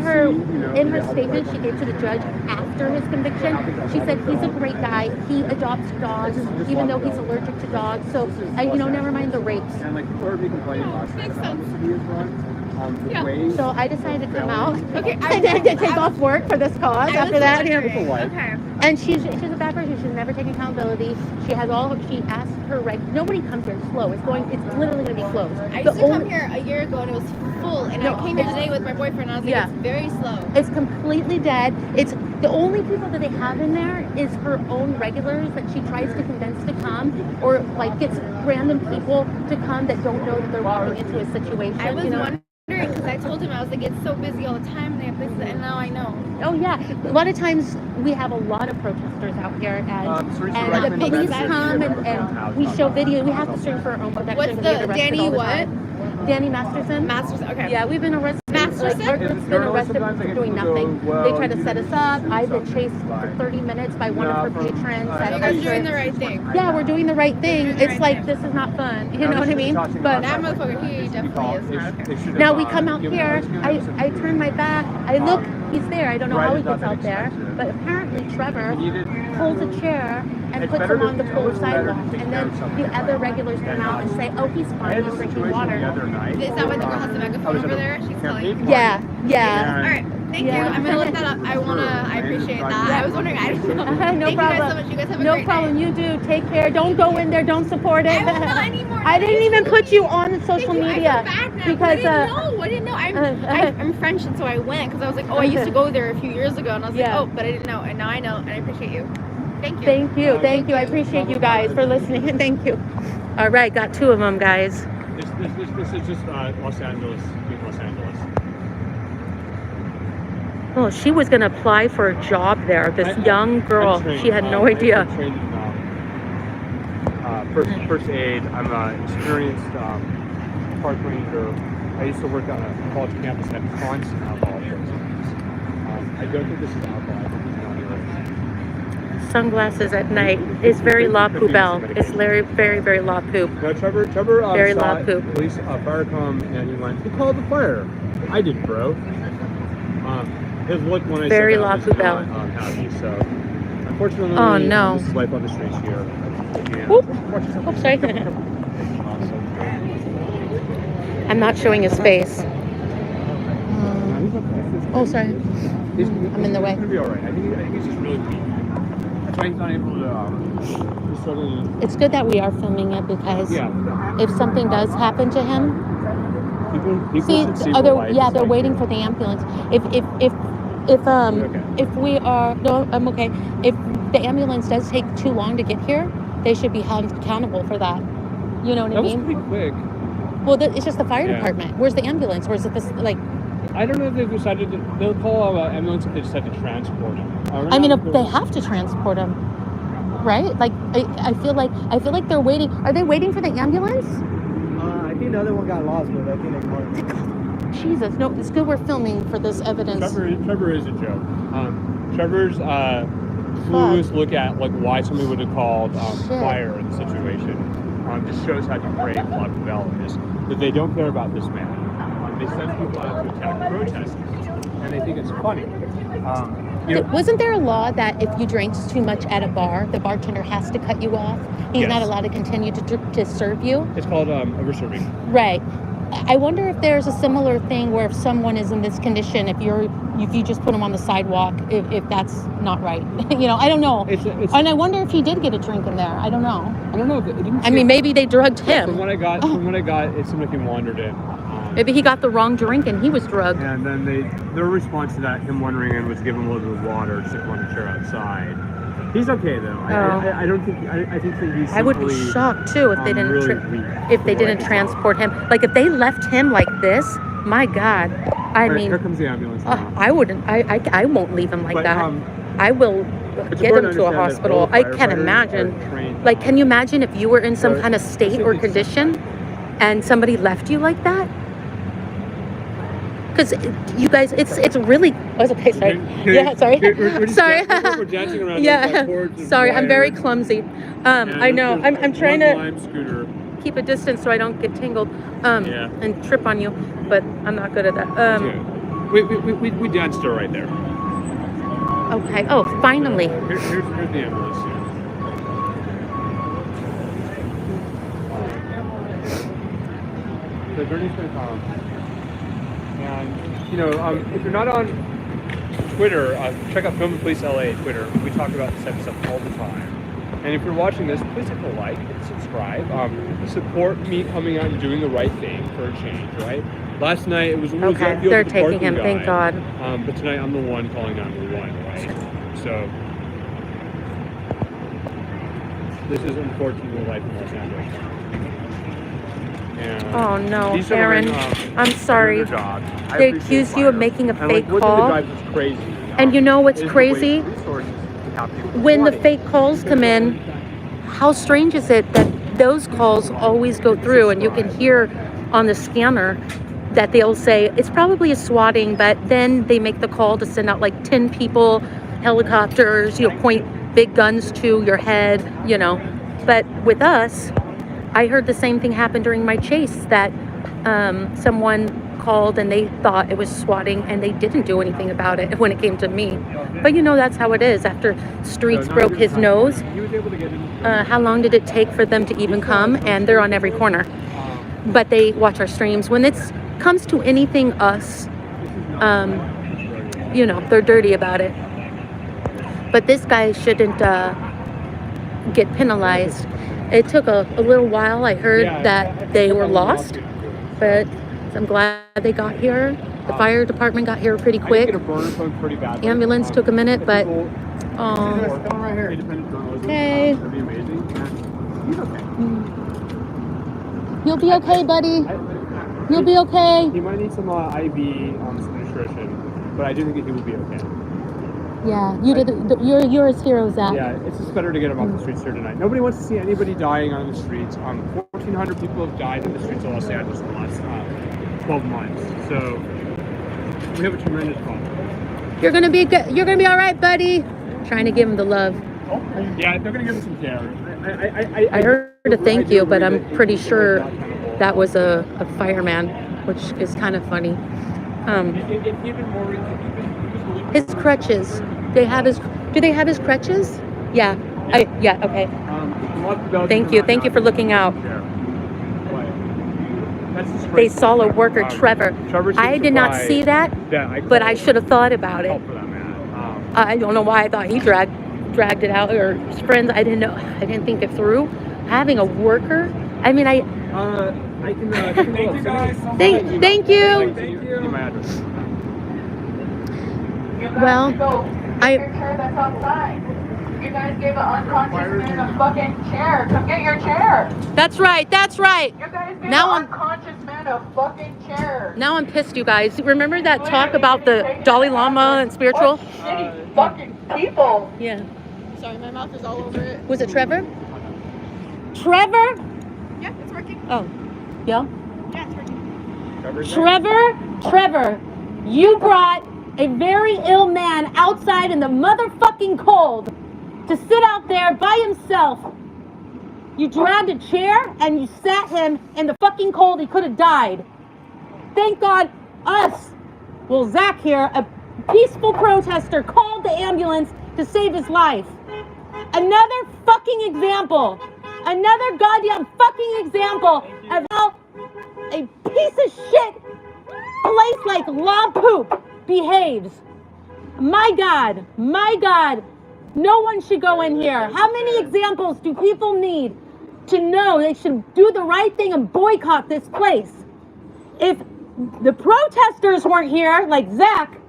her statement she gave to the judge after his conviction, she said he's a great guy. He adopts dogs, even though he's allergic to dogs. So, never mind the rapes. And like people heard me complaining last night Makes about sense. the city is run. The Yeah. way So I decided to come out Okay, and to take off work for this cause. After that, Okay. and she's a bad person. She's never taken accountability. She has she asked her nobody comes here slow. It's literally going to be closed. I used to come here a year ago and it was full, and I came here today with my boyfriend and I was like, Yeah. it's very slow. It's completely dead. It's the only people that they have in there is her own regulars that she tries to convince to come, or like gets random people to come that don't know that they're walking into a situation. I was you know? wondering because I told him, I was like, it's so busy all the time and they have places, and now I know. Oh yeah, a lot of times we have a lot of protesters out here, and the police come and we show video. We have to stream for our own protection. What's We get the arrested Danny all the what? time. Danny Masterson. Masters, okay. Yeah, we've been arrested. Masterson? Like, our group's been arrested for doing nothing. They try to set us up. I've been chased for 30 minutes by one of her patrons. You guys are doing the right thing. Yeah, we're doing the right thing. You're doing the It's right like, thing. this is not fun. You know what I mean? But That motherfucker, he definitely is not okay. now we come out here, I turn my back, I look, he's there. I don't know how he gets out there. But apparently Trevor pulls a chair and puts him on the full sidewalk. And then the other regulars come out and say, oh, he's fine, he's drinking water. Is that why the girl has the megaphone over there? She's telling you. Yeah. All right, thank Yeah. you. I'm gonna look that up. I appreciate that. I was wondering. I didn't know. No Thank you guys problem. so much. You guys have a No great problem. night. You do. Take care. Don't go in there. Don't support it. I won't know anymore. I didn't even put you on social Thank you. media I feel bad now, because I didn't know. I'm French, and so I went because I was like, oh, I used to go there a few years ago, and I was like, Yeah. oh, but I didn't know, and now I know, and I appreciate you. Thank you. Thank you. I appreciate you guys for listening. Thank you. All right, got 2 of them, guys. This is just Los Angeles, being Los Angeles. Oh, she was going to apply for a job there. This young girl, I'm trained, she had no idea. I'm trained in first aid. I'm an experienced park ranger. I used to work on a college campus and had constant alcohol programs. I don't think this is alcohol. I think this is non-illicit. Sunglasses at night. It's very La Poubelle. It's very, very, very La Poop. Now, Trevor Very saw La Poop. police fire come and he went, "Who called the fire?" I did, bro. His look when I Very said La that was Poubelle. not happy. So, unfortunately, Oh, no. this is life on the streets here. And Whoop. Oh, sorry. I'm not showing his face. Oh, sorry. I'm in the way. He's gonna be all right. I think he's just really weak. That's why he's not able to. He's struggling. It's good that we are filming it because if something does happen to him, People see, should see the light. yeah, they're waiting for the ambulance. If we are no, I'm okay. If the ambulance does take too long to get here, they should be held accountable for that. You know what I That was mean? pretty quick. Well, it's just the fire Yeah. department. Where's the ambulance? Where's it? This like? I don't know if they've decided to. They'll call ambulance if they decide to transport him. I mean, if they have to transport him, right? Like, I feel like they're waiting. Are they waiting for the ambulance? I think the other one got lost, but I think they caught it. Jesus, no, it's good we're filming for this evidence. Trevor is a joke. Trevor's clueless look at like why somebody would have called fire in the situation just shows how depraved La Poubelle is. That they don't care about this man. They send people out to attack protesters, and they think it's funny. Wasn't there a law that if you drink too much at a bar, the bartender has to cut you off? He's not allowed to continue to serve you? It's called overserving. Right. I wonder if there's a similar thing where if someone is in this condition, if you just put them on the sidewalk, if that's not right. I don't know. And I wonder if he did get a drink in there. I don't know. I don't know. I mean, maybe they drugged him. From what I got, it seemed like he wandered in. Maybe he got the wrong drink and he was drugged. And then their response to that, him wandering in, was give him a little bit of water, sit him on a chair outside. He's okay though. I don't think. I think that he's. I would be shocked too if they didn't. If they didn't transport him, like if they left him like this, my God. I mean, here comes the ambulance. I wouldn't. I won't leave him like that. I will get him to a hospital. I can't imagine. Like, can you imagine if you were in some kind of state or condition, and somebody left you like that? Because you guys, it's really. Oh, it's okay. Sorry. Yeah, sorry. Sorry. We're dancing around. Yeah. Sorry, I'm very clumsy. I know. I'm trying to keep a distance so I don't get tangled and trip on you, but I'm not good at that. We danced her right there. Okay. Oh, finally. Here's the ambulance. So Bernie's gonna come. And if you're not on Twitter, check out Film and Police LA Twitter. We talk about this type of stuff all the time. And if you're watching this, please hit the like and subscribe. Support me coming out and doing the right thing for a change, right? Last night it was a little okay. They're taking him. Thank God. But tonight I'm the one calling 911, right? So this is unfortunately life in Los Angeles. And oh no, these Aaron, I'm sorry. They accused you of making a fake call. And you know what's crazy? When the fake calls come in, how strange is it that those calls always go through and you can hear on the scanner that they'll say it's probably a swatting, but then they make the call to send out like 10 people, helicopters, point big guns to your head, But with us, I heard the same thing happen during my chase, that someone called and they thought it was swatting and they didn't do anything about it when it came to me. But that's how it is. After Streets broke his nose, how long did it take for them to even come? And they're on every corner. But they watch our streams. When it comes to anything us, they're dirty about it. But this guy shouldn't get penalized. It took a little while. I heard that they were lost, but I'm glad they got here. The fire department got here pretty quick. Ambulance took a minute, but okay. You'll be okay, buddy. You'll be okay. He might need some IV, some nutrition, but I do think he will be okay. Yeah, you're his hero, Zach. Yeah, it's just better to get him off the streets here tonight. Nobody wants to see anybody dying on the streets. 1,400 people have died in the streets of Los Angeles in the last 12 months. So we have a tremendous problem. You're gonna be good. You're gonna be all right, buddy. Trying to give him the love. Yeah, they're gonna give him some care. I heard a thank you, but I'm pretty sure that was a fireman, which is kind of funny. His crutches. They have his. Do they have his crutches? Yeah. Yeah. Okay. Thank you. Thank you for looking out. They saw a worker, Trevor. I did not see that, but I should have thought about it. I don't know why I thought he dragged it out, or his friends. I didn't know. I didn't think it through. Having a worker. I mean, I can. Thank you guys. Thank you. Well, that's outside. You guys gave an unconscious man a fucking chair. Come get your chair. That's right. That's right. You guys gave an unconscious man a fucking chair. Now I'm pissed, you guys. Remember that talk about the Dalai Lama and spiritual? Shitty fucking people. Yeah. Sorry, my mouth is all over it. Was it Trevor? Trevor? Yeah, it's working. Oh, yeah. Yeah, it's working. Trevor, you brought a very ill man outside in the motherfucking cold to sit out there by himself. You dragged a chair and you sat him in the fucking cold. He could have died. Thank God Zach here, a peaceful protester, called the ambulance to save his life. Another fucking example. Another goddamn fucking example of how a piece of shit place like La Poop behaves. My God, no one should go in here. How many examples do people need to know they should do the right thing and boycott this place? If the protesters weren't here, like Zach,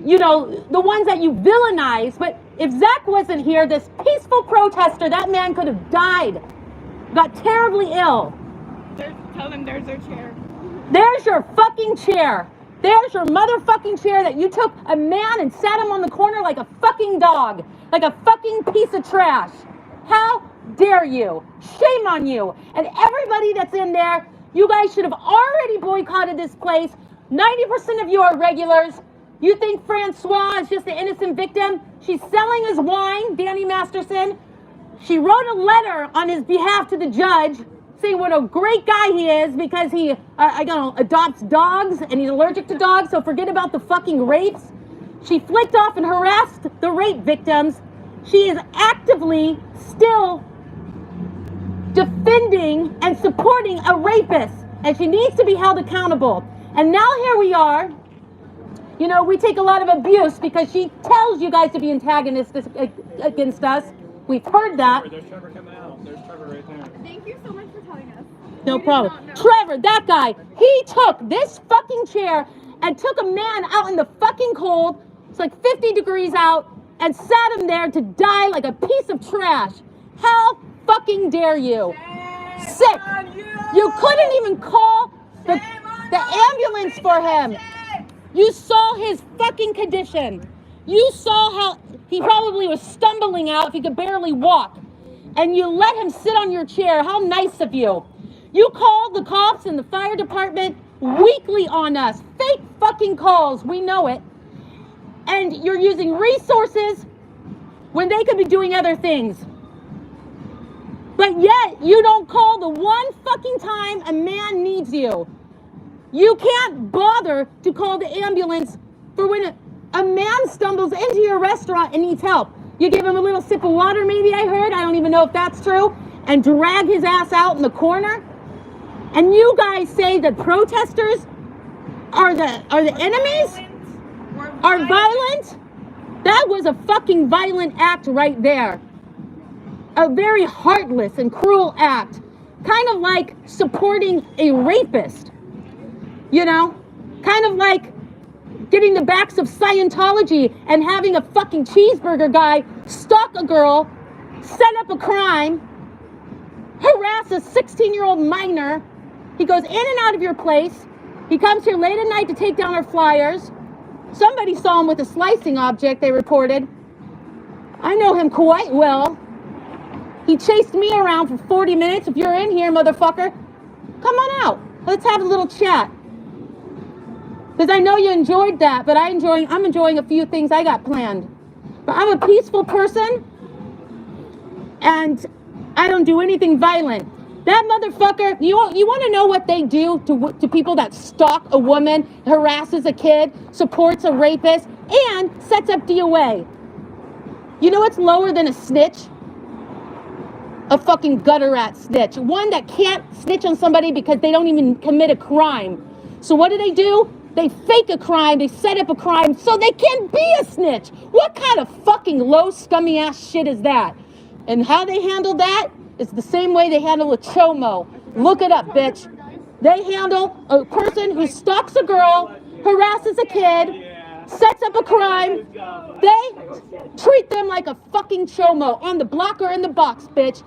you know, the ones that you villainize, but if Zach wasn't here, this peaceful protester, that man could have died, got terribly ill. Tell them there's their chair. There's your fucking chair. There's your motherfucking chair that you took a man and sat him on the corner like a fucking dog, like a fucking piece of trash. How dare you? Shame on you. And everybody that's in there, you guys should have already boycotted this place. 90% of you are regulars. You think Francois is just an innocent victim? She's selling his wine, Danny Masterson. She wrote a letter on his behalf to the judge saying what a great guy he is because he adopts dogs and he's allergic to dogs, so forget about the fucking rapes. She flicked off and harassed the rape victims. She is actively still defending and supporting a rapist, and she needs to be held accountable. And now here we are. You know, we take a lot of abuse because she tells you guys to be antagonistic against us. We've heard that. There's Trevor coming out. There's Trevor right there. Thank you so much for telling us. No problem. Trevor, that guy, he took this fucking chair and took a man out in the fucking cold. It's like 50 degrees out, and sat him there to die like a piece of trash. How fucking dare you? Sick. You couldn't even call the ambulance for him. You saw his fucking condition. You saw how he probably was stumbling out if he could barely walk. And you let him sit on your chair. How nice of you. You called the cops and the fire department weekly on us. Fake fucking calls. We know it. And you're using resources when they could be doing other things. But yet, you don't call the one fucking time a man needs you. You can't bother to call the ambulance for when a man stumbles into your restaurant and needs help. You give him a little sip of water, maybe, I heard. I don't even know if that's true. And drag his ass out in the corner. And you guys say that protesters are the enemies? Are violent? That was a fucking violent act right there. A very heartless and cruel act. Kind of like supporting a rapist. You know? Kind of like getting the backs of Scientology and having a fucking cheeseburger guy stalk a girl, set up a crime, harass a 16-year-old minor. He goes in and out of your place. He comes here late at night to take down our flyers. Somebody saw him with a slicing object, they reported. I know him quite well. He chased me around for 40 minutes. If you're in here, motherfucker, come on out. Let's have a little chat. Because I know you enjoyed that, but I'm enjoying a few things I got planned. But I'm a peaceful person, and I don't do anything violent. That motherfucker, you want to know what they do to people that stalk a woman, harasses a kid, supports a rapist, and sets up DOA? You know what's lower than a snitch? A fucking gutter rat snitch. One that can't snitch on somebody because they don't even commit a crime. So what do? They fake a crime, they set up a crime so they can be a snitch. What kind of fucking low, scummy ass shit is that? And how they handle that is the same way they handle a chomo. Look it up, bitch. They handle a person who stalks a girl, harasses a kid, sets up a crime. They treat them like a fucking chomo on the block or in the box, bitch.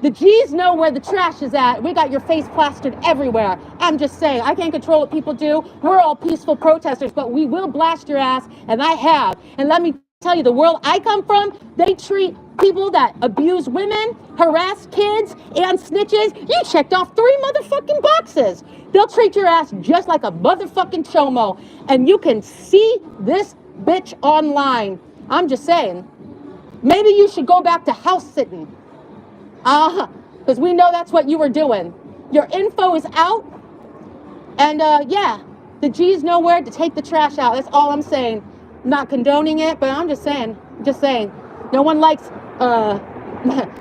The G's know where the trash is at. We got your face plastered everywhere. I'm just saying, I can't control what people do. We're all peaceful protesters, but we will blast your ass, and I have. And let me tell you, the world I come from, they treat people that abuse women, harass kids, and snitches. You checked off 3 motherfucking boxes. They'll treat your ass just like a motherfucking chomo. And you can see this bitch online. I'm just saying, maybe you should go back to house sitting. Because we know that's what you were doing. Your info is out. And yeah, the G's know where to take the trash out. That's all I'm saying. Not condoning it, but I'm just saying. No one likes a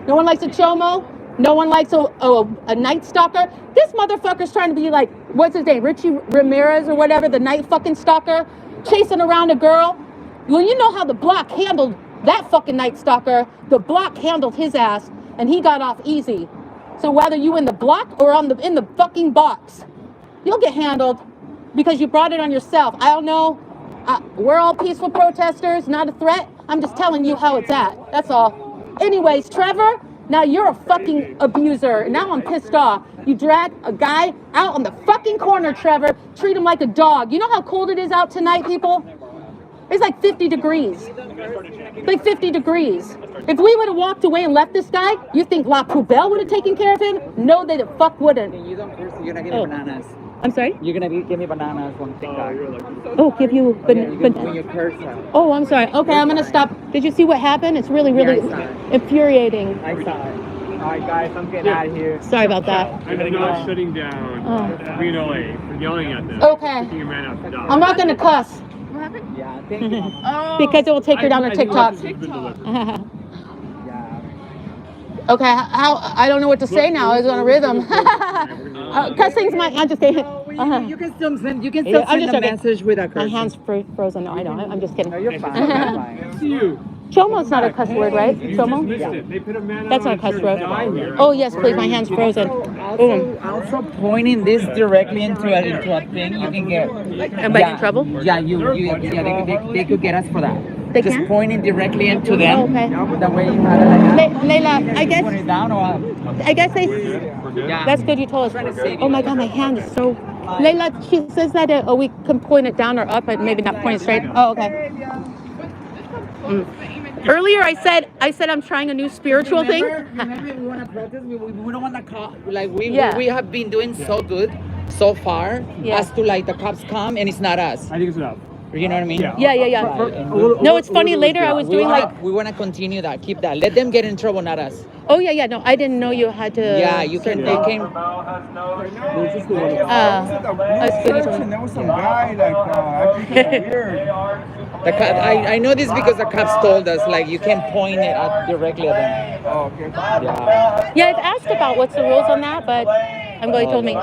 chomo. No one likes a night stalker. This motherfucker's trying to be like, what's his name? Richie Ramirez or whatever, the night fucking stalker, chasing around a girl. Well, you know how the block handled that fucking night stalker. The block handled his ass, and he got off easy. So whether you in the block or in the fucking box, you'll get handled because you brought it on yourself. I don't know. We're all peaceful protesters, not a threat. I'm just telling you how it's at. That's all. Anyways, Trevor, now you're a fucking abuser. Now I'm pissed off. You drag a guy out on the fucking corner, Trevor. Treat him like a dog. You know how cold it is out tonight, people? It's like 50 degrees. Like 50 degrees. If we would have walked away and left this guy, you think La Poubelle would have taken care of him? No, they the fuck wouldn't. You don't curse, you're gonna give me bananas. I'm sorry? You're gonna give me bananas on TikTok. Oh, give you when you curse. Oh, I'm sorry. Okay, I'm gonna stop. Did you see what happened? It's really infuriating. I saw it. Alright guys, I'm getting out of here. Sorry about that. I'm not shutting down Reno A for yelling at them. Okay. Kicking a man out the dog. I'm not gonna cuss. What happened? Yeah, thank you. Because it will take her down to TikTok. Okay, I don't know what to say now. It's on a rhythm. Cussing's I'm just kidding. You can still send a message with a curse. My hand's frozen. No, I know. I'm just kidding. No, you're fine. You're fine. See you. Chomo's not a cuss word, right? Chomo? They put a man That's not a cuss word. Oh, yes, please. My hand's frozen. Also pointing this directly into a thing, you can get. Am I in trouble? Yeah, they could get us for that. They just can? pointing directly into them. Oh, okay. The way you had it like that. Layla, I guess. Put it down or up? I guess they. Yeah. That's good you told us. Oh my God, my hand is so. Layla, she says that we can point it down or up, but maybe not point it straight. Oh, okay. Earlier, I said I'm trying a new spiritual thing. Remember, we want to protest. We don't want to call. Like we have been doing so good so far as to like the cops come and it's not us. I think it's enough. You know what I mean? Yeah. No, it's funny. Later, I was doing we want to continue that. Keep that. Let them get in trouble, not us. Oh yeah. No, I didn't know you had to. Yeah, you can. They came. There was some guy like weird. I know this because the cops told us like you can point it directly at them. Oh, okay. Yeah, I've asked about what's the rules on that, but I'm glad you told me.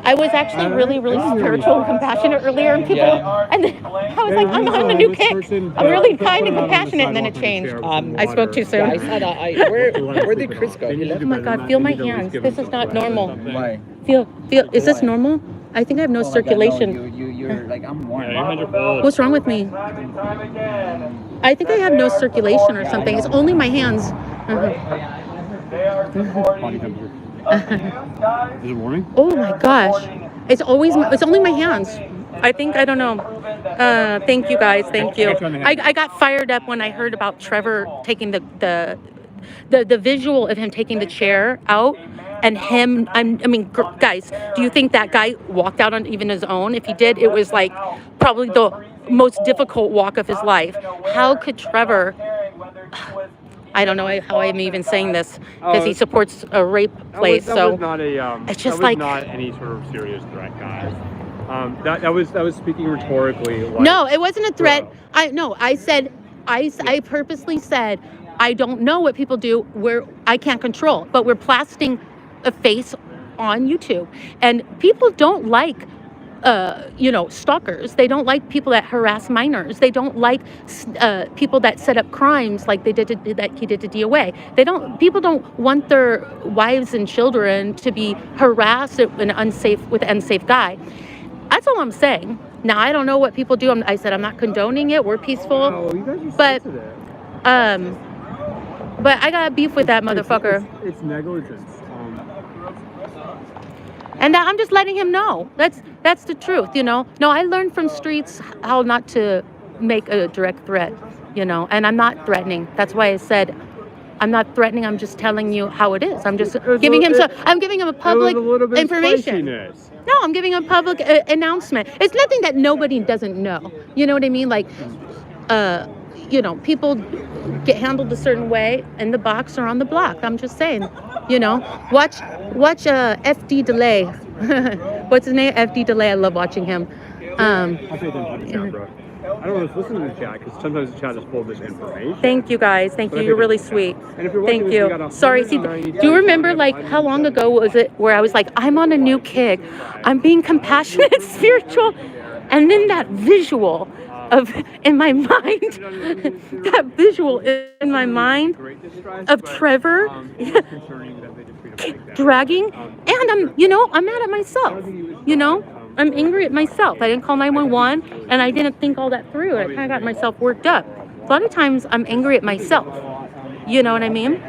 I was actually really spiritual and compassionate earlier, and people, and then I was like, I'm a new kick. I'm really kind and compassionate, and then it changed. I spoke too soon. I saw that. Where did Chris go? He left. Oh my God, feel my hands. This is not normal. Why? Feel. Is this normal? I think I have no circulation. God, no, you're like, I'm warm. What's wrong with me? I think I have no circulation or something. It's only my hands. Body temperature. Is it warming? Oh my gosh. It's only my hands. I think, I don't know. Thank you guys. Thank you. I got fired up when I heard about Trevor taking the visual of him taking the chair out and him. Guys, do you think that guy walked out on even his own? If he did, it was like probably the most difficult walk of his life. How could Trevor? I don't know how I'm even saying this because he supports a rape place. That so was not a, it's just that was like not any sort of serious threat, guys. That was speaking rhetorically. Like, no, it wasn't a threat. I said I purposely said I don't know what people do where I can't control, but we're plastering a face on YouTube, and people don't like stalkers. They don't like people that harass minors. They don't like people that set up crimes like he did to DOA. People don't want their wives and children to be harassed with an unsafe guy. That's all I'm saying. Now I don't know what people do. I said I'm not condoning it. We're peaceful, oh, you guys are but I got beef with that motherfucker. It's negligence. And I'm just letting him know. That's the truth, No, I learned from streets how not to make a direct threat, And I'm not threatening. That's why I said I'm not threatening. I'm just telling you how it is. I'm just giving him I'm giving him a public information. No, I'm giving him a public announcement. It's nothing that nobody doesn't know. You know what I mean? Like, people get handled a certain way in the box or on the block. I'm just saying, watch FD Delay. What's his name? FD Delay. I love watching him. I pay attention to the chat, bro. I don't want to listen to the chat because sometimes the chat is full of this information. Thank you guys. Thank you. You're really sweet. And if you're Thank watching you. This, you Sorry. See, do you remember how long ago was it where I was like, I'm on a new kick. I'm being compassionate, spiritual, and then that visual in my mind, of Trevor dragging, and I'm mad at myself. I'm angry at myself. I didn't call 911, and I didn't think all that through. I kind of got myself worked up. A lot of times, I'm angry at myself. You know what I mean?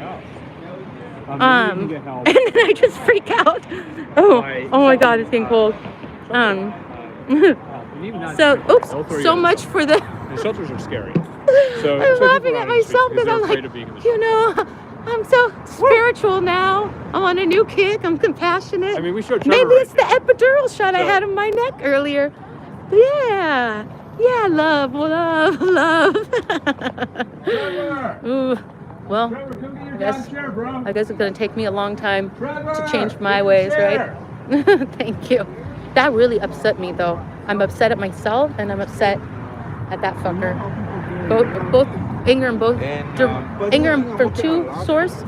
And then I just freak out. Oh my God, it's getting cold. So much for the. And shelters are scary. I'm laughing at myself because I'm like, I'm so spiritual now. I'm on a new kick. I'm compassionate. I mean, we showed Trevor. Maybe it's the epidural shot I had in my neck earlier. But yeah, love. Ooh, well, I guess it's gonna take me a long time to change my ways, right? Thank you. That really upset me, though. I'm upset at myself, and I'm upset at that fucker. Both anger from two source,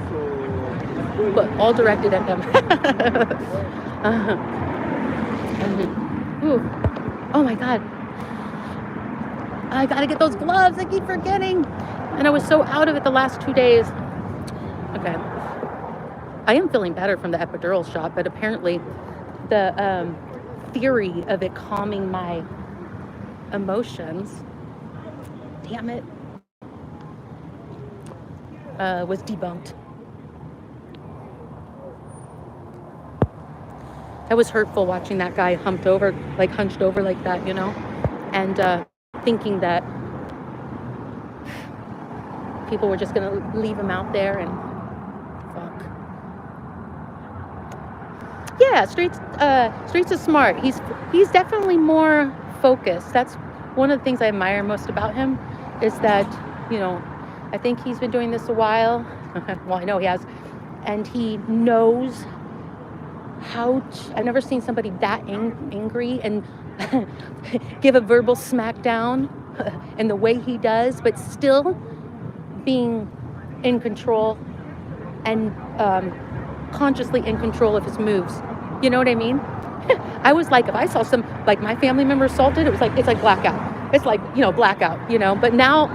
but all directed at them. Oh my God. I gotta get those gloves. I keep forgetting. And I was so out of it the last 2 days. Okay. I am feeling better from the epidural shot, but apparently the theory of it calming my emotions, damn it, was debunked. That was hurtful watching that guy hunched over like that, and thinking that people were just gonna leave him out there and fuck. Yeah, Streets is smart. He's definitely more focused. That's one of the things I admire most about him, is that, I think he's been doing this a while. Well, I know he has. And he knows how to, I've never seen somebody that angry and give a verbal smackdown in the way he does, but still being in control and consciously in control of his moves. You know what I mean? I was like, if I saw my family member assaulted, it's like blackout. It's like, blackout, But now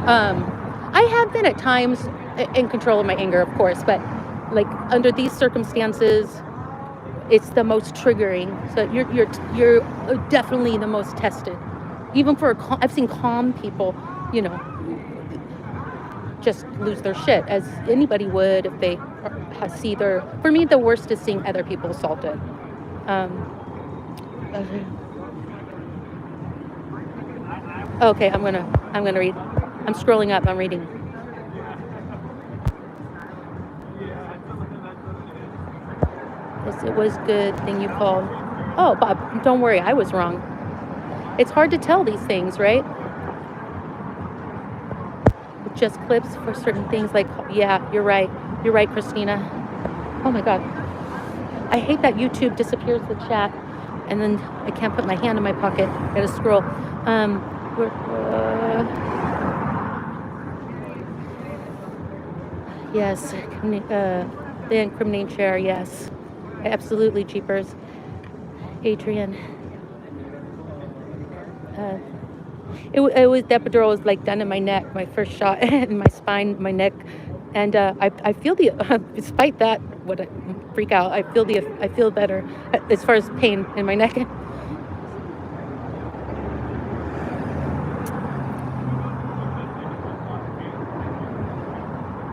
I have been at times in control of my anger, of course, but like under these circumstances, it's the most triggering. So you're definitely the most tested. Even for I've seen calm people, just lose their shit, as anybody would if they see their. For me, the worst is seeing other people assaulted. Okay, I'm gonna read. I'm scrolling up. I'm reading. Yes, it was good thing you called. Oh, Bob, don't worry. I was wrong. It's hard to tell these things, right? Just clips for certain things. Like, yeah, you're right. You're right, Christina. Oh my God. I hate that YouTube disappears the chat, and then I can't put my hand in my pocket. I gotta scroll. Yes, the incriminating chair. Yes, absolutely, jeepers. Adrian. It was, the epidural was like done in my neck, my first shot, in my spine, my neck, and I feel the despite that, what I freak out, I feel better as far as pain in my neck.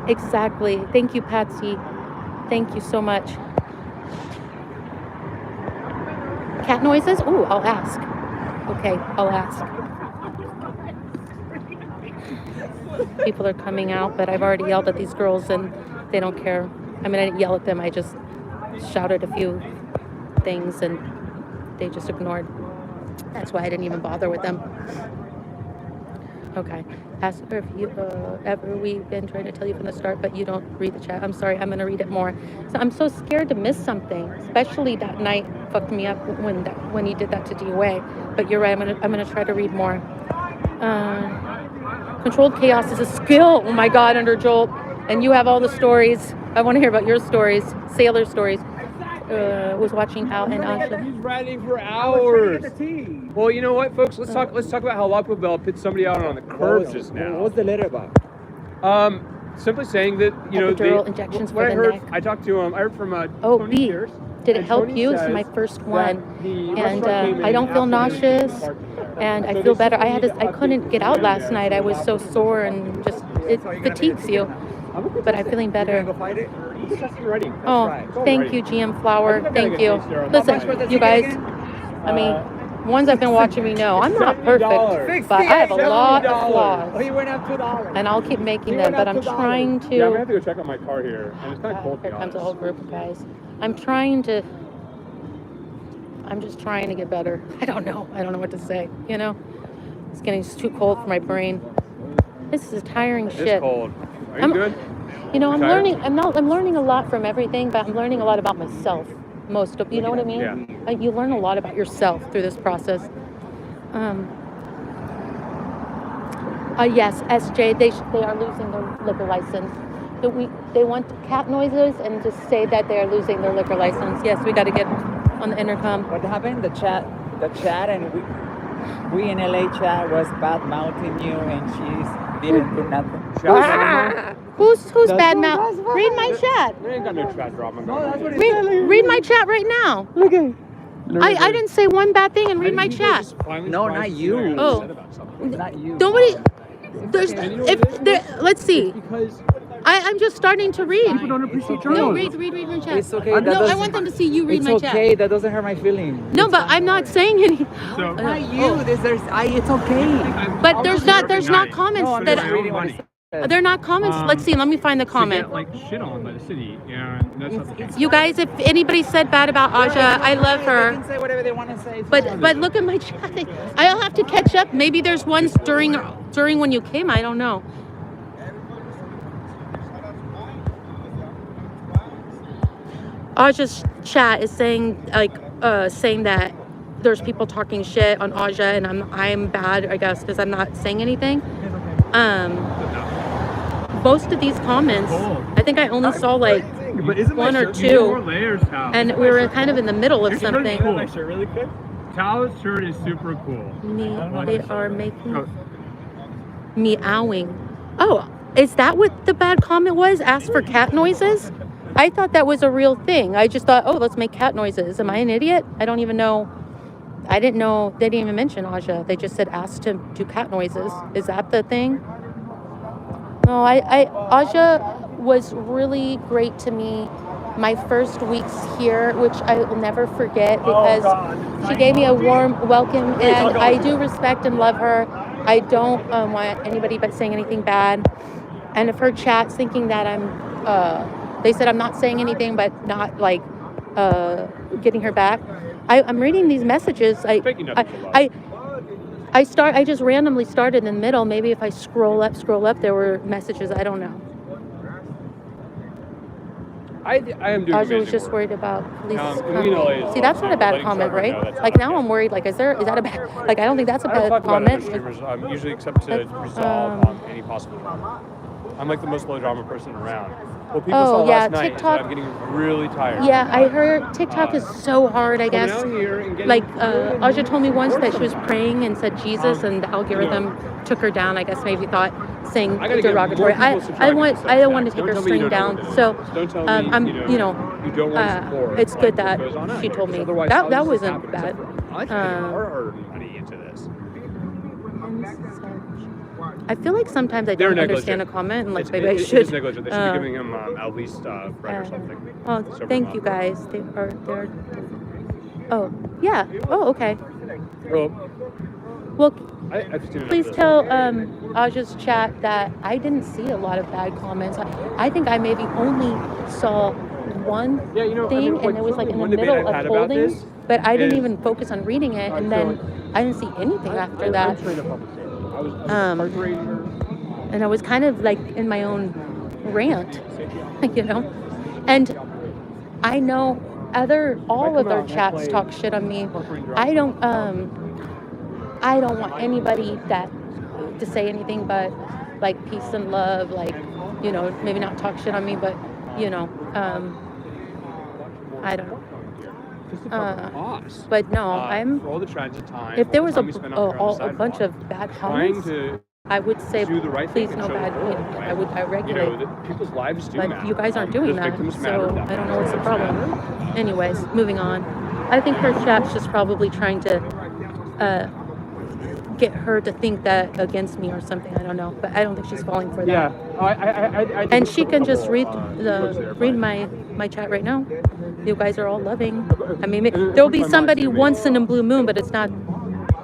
Exactly. Thank you, Patsy. Thank you so much. Cat noises? Ooh, I'll ask. Okay, I'll ask. People are coming out, but I've already yelled at these girls and they don't care. I mean, I didn't yell at them. I just shouted a few things and they just ignored. That's why I didn't even bother with them. Okay. Ask her if you ever, we've been trying to tell you from the start, but you don't read the chat. I'm sorry. I'm going to read it more. So I'm so scared to miss something, especially that night fucked me up when he did that to DOA. But you're right. I'm going to try to read more. Controlled chaos is a skill. Oh my God, under Jolt. And you have all the stories. I want to hear about your stories, sailor stories. Was watching Al and Asha. He's riding for hours. Well, you know what, folks? Let's talk about how Poubelle put somebody out on the curb just now. What's the letter about? Simply saying that epidural injections for the neck. I talked to him. I heard from Tony B. Pierce. Did it help you? This is my first one, and I don't feel nauseous, and I feel better. I couldn't get out last night. I was so sore and just it fatigues you, but I'm feeling better. Oh, thank you, GM Flower. Thank you. Listen, you guys. I mean, ones I've been watching me know I'm not perfect, but I have a lot of flaws, and I'll keep making them. But I'm trying to. Yeah, I'm gonna have to go check out my car here, and it's kind of cold. Here comes a whole group of guys. I'm just trying to get better. I don't know what to say. It's getting too cold for my brain. This is tiring shit. It's cold. Are you good? I'm learning. I'm learning a lot from everything, but I'm learning a lot about myself. Most of, you know what I mean? Yeah. You learn a lot about yourself through this process. Yes, SJ, they are losing their liquor license. They want cat noises and just say that they are losing their liquor license. Yes, we got to get on the intercom. What happened? The chat, and we in LA chat was bad mouthing you, and she didn't do nothing. Who's bad mouth? Read my chat. We ain't got no chat drama. Read my chat right now. Okay. I didn't say one bad thing and read my chat. No, not you. Oh, not you. Nobody. Let's see. I'm just starting to read. People don't appreciate your No, own. read my chat. It's okay. No, I want them to see you read my chat. It's okay. That doesn't hurt my feelings. No, but I'm not saying any. So, Not you. It's okay. But there's not comments No, I'm that just reading what it says. they're not comments. Let's see. Let me find the to comment. get, like, shit on by the city, and that's not the case. You guys, if anybody said bad about Aja, I love They her. can say whatever they want to say. But look at my chat. I'll have to catch up. Maybe there's ones during when you came. I don't know. Aja's chat is saying saying that there's people talking shit on Aja, and I'm bad, I guess, because I'm not saying anything. Most of these comments, I think I only saw like one or two, and we were kind of in the middle of something. My shirt really quick. Tal's shirt is super cool. They are making meowing. Oh, is that what the bad comment was? Ask for cat noises? I thought that was a real thing. I just thought, oh, let's make cat noises. Am I an idiot? I don't even know. I didn't know. They didn't even mention Aja. They just said ask to do cat noises. Is that the thing? No, Aja was really great to me my first weeks here, which I will never forget because she gave me a warm welcome, and I do respect and love her. I don't want anybody but saying anything bad. And if her chats thinking that they said I'm not saying anything, but not like getting her back. I'm reading these messages. I just randomly started in the middle. Maybe if I scroll up, there were messages. I don't know. I am doing Aja was just worried about police coming. See, that's not a bad comment, right? Like now I'm worried. Like, is that a bad? Like, I don't think that's a bad comment. Streamers, usually except to resolve any possible drama. I'm like the most low drama person around. Well, people saw last night is that I'm getting really tired. Yeah, I heard TikTok is so hard, I guess. Like, Aja told me once that she was praying and said Jesus, and the algorithm took her down. I guess maybe thought saying derogatory. I don't want to take her stream down. So, I'm, you don't want to support. It's good that she told me. That wasn't bad. I think our money into this. I feel like sometimes I don't understand a comment, and like maybe I should. It's negligent. They should be giving him at least bread or something. Oh, thank you guys. They're. Oh yeah. Oh okay. Well, please tell Aja's chat that I didn't see a lot of bad comments. I think I maybe only saw one thing, and it was like in the middle of holding, but I didn't even focus on reading it, and then I didn't see anything after that. And I was kind of like in my own rant, and I know all other chats talk shit on me. I don't want anybody to say anything but like peace and love, like, maybe not talk shit on me, but I don't know. But no, I'm. For all the transit time, if there was a bunch of bad comments, I would say, please no bad. I regulate. People's lives do but matter. You guys aren't doing that, so I don't know what's the problem. Anyways, moving on. I think her chat's just probably trying to get her to think that against me or something. I don't know, but I don't think she's falling for that. Yeah, I and she can just read my chat right now. You guys are all loving. I mean, there'll be somebody once in a blue moon, but it's not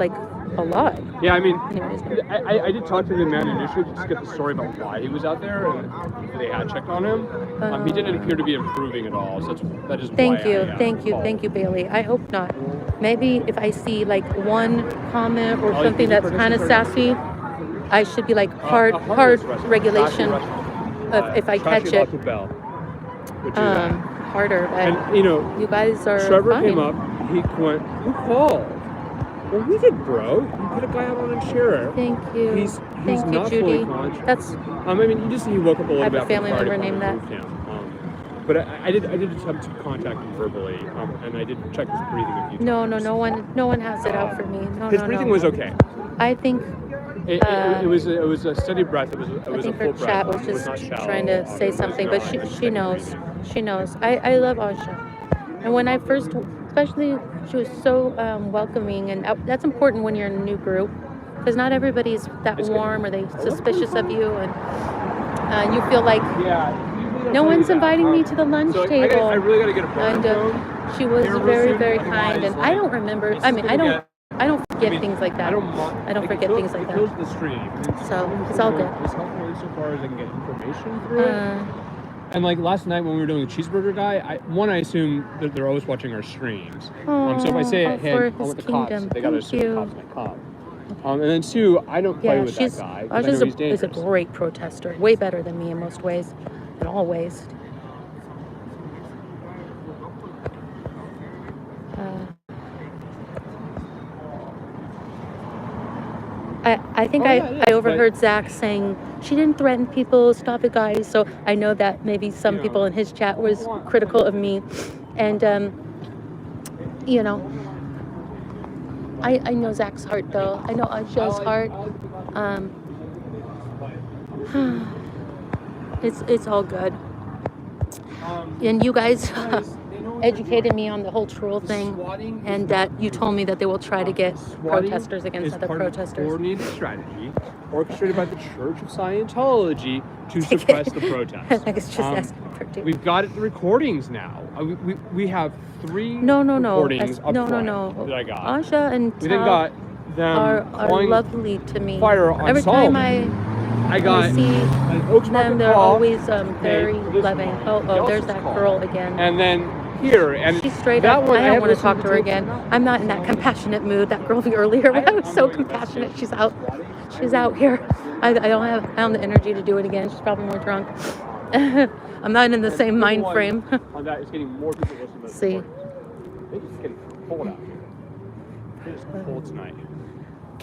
like a lot. Yeah, I mean, anyways. I did talk to the man initially to just get the story about why he was out there, and they had checked on him. He didn't appear to be improving at all, so that is thank you, Bailey. I hope not. Maybe if I see like one comment or something that's kind of sassy, I should be like hard regulation if I catch it. Harder, but and you guys are Trevor fine. Came up, he went, who called? Well, we did, bro. You put a guy out on a chair. Thank you. He's Thank you, not Judy. fully conscious. That's. I mean, he woke up a little bit. I have a family member named that. But I did attempt to contact him verbally, and I did check his breathing a few times. No one has it out for me. His breathing was okay. I think. It was a steady breath. It was I think a full her chat breath. was just trying to say something, but she knows. She knows. I love Aja, and when I first, especially, she was so welcoming, and that's important when you're in a new group, because not everybody's that warm or they suspicious of you, and you feel like no one's inviting me to the lunch table. I really gotta get a and she was very, very kind, and I don't remember. I mean, I don't forget things like that. I don't forget things like that. The stream. So it's all good. It's helpful insofar as I can get information through it. And like last night when we were doing the cheeseburger guy, I assume that they're always watching our streams. So if I say, hey, I want the cops, they gotta assume the cops my cop. And then two, I don't play with that guy. Aja is a great protester, way better than me in most ways, in all ways. I think I overheard Zach saying she didn't threaten people, stop it guys. So I know that maybe some people in his chat was critical of me. And, I know Zach's heart though. I know Aja's heart. It's all good. And you guys, educated me on the whole Truel thing, Swatting and that you told me that they will try to get Swatting protesters against is other part of a protesters. coordinated strategy orchestrated by the Church of Scientology to suppress the protests. Like it's just asking for two. We've got the recordings now. We have 3 No. recordings up No. front that I got. Asha and We then Tal got them are calling lovely to me. fire on Every Solomon. time I got see an Oaks them, Market they're call. always very Okay, this loving. one. Oh, there's Nelson's that call. girl again. And then here, and She's straight that up. one, I don't want to listened talk to her tape. again. I'm not in that compassionate mood. That girl earlier, when I was so compassionate, she's out. She's out here. I don't have the energy to do it again. She's probably more drunk. I'm not in the same mind frame. On that, it's getting more people listening to this. See. I think it's getting cold out here. It's cold tonight.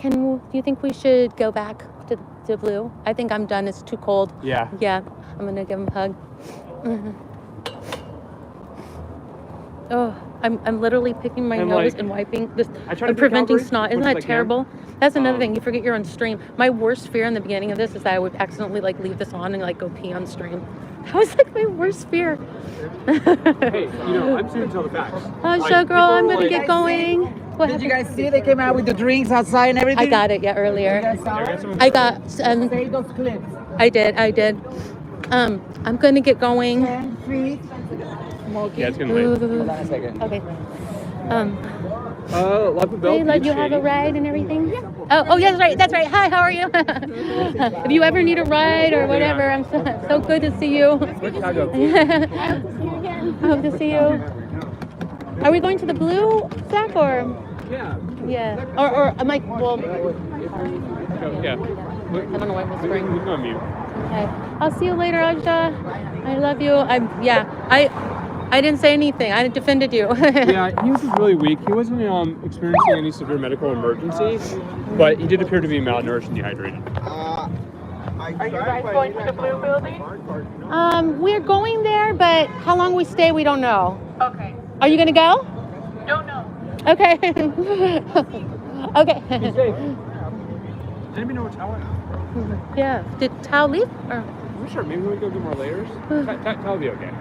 Do you think we should go back to Blue? I think I'm done. It's too cold. Yeah. Yeah. I'm gonna give him a hug. Oh, I'm literally picking my And, nose like, and wiping this. I try to I'm be preventing Calgary snot. as Isn't much as that I can. terrible? That's another thing. You forget you're on stream. My worst fear in the beginning of this is that I would accidentally like leave this on and like go pee on stream. That was like my worst fear. Hey, I'm soon to tell the facts. Oh, show girl, I'm gonna get going. What Did you happened? guys see they came out with the drinks outside and everything? I got it. Yeah, earlier. You guys saw it? I got. Save those clips. I did. I'm gonna get going. 10 feet. Yeah, it's gonna wait. Hold on a second. Okay. Like They let you have a ride and everything? Oh, yeah, that's right. Hi, how are you? If you ever need a ride or whatever, I'm so good to see you. I hope to see you. Are we going to the Blue, Zach, or? Yeah. Or am I, well, Yeah. I don't know why I'm whispering. We can unmute. Okay. I'll see you later, Ajda. I love you. I didn't say anything. I defended you. Yeah, he was just really weak. He wasn't experiencing any severe medical emergency, but he did appear to be malnourished and dehydrated. Are you guys going to the Blue building? We're going there, but how long we stay, we don't know. Okay. Are you gonna go? Don't know. Okay. Okay. Did anybody know where Tal went? Yeah. Did Tal leave? Or? I'm sure. Maybe we go get more layers. Tal will be okay.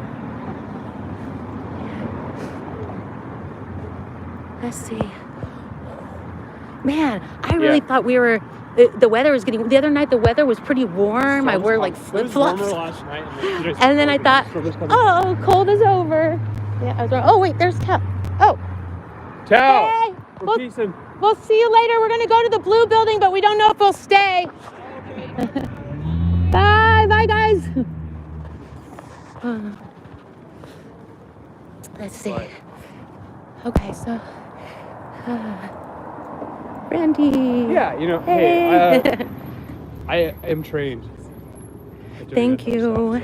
Let's see. Man, I really thought we were. The weather was getting. The other night, the weather was pretty warm. I wore like flip flops. And then I thought, oh, cold is over. Yeah, I was wrong. Oh wait, there's Tal. Oh. Tal. Hey, We're we'll see you later. We're gonna go to the Blue building, but we don't know if we'll stay. Bye, guys. Let's see. Okay, so. Randy. Yeah, Hey. hey, I am trained. Thank you.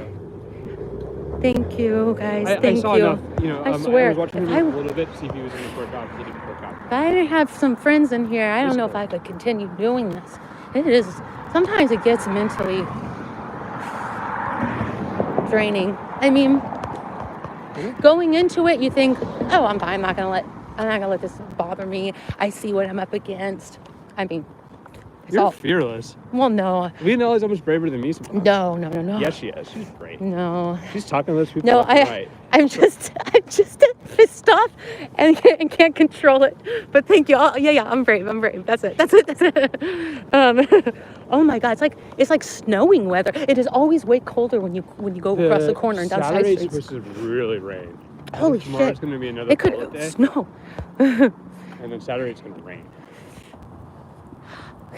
Thank you, guys. I Thank saw you. enough, I swear, I was watching if him I- a little bit to see if he was going to work out. He didn't work out. If I didn't have some friends in here, I don't know if I could continue doing this. It is, sometimes it gets mentally draining. I mean, going into it, you think, oh, I'm fine. I'm not gonna let this bother me. I see what I'm up against. I mean, You're fearless. well, no. Leonella's almost braver than me sometimes. No. Yes, she is. She's great. No. She's talking to those people No, left and right. I'm just pissed off and can't control it. But thank you. Yeah, I'm brave. That's it. Oh my God, it's like snowing weather. It is always way colder when you go across the corner and down side Saturday's streets. supposed to really rain. Holy Tomorrow's shit. going to be another It could bullet day. snow. And then Saturday's going to rain.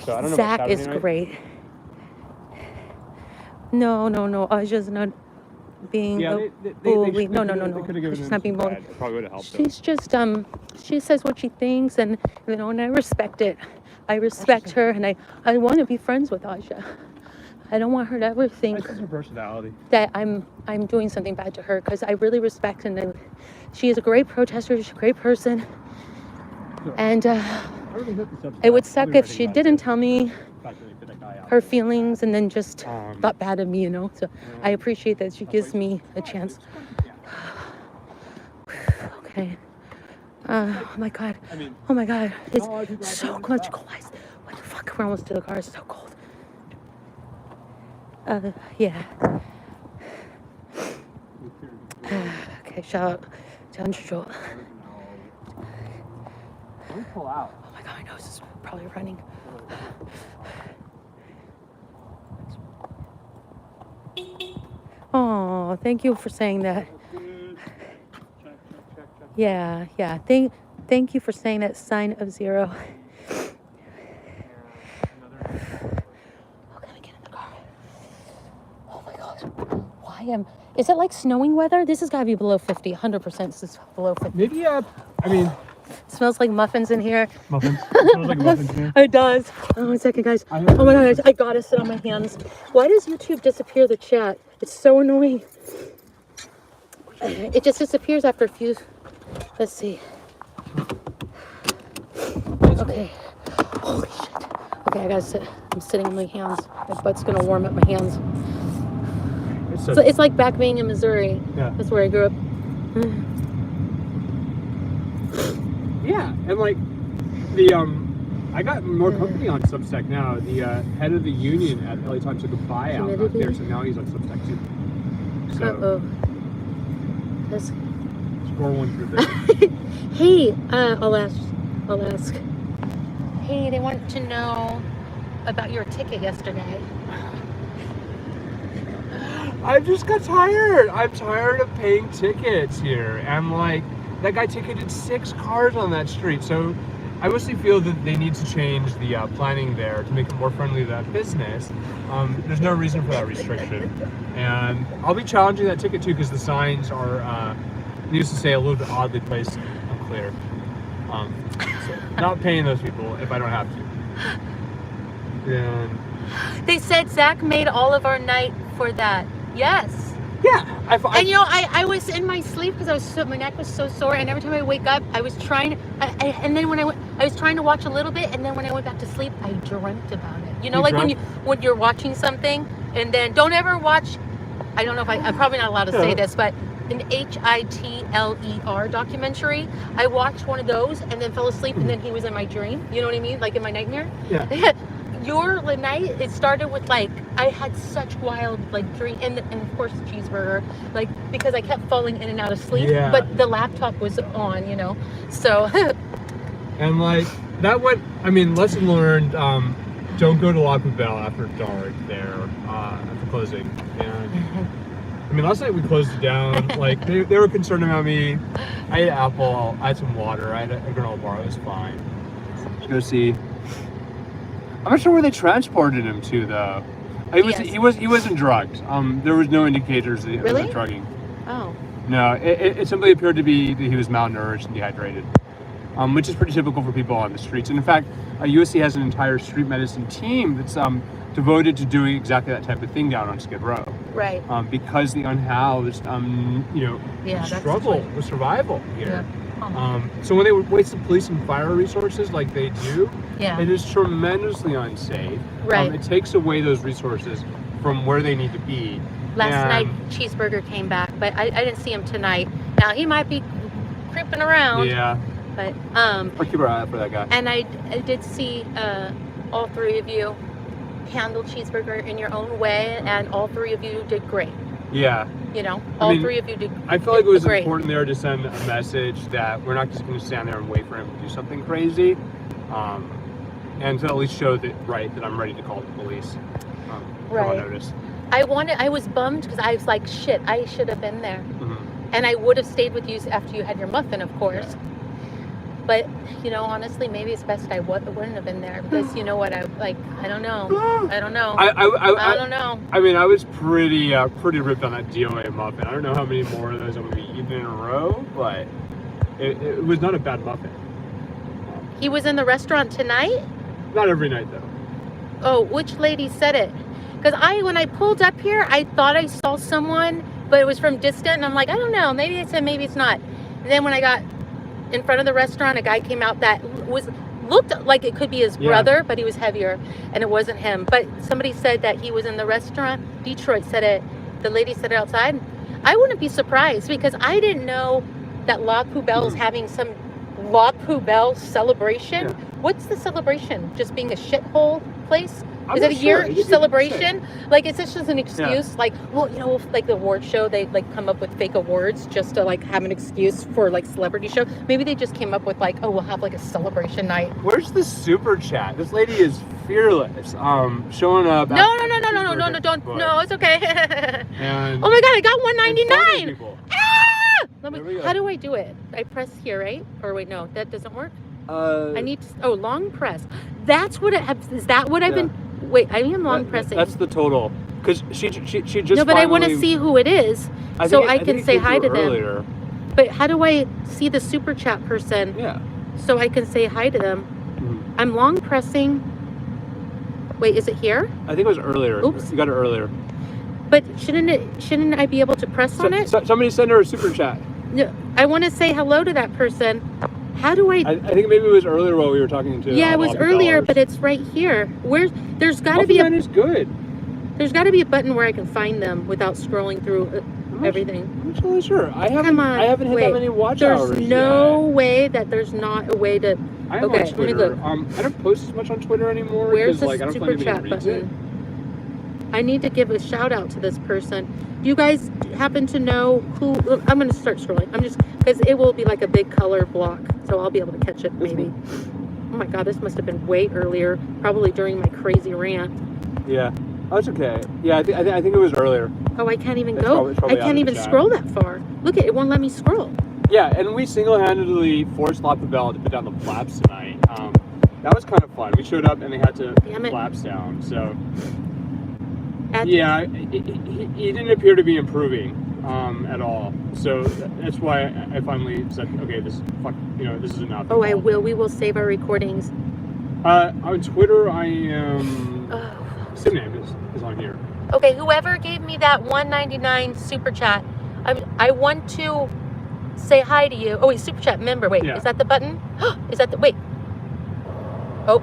So I don't know about Zach is Saturday night. great. No. I was just not being Yeah, a they bully. No. They could have given She's him not being some bully. bad. It probably would have helped She's just she says what she thinks, and and I respect it. I respect her, and I want to be friends with Aisha. I don't want her to ever think That's just her personality. that I'm doing something bad to her, because I really respect and she is a great protester. She's a great person, and it would suck if she didn't tell me her feelings and then just thought bad of me, So I appreciate that she gives me a chance. Okay. Oh my God. It's so much cold. What the fuck? We're almost to the car. It's so cold. Yeah. Okay, shout out 200. Let me pull out. Oh my god, my nose is probably running. Oh, thank you for saying that. Yeah. Thank you for saying that. Sign of 0. Okay, get in the car. Oh my god. Is it like snowing weather? This has got to be below 50. 100% this is below 50. Maybe, I mean... It smells like muffins in here. Muffins? It smells like muffins in here. It does. Oh, 1 second, guys. Oh my god, I gotta sit on my hands. Why does YouTube disappear the chat? It's so annoying. It just disappears after a few... Let's see. Okay. Holy shit. Okay, I gotta sit. I'm sitting on my hands. My butt's gonna warm up my hands. So it's like back being in Missouri. Yeah. That's where I grew up. Yeah, and like the I got more company on Substack now. The head of the union at LA Times took a buyout out there, so now he's on Substack too. So That's... score 1 through 50. Hey, I'll ask. Hey, they want to know about your ticket yesterday. I just got tired. I'm tired of paying tickets here, and like that guy ticketed 6 cars on that street. So I mostly feel that they need to change the planning there to make it more friendly to that business. There's no reason for that restriction, and I'll be challenging that ticket too because the signs are, needless to say, a little bit oddly placed, unclear. So not paying those people if I don't have to. And They said Zach made all of our night for that. Yes. yeah, And you know, I was in my sleep because my neck was so sore, and every time I wake up, I was trying. And then when I was trying to watch a little bit, and then when I went back to sleep, I dreamt about it. You know, like when you're watching something, and then don't ever watch. I don't know if I'm probably not allowed to say this, but an HITLER documentary. I watched one of those and then fell asleep, and then he was in my dream. You know what I mean? Like in my nightmare. Yeah. Your night, it started with like I had such wild like dream, and of course cheeseburger, like because I kept falling in and out of sleep. Yeah. But the laptop was on, you know. So. And like that went. I mean, lesson learned. Don't go to La Poubelle after dark there after closing. And I mean, last night we closed it down. Like they were concerned about me. I ate apple. I had some water. I had a granola bar. It was fine. Let's go see. I'm not sure where they transported him to though. He wasn't drugged. There was no indicators that he was drugging. Oh. No, it simply appeared to be that he was malnourished and dehydrated, which is pretty typical for people on the streets. And in fact, USC has an entire street medicine team that's devoted to doing exactly that type of thing down on Skid Row. Right. Because the unhoused, struggle with survival here. Yeah. So when they waste the police and fire resources like they do, Yeah. it is tremendously unsafe. Right. It takes away those resources from where they need to be. Last night, Cheeseburger came back, but I didn't see him tonight. Now he might be creeping around. Yeah. But I'll keep our eye out for that guy. And I did see all 3 of you handle Cheeseburger in your own way, and all 3 of you did great. Yeah. You know, all 3 of you did. I feel like it was great. important there to send a message that we're not just going to stand there and wait for him to do something crazy, and to at least show that I'm ready to call the police. Right. On notice. I was bummed because I was like, shit, I should have been there, and I would have stayed with you after you had your muffin, of course. Yeah. But you know, honestly, maybe it's best I wouldn't have been there because you know what? I don't know. I don't know. I don't know. I mean, I was pretty ripped on that DOA muffin. I don't know how many more of those I'm gonna be eating in a row, but it was not a bad muffin. He was in the restaurant tonight? Not every night though. Oh, which lady said it? Because when I pulled up here, I thought I saw someone, but it was from distant, and I'm like, I don't know. Maybe it said, maybe it's not. And then when I got in front of the restaurant, a guy came out that looked like it could be his brother, but he was heavier, and it wasn't him. But somebody said that he was in the restaurant. Detroit said it. The lady said it outside. I wouldn't be surprised because I didn't know that La Poubelle is having some La Poubelle celebration. Yeah. what's the celebration? Just being a shithole place? I'm Is it a not sure. year celebration? Like, is this just an excuse? Yeah. Like, well, you know, like the award show, they like come up with fake awards just to like have an excuse for like celebrity show. Maybe they just came up with like, oh, we'll have like a celebration night. Where's the super chat? This lady is fearless. Showing up. No, don't. No, it's okay. And oh my God, I got $1.99. Ah! How do I do it? I press here, right? Or wait, no, that doesn't work. I need to, long press. That's what is that what I've been, wait, I am long pressing. That's the total. Because she just no, but I want to see who it is so I can say hi to earlier. them. But how do I see the super chat person? Yeah. So I can say hi to them. Mm-hmm. I'm long pressing. Wait, is it here? I think it was earlier. Oops. You got it earlier. But shouldn't I be able to press on it? Somebody send her a super chat. No, I want to say hello to that person. How do I think maybe it was earlier while we were talking to. Yeah, it was earlier, but it's right here. There's got to be a. Is good. There's got to be a button where I can find them without scrolling through everything. I'm not really sure. I haven't hit that many watch hours. There's no way that there's not a way to. I am okay, on Twitter. let me look. I don't post as much on Twitter anymore. Where's the I don't super feel like chat button? I need to give a shout out to this person. Do you guys happen to know who? I'm going to start scrolling. I'm just because it will be like a big color block, so I'll be able to catch it maybe. Oh my God, this must have been way earlier, probably during my crazy rant. Yeah, that's okay. Yeah, I think it was earlier. Oh, I can't even go. I can't even scroll that far. Look, it won't let me scroll. Yeah, and we single-handedly forced Poubelle to put down the flaps tonight. That was kind of fun. We showed up and they had to put flaps down. So yeah, he didn't appear to be improving at all. So that's why I finally said, okay, this is enough. Oh, I will. We will save our recordings. On Twitter, I am. Same name is on here. Okay, whoever gave me that $1.99 super chat, I want to say hi to you. Oh wait, super chat member. Wait, is that the button? Is that the wait? Oh,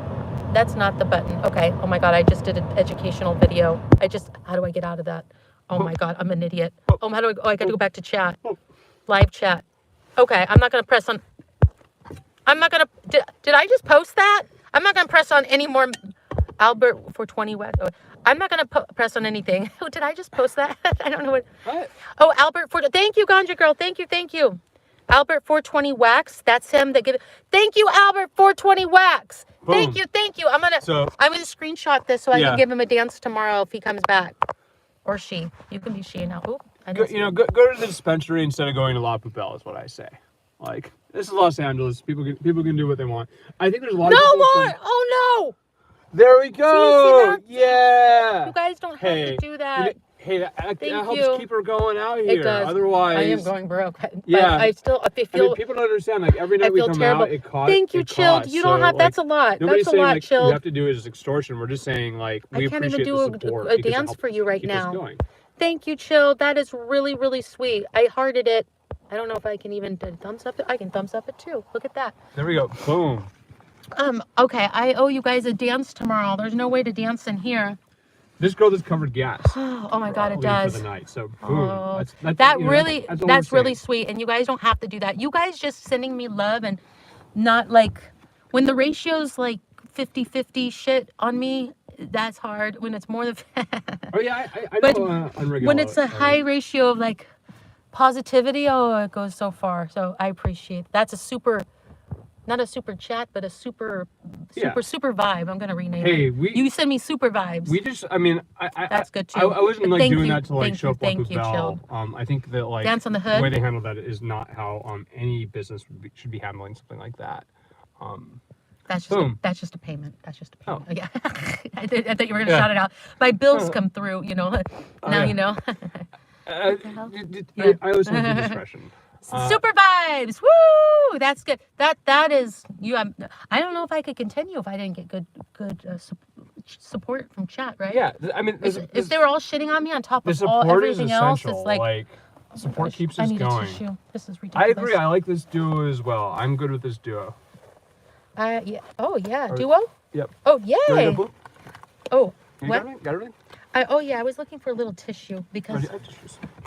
that's not the button. Okay. Oh my God, I just did an educational video. How do I get out of that? Oh my God, I'm an idiot. Oh, I got to go back to chat. Live chat. Okay, I'm not gonna press on. I'm not gonna. Did I just post that? I'm not gonna press on any more. Albert for 20 wax. I'm not gonna press on anything. Oh, did I just post that? I don't know what. Oh, Albert for. Thank you, Ganja Girl. Thank you. Albert 420 wax. That's him that give it. Thank you, Albert 420 wax. Boom. Thank you. I'm gonna screenshot this so I can give him a dance tomorrow if he comes back, or she. You can be she now. Oop. Go to the dispensary instead of going to La Poubelle is what I say. Like, this is Los Angeles. People can do what they want. I think there's a lot of people. No more. Oh no. There we go. Yeah. You guys don't have to do that. Hey, that helps keep her going out here. It does. Otherwise, I am going broke. But yeah. I feel. People don't understand. Like every night we come out, it costs. Thank you, Chilled. You don't have. That's a lot. Nobody's That's a lot, Chilled. You have to do is extortion. We're just saying like we can't appreciate even the support. do a dance for you right keep now. us going. Thank you, Chilled. That is really, really sweet. I hearted it. I don't know if I can even thumbs up it. I can thumbs up it too. Look at that. There we go. Boom. Okay, I owe you guys a dance tomorrow. There's no way to dance in here. This girl just covered gas. Oh my God, it does. For the night. So boom. That's really sweet. And you guys don't have to do that. You guys just sending me love and not like when the ratio's like 50-50 shit on me. That's hard. When it's more than. Oh yeah, I but know. When it's a high ratio of like positivity, it goes so far. So I appreciate it. That's a super. Not a super chat, but a super vibe. I'm gonna rename it. You send me super vibes. We just, that's good too. I wasn't like doing that to like show up like Poubelle. I think that like Dance on the Hood. The way they handle that is not how any business should be handling something like that. That's just a payment. That's just a payment. Oh. Yeah. I thought you were gonna shout it out. My bills come through. You know. Now you know. I listen to discretion. Super vibes, woo! That's good. That is you. I don't know if I could continue if I didn't get good support from chat, right? Yeah, if they were all shitting on me on top of everything else, it's like support keeps us going. A tissue. This is ridiculous. I agree. I like this duo as well. I'm good with this duo. Yeah. Oh yeah, duo. Yep. Oh yay. Oh. What? Got everything? Oh yeah, I was looking for a little tissue because.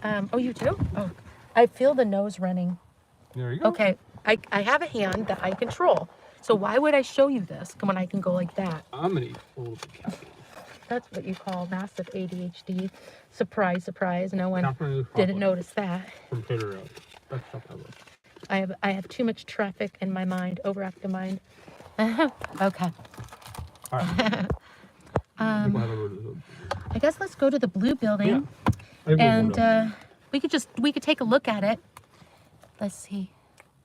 Oh, you too? Oh. I feel the nose running. There you go. Okay, I have a hand that I control. So why would I show you this when I can go like that? I'm gonna eat a little bit caffeine. That's what you call massive ADHD. Surprise, surprise. No one Caffeine is didn't chocolate notice that. from Tater Road. Best stuff ever. I have too much traffic in my mind, overactive mind. Okay. All right. I guess let's go to the blue building, Yeah. and we could take a look at it. Let's see.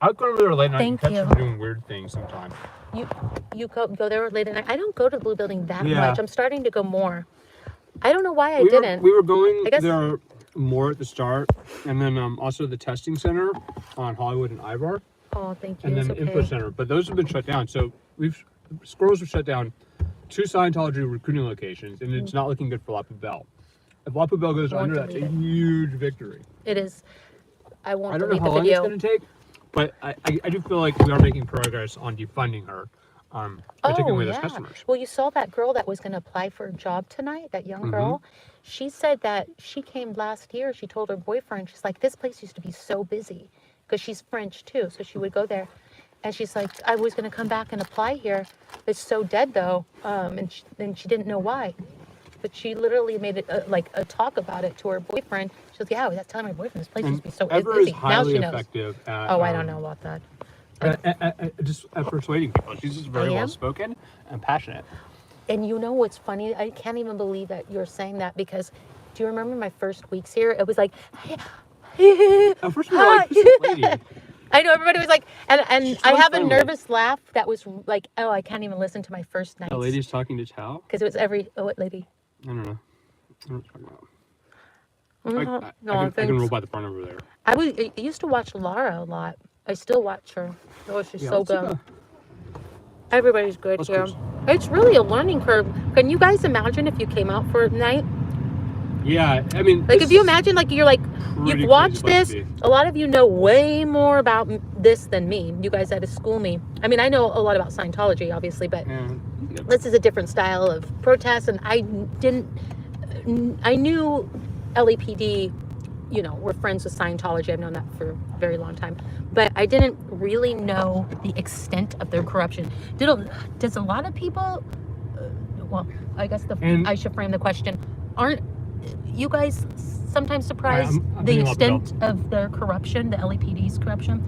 I'll go over there late night and Thank catch you. them doing weird things sometimes. You go there late at night. I don't go to the blue building that Yeah. much. I'm starting to go more. I don't know why I We didn't. were going I guess- there more at the start, and then also the testing center on Hollywood and Ivar, Oh, thank you. and then It's the info okay. center. But those have been shut down. So Squirrels have shut down 2 Scientology recruiting locations, and it's not looking good for La Poubelle. If La Poubelle goes Won't under, that's a delete it. huge victory. It is. I won't I don't know delete how the long video. it's going to take, but I do feel like we are making progress on defunding her, by taking away those customers. Well, you saw that girl that was going to apply for a job tonight, that young girl. She said that she came last year. She told her boyfriend, she's like, this place used to be so busy, because she's French too. So she would go there. And she's like, I was going to come back and apply here. It's so dead though. And she didn't know why. But she literally made it a talk about it to her boyfriend. She was like, yeah, I was telling my boyfriend this place used to be so Ever busy. is Now highly she knows. effective at, Oh, I don't know about that. at persuading people. She's just very I am? well spoken and passionate. And you know what's funny? I can't even believe that you're saying that, because do you remember my first weeks here? It was like, At first we were like, who's this lady? I know everybody was like, and She's I so have friendly. a nervous laugh that was like, oh, I can't even listen to my first night. The lady's talking to Tao? Because it was what lady? I don't know. I don't know what you're talking about. No, I can thanks. roll by the front over there. I used to watch Lara a lot. I still watch her. Oh, she's so let's take good. a- Everybody's good let's here. cruise. It's really a learning curve. Can you guys imagine if you came out for a night? Yeah, I mean, Like, this if you is imagine, like, you're like, pretty you've crazy watched place this. to be. A lot of you know way more about this than me. You guys had to school me. I mean, I know a lot about Scientology, obviously, but Yeah. this is a different style of protest. And I knew LAPD, we're friends with Scientology. I've known that for a very long time. But I didn't really know the extent of their corruption. Does a lot of people, well, I guess I should frame the question, aren't you guys sometimes surprised I'm the thinking extent of their corruption, the LAPD's corruption?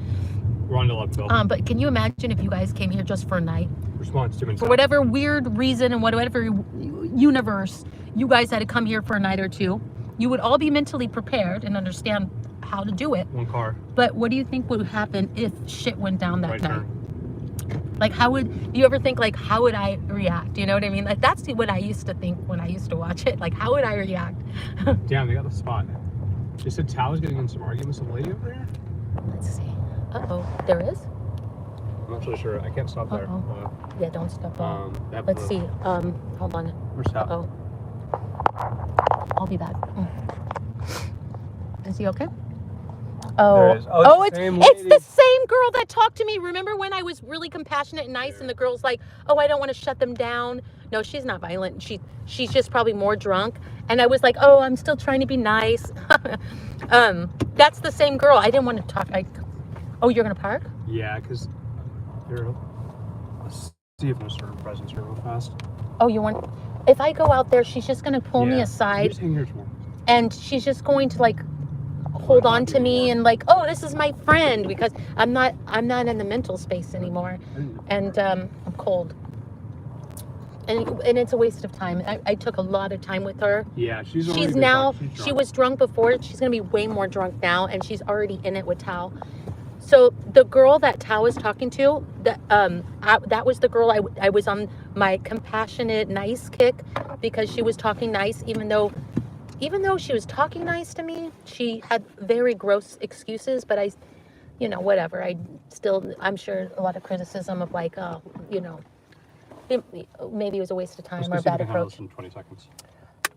We're on to Love But can you imagine if you guys came here just for a night? Response to For whatever weird reason and whatever universe, you guys had to come here for a night or two. You would all be mentally prepared and understand how to do it. One car. But what do you think would happen if shit went down that Right night? turn. Like, do you ever think, like, how would I react? You know what I mean? Like, that's what I used to think when I used to watch it. Like, how would I react? Damn, they got the spot. They said Tao's getting in some arguments with a lady over here. Let's see. Uh-oh. There is? I'm not really sure. I can't stop there. Yeah, don't step on. They have Let's the- see. Hold on. Where's Tao? Uh-oh. I'll be back. Is he okay? There it is. Oh, it's the same it's lady. the same girl that talked to me. Remember when I was really compassionate and nice, and the girl's like, "Oh, I don't want to shut them down." No, she's not violent. She's just probably more drunk. And I was like, "Oh, I'm still trying to be nice." That's the same girl. I didn't want to talk. Oh, you're gonna park? Yeah, because let's see if there's a certain presence here real fast. Oh, you want? If I go out there, she's just gonna pull me You aside, just hang here tomorrow. and she's just going to like hold on to me and like, oh, this is my friend, because I'm not in the mental space anymore, and I'm cold, and it's a waste of time. I took a lot of time with her. Yeah, she's She was drunk before. She's gonna be way more drunk now, and she's already in it with Tao. So the girl that Tao was talking to, that was the girl I was on my compassionate, nice kick, because she was talking nice, even though she was talking nice to me, she had very gross excuses. But whatever. I'm sure a lot of criticism of like, maybe it was a waste of time or a bad approach. In 20 seconds.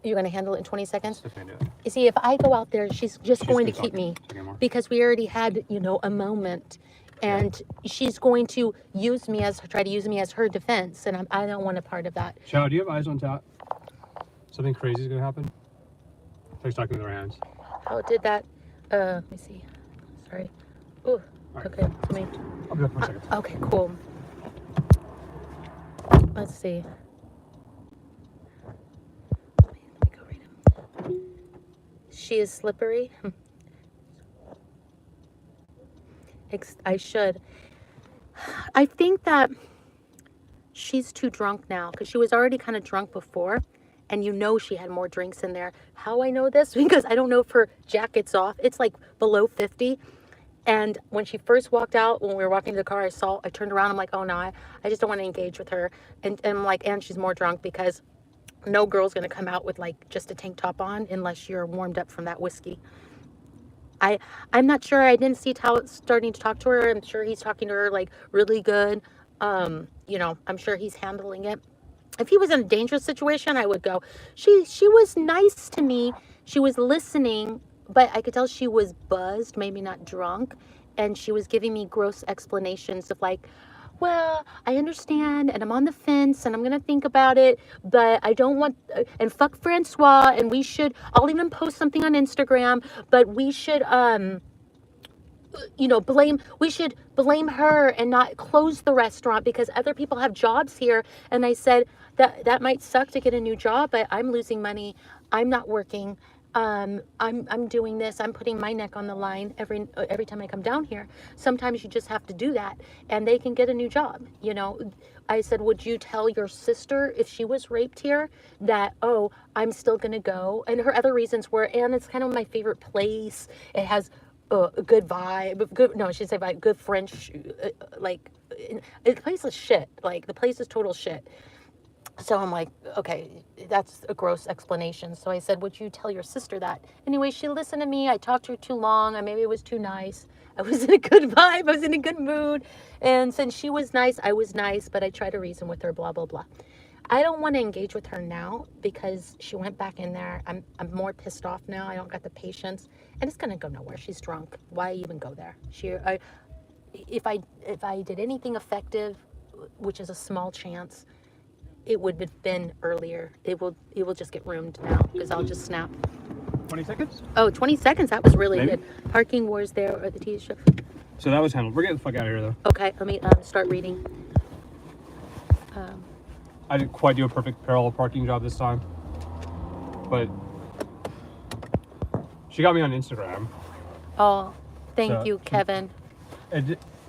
You're gonna handle it in 20 seconds. If I do it. You see, if I go out there, she's going to gonna keep talk me, to you more. because we already had, a moment, and she's going to try to use me as her defense, and I don't want a part of that. Chow, do you have eyes on Tao? Something crazy is gonna happen. She's talking with her hands. How did that? Let me see. Sorry. Ooh. All right. Okay. Let me. I'll be back for a second. Okay. Cool. Let's see. Let me go read him. She is slippery. I should. I think that she's too drunk now because she was already kind of drunk before, and you know she had more drinks in there. How I know this? Because I don't know if her jacket's off. It's like below 50. And when she first walked out, when we were walking to the car, I turned around. I'm like, oh no, I just don't want to engage with her. And I'm like, and she's more drunk because no girl's going to come out with like just a tank top on unless you're warmed up from that whiskey. I'm not sure. I didn't see Tal starting to talk to her. I'm sure he's talking to her like really good. You know, I'm sure he's handling it. If he was in a dangerous situation, I would go. She was nice to me. She was listening, but I could tell she was buzzed, maybe not drunk, and she was giving me gross explanations of like, well, I understand, and I'm on the fence, and I'm gonna think about it, but I don't want, and fuck Francois, and I'll even post something on Instagram, but we should, you know, we should blame her and not close the restaurant because other people have jobs here. And I said that might suck to get a new job, but I'm losing money. I'm not working. I'm doing this. I'm putting my neck on the line every time I come down here. Sometimes you just have to do that, and they can get a new job. You know, I said, would you tell your sister if she was raped here that, oh, I'm still gonna go? And her other reasons were, and it's kind of my favorite place. It has a good vibe, she'd say vibe, good French, the place is shit. Like, the place is total shit. So I'm like, okay, that's a gross explanation. So I said, would you tell your sister that? Anyway, she listened to me. I talked to her too long. Maybe it was too nice. I was in a good vibe. I was in a good mood. And since she was nice, I was nice, but I tried to reason with her, blah, blah, blah. I don't want to engage with her now because she went back in there. I'm more pissed off now. I don't got the patience, and it's gonna go nowhere. She's drunk. Why even go there? If I did anything effective, which is a small chance, it would have been earlier. It will just get ruined now because I'll just snap. 20 seconds? Oh, 20 seconds. That was really Maybe. good. Parking wars there or the TV show. So that was handled. We're getting the fuck out of here, though. Okay, let me start reading. I didn't quite do a perfect parallel parking job this time, but she got me on Instagram. Oh, thank you, Kevin.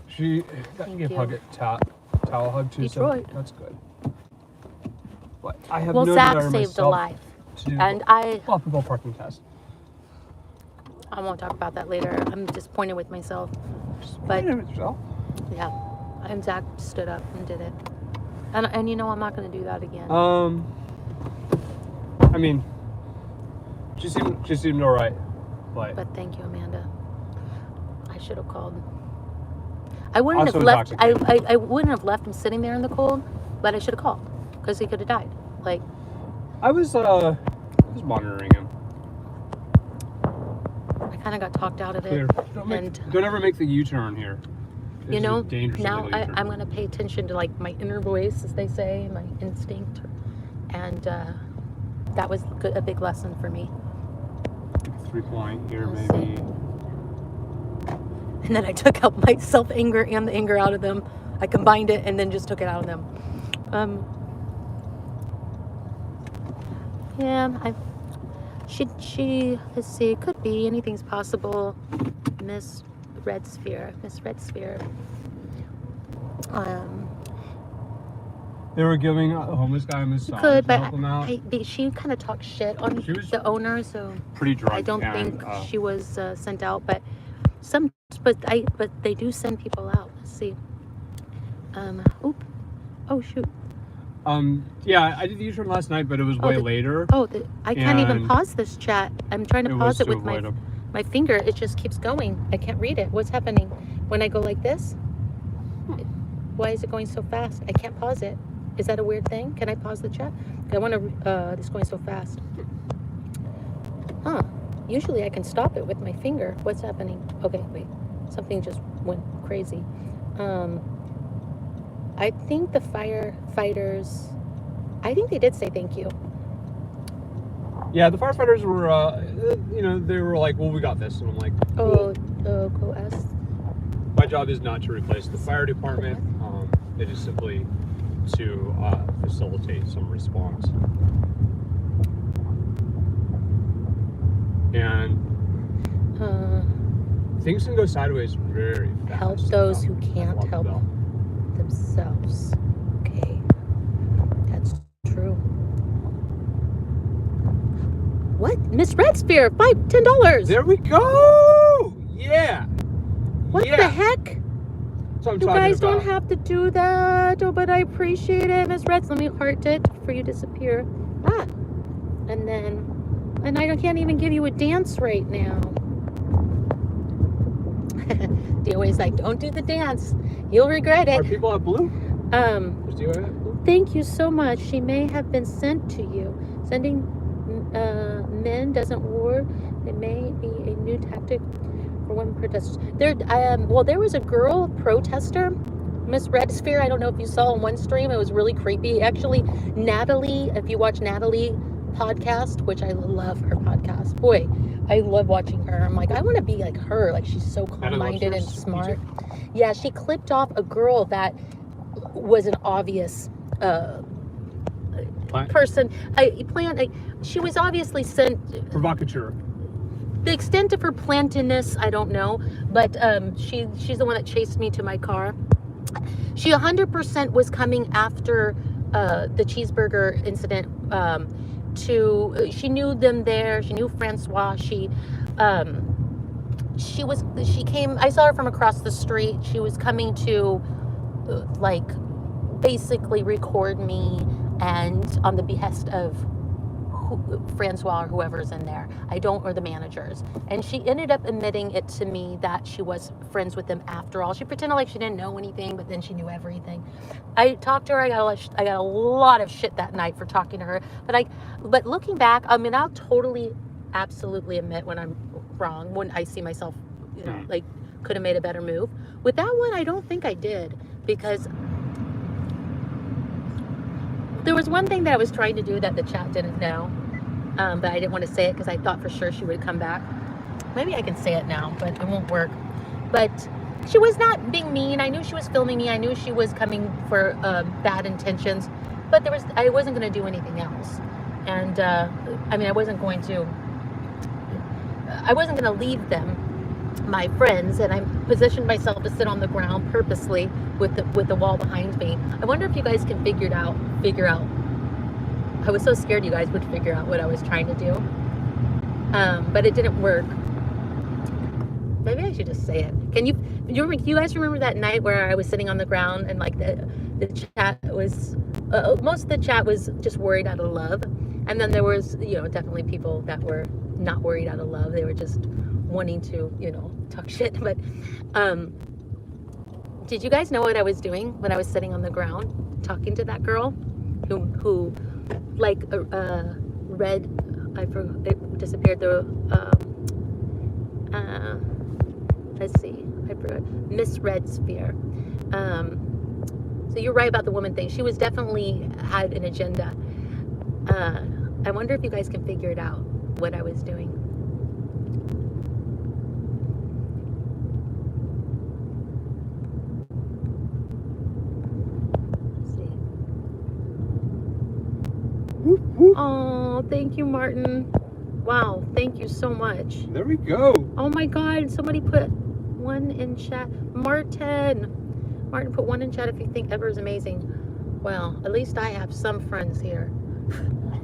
She gave hug at towel hug too, Detroit. so that's good. But I have Well, no Zach desire saved a myself life, to do and multiple parking tests. I won't talk about that later. I'm disappointed with myself. But with yourself. Yeah, and Zach stood up and did it. And you know, I'm not going to do that again. I mean, she seemed all right, but thank you, Amanda. I should have called. I wouldn't have left. I wouldn't have left him sitting there in the cold, but I should have called because he could have died. Like, I was monitoring him. I kind of got talked out of it. Don't ever make the U-turn here. You know, now I'm going to pay attention to like my inner voice, as they say, my instinct. And that was a big lesson for me. 3-point here, maybe. And then I took out my self-anger and the anger out of them. I combined it and then just took it out of them. Yeah, she, let's see, it could be, anything's possible. Miss Red Sphere. They were giving a homeless guy a massage Could, to but help him out. she kind of talked shit on the owner, so pretty drunk. I don't think she was sent out, but they do send people out. Let's see. Oh shoot. Yeah, I did the U-turn last night, but it was way later. I can't even pause this chat. I'm trying to pause it with my finger. It just keeps going. I can't read it. What's happening when I go like this? Why is it going so fast? I can't pause it. Is that a weird thing? Can I pause the chat? I want to. It's going so fast. Huh. Usually I can stop it with my finger. What's happening? Okay, wait. Something just went crazy. I think the firefighters, I think they did say thank you. Yeah, the firefighters were, they were like, well, we got this. And I'm like, cool. Go ask. My job is not to replace the fire department. It is simply to facilitate some response. And things can go sideways very fast. Help those who can't help themselves. Okay, that's true. What? Miss Red Sphere, $10. There we go! Yeah! What the heck? So I'm you guys about. don't have to do that. Oh, but I appreciate it, Miss Reds. Let me heart it for you to disappear. And I can't even give you a dance right now. They always like, don't do the dance. You'll regret it. Are people at blue? Thank you so much. She may have been sent to you. Sending men doesn't war. It may be a new tactic for women protesters. There was a girl protester, Miss Red Sphere. I don't know if you saw on one stream. It was really creepy. Actually, Natalie, if you watch Natalie podcast, which I love her podcast. Boy, I love watching her. I'm like, I want to be like her. Like, she's so calm-minded and smart. Yeah, she clipped off a girl that was an obvious person. She was obviously sent. Provocateur. The extent of her plantedness, I don't know, but she's the one that chased me to my car. She 100% was coming after the cheeseburger incident. She knew them there. She knew Francois. She came. I saw her from across the street. She was coming to basically record me, and on the behest of Francois or whoever's in there, or the managers. And she ended up admitting it to me that she was friends with them after all. She pretended like she didn't know anything, but then she knew everything. I talked to her. I got a lot of shit that night for talking to her. But looking back, I mean, I'll totally, absolutely admit when I'm wrong, when I see myself, could have made a better move. With that one, I don't think I did, because there was one thing that I was trying to do that the chat didn't know, but I didn't want to say it because I thought for sure she would come back. Maybe I can say it now, but it won't work. But she was not being mean. I knew she was filming me. I knew she was coming for bad intentions, but I wasn't going to do anything else. And I wasn't going to leave them, my friends, and I positioned myself to sit on the ground purposely with the wall behind me. I wonder if you guys can figure out. I was so scared you guys would figure out what I was trying to do, but it didn't work. Maybe I should just say it. Do you guys remember that night where I was sitting on the ground and the chat was most of the chat was just worried out of love, and then there was definitely people that were not worried out of love. They were just wanting to talk shit. But did you guys know what I was doing when I was sitting on the ground talking to that girl who red, I forgot, it disappeared, let's see, I forgot, Miss Red Sphere. So you're right about the woman thing. She was definitely had an agenda. I wonder if you guys can figure it out, what I was doing. Oh, thank you, Martin. Wow, thank you so much. There we go. Oh my God, somebody put one in chat. Martin put one in chat if you think Ever is amazing. Well, at least I have some friends here.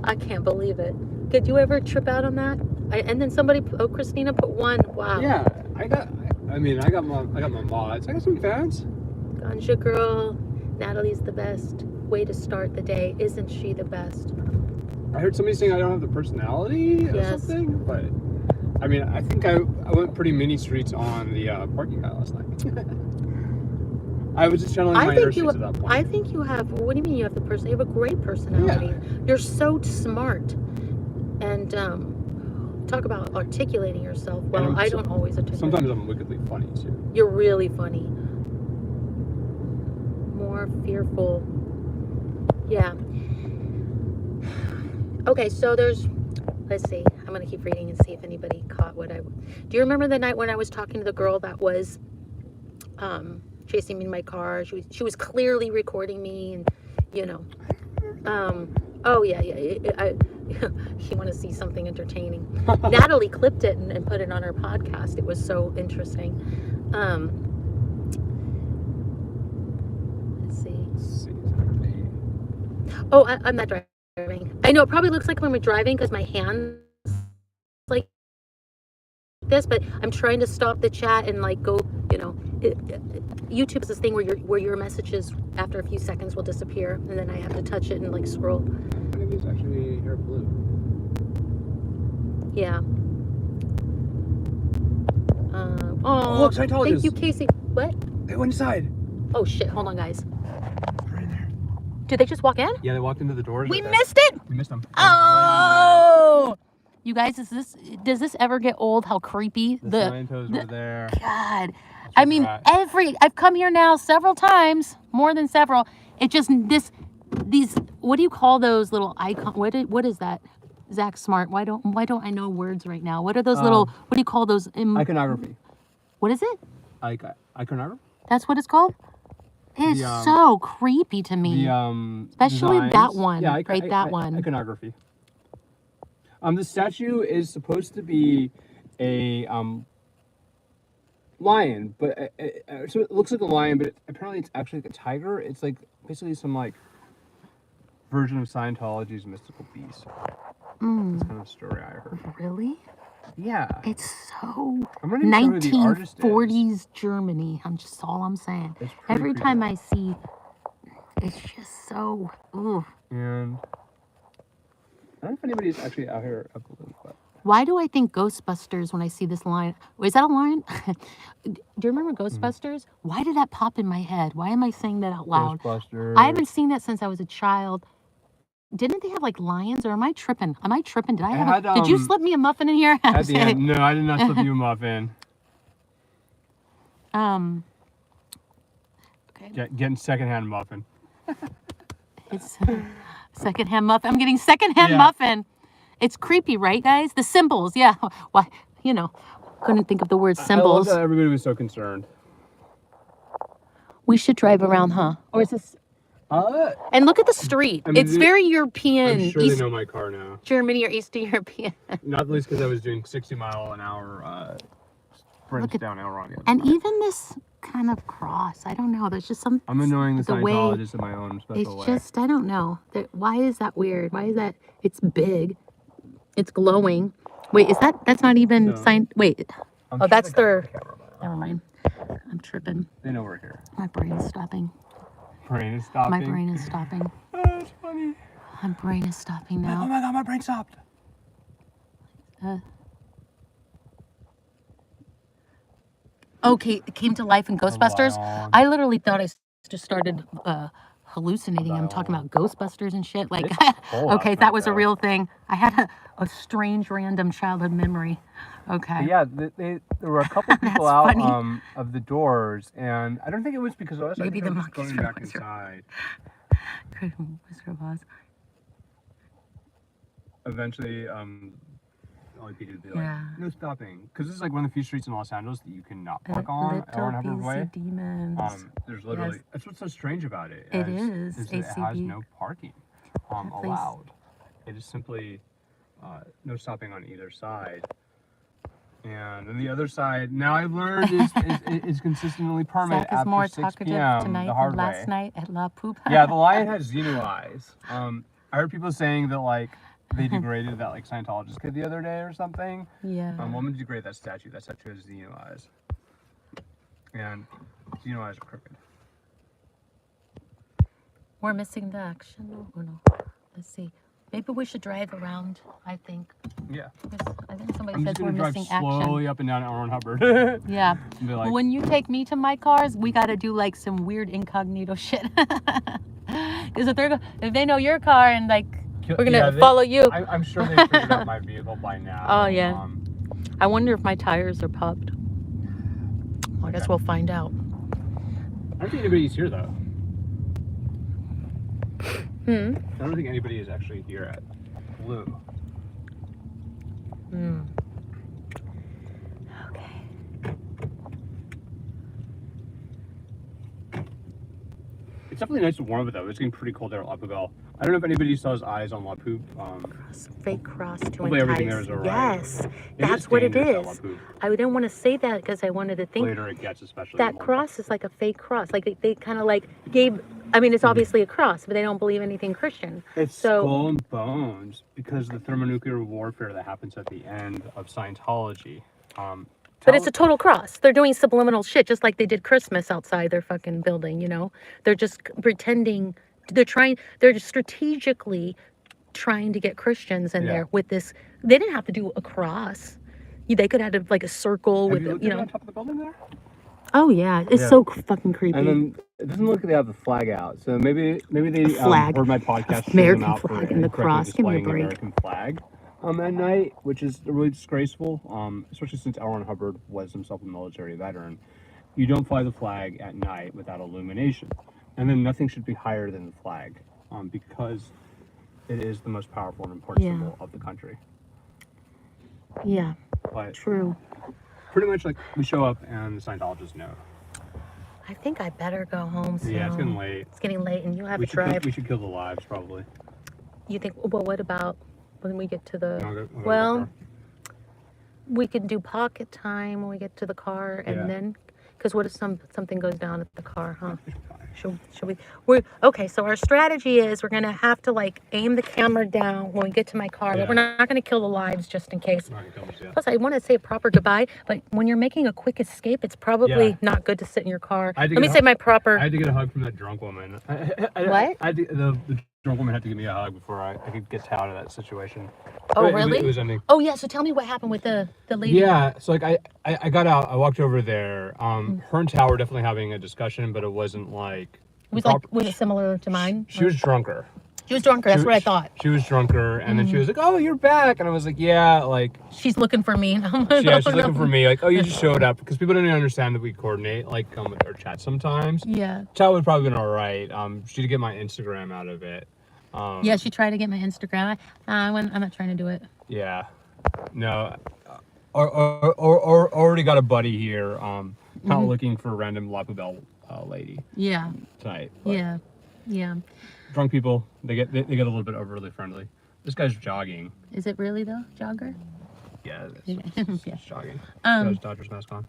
I can't believe it. Could you ever trip out on that? And then Christina put one. Wow. Yeah, I got my mods. I got some fans. Ganja Girl, Natalie's the best way to start the day. Isn't she the best? I heard somebody saying I don't have the personality or something, but I think I went pretty mini streets on the parking lot last night. I was just channeling my inner streets at that point. I think you have. What do you mean you have the person? You have a great personality. Yeah. You're so smart, and talk about articulating yourself. Well, I don't always articulate. Sometimes I'm wickedly funny too. You're really funny. More fearful. Yeah. Okay, so let's see. I'm going to keep reading and see if anybody caught what do you remember the night when I was talking to the girl that was chasing me in my car? She was clearly recording me, and you know. Oh yeah. You want to see something entertaining? Natalie clipped it and put it on her podcast. It was so interesting. Let's see. Oh, I'm not driving. I know it probably looks like when we're driving because my hands like this, but I'm trying to stop the chat and like go. You know, YouTube is this thing where your messages after a few seconds will disappear, and then I have to touch it and like scroll. I think it's actually hair blue. Yeah. Oh, look, Scientologists. Thank you, Casey. What? They went inside. Oh shit! Hold on, guys. Right there. Did they just walk in? Yeah, they walked into the doors. We missed it. We missed them. Oh. You guys, does this ever get old? How creepy the Scientos were there. God, I mean, I've come here now several times, more than several. It just these. What do you call those little icon? What is that? Zach Smart. Why don't I know words right now? What are those little? What do you call those? Iconography. What is it? Iconography. That's what it's called. It's so creepy to me. Especially designs. that one. Yeah, that one. Iconography. The statue is supposed to be a lion, but so it looks like a lion, but apparently it's actually like a tiger. It's like basically some like version of Scientology's mystical beast. That's kind of a story I heard. Really? Yeah. It's so 1940s Germany. That's all I'm saying. It's Every creepy. time I see, it's just so. Ooh. And I don't know if anybody's actually out here at Blue, but Why do I think Ghostbusters when I see this line? Is that a line? Do you remember Ghostbusters? Why did that pop in my head? Why am I saying that out loud? Ghostbusters. I haven't seen that since I was a child. Didn't they have like lions, or am I tripping? Am I tripping? Did I have? Did you slip me a muffin in here? At the end, no, I did not slip you a muffin. Okay. Getting secondhand muffin. It's secondhand muffin. I'm getting secondhand muffin. It's creepy, right, guys? The symbols, yeah. Why? Couldn't think of the word symbols. I love that everybody was so concerned. We should drive around, huh? Or is this? And look at the street. I mean, it's very European. I'm sure they know my car now. Germany or Eastern European. Not least because I was doing 60-mile-an-hour sprints down Elron. And even this kind of cross, I don't know. There's just some. I'm annoying the Scientologists in my own special way. It's just, I don't know. Why is that weird? Why is that? It's big. It's glowing. Wait, that's not even sign. Wait. Oh, that's their. Never mind. I'm tripping. They know we're here. My brain is stopping. Brain is stopping. My brain is stopping. Oh, that's funny. My brain is stopping now. Oh my god, my brain stopped. Okay, it came to life in Ghostbusters. I literally thought I just started hallucinating. I'm talking about Ghostbusters and shit. Like, okay, that was a real thing. I had a strange, random childhood memory. Okay. But yeah, there were a couple people out of the doors, and I don't think it was because of us. Maybe the monkeys monkeys going back inside. Eventually, LAPD would be like, no stopping, because this is like one of the few streets in Los Angeles that you cannot park on Harvard Way. Demons. There's literally that's what's so strange about it. It is that it has no parking allowed. It is simply no stopping on either side. And on the other side, now I've learned is consistently permanent after more 6 talkative p.m. tonight the hard than last way. night at La Poubelle. Yeah, the lion has xeno eyes. I heard people saying that like they degraded that like Scientologist kid the other day or something. Yeah. Woman degraded that statue. That statue has xeno eyes. And xeno eyes are crooked. We're missing the action. Oh no. Let's see. Maybe we should drive around, I think. Yeah. I think somebody I'm says just we're gonna drive missing slowly up and down Elron Hubbard. Yeah. Be like, When you take me to my cars, we got to do like some weird incognito shit. Because if they know your car and like we're gonna follow you. I'm sure they figured out my vehicle by now. Oh yeah. I wonder if my tires are popped. Well, I guess we'll find out. I don't think anybody's here though. I don't think anybody is actually here at Blue. Okay. It's definitely nice and warm though. It's getting pretty cold there at La Poubelle. I don't know if anybody saw his eyes on La Poub. Fake cross to hopefully everything there entice. is alright. Yes, that's what it dangerous at La is. Poub. I didn't want to say that because I wanted to think Later it gets, especially that cross is like a fake cross. Like they kind of like gave. I mean, it's obviously a cross, but they don't believe anything Christian. It's so, skull and bones because the thermonuclear warfare that happens at the end of Scientology. But it's a total cross. They're doing subliminal shit, just like they did Christmas outside their fucking building, you know? They're just pretending, they're just strategically trying to get Christians in there with this. They didn't have to do a cross. They could have had like a circle with, you know. On top of the building there? Oh yeah, it's so fucking creepy. And then it doesn't look like they have the flag out. So maybe they flag. heard my podcast. American flag and the cross. Give me a break. American flag. At night, which is really disgraceful, especially since L. Ron Hubbard was himself a military veteran. You don't fly the flag at night without illumination. And then nothing should be higher than the flag, because it is the most powerful and important symbol of the country. Yeah, but true. Pretty much like we show up and the Scientologists know. I think I better go home soon. Yeah, it's getting late. It's getting late and you have to drive. We should kill the lives, probably. You think, well, what about when we get to the, well, we can do pocket time when we get to the car and then, because what if something goes down at the car, huh? Should we, okay, so our strategy is we're going to have to like aim the camera down when we get to my car, but we're not going to kill the lives just in case. Plus, I want to say a proper goodbye, but when you're making a quick escape, it's probably not good to sit in your car. Let me say my proper. I had to get a hug from that drunk woman. What? The drunk woman had to give me a hug before I could get out of that situation. Oh, really? It was ending. Oh, yeah, so tell me what happened with the lady. Yeah, so like I got out, I walked over there. Her and Tao were definitely having a discussion, but it wasn't like... Was it similar to mine? She was drunker. She was drunker, that's what I thought. She was drunker, and then she was like, oh, you're back. And I was like, yeah, like... She's looking for me. Yeah, she's looking for me. Like, oh, you just showed up. Because people don't even understand that we coordinate, like, with our chat sometimes. Yeah. Tao would probably been all right. She did get my Instagram out of it. Yeah, she tried to get my Instagram. I'm not trying to do it. Yeah. No. Already got a buddy here. Not looking for a random La Poubelle lady. Yeah. Tonight. Yeah. Yeah. Drunk people, they get a little bit overly friendly. This guy's jogging. Is it really though, jogger? Yeah, it's jogging. His Dodgers mask on.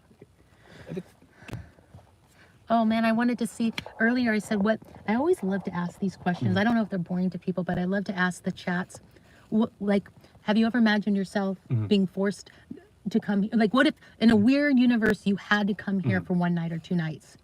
Oh man, I wanted to see earlier. I said what I always love to ask these questions. I don't know if they're boring to people, but I love to ask the chats. Like, have you ever imagined yourself being forced to come here? Like, what if in a weird universe you had to come here for one night or 2 nights,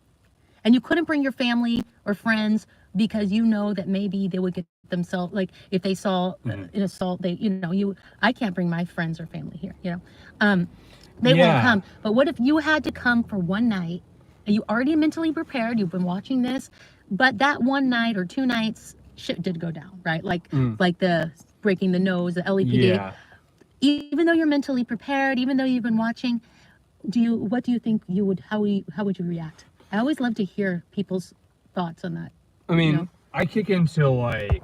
and you couldn't bring your family or friends because you know that maybe they would get themselves, like if they saw an assault, I can't bring my friends or family here. They won't come. But what if you had to come for one night? And you already mentally prepared, you've been watching this, but that one night or 2 nights, shit did go down, right? Like the breaking the nose, the LAPD. Yeah. Even though you're mentally prepared, even though you've been watching, what do you think you would, how would you react? I always love to hear people's thoughts on that. I mean, I kick into like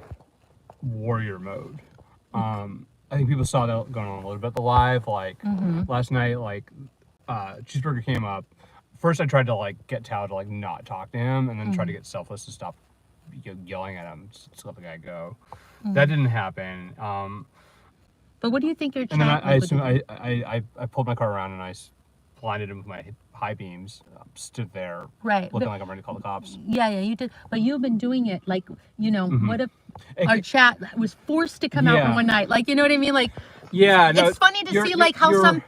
warrior mode. I think people saw that going on a little bit. The live, like last night, like Cheeseburger came up. First, I tried to like get Tao to like not talk to him, and then tried to get Selfless to stop yelling at him, just let the guy go. That didn't happen. But what do you think your chat? And then I pulled my car around and I blinded him with my high beams. Stood there, looking like I'm ready to call the cops. Yeah, you did. But you've been doing it, like what if our chat was forced to come out for one night? Like, you know what I mean? Like, it's funny to see like how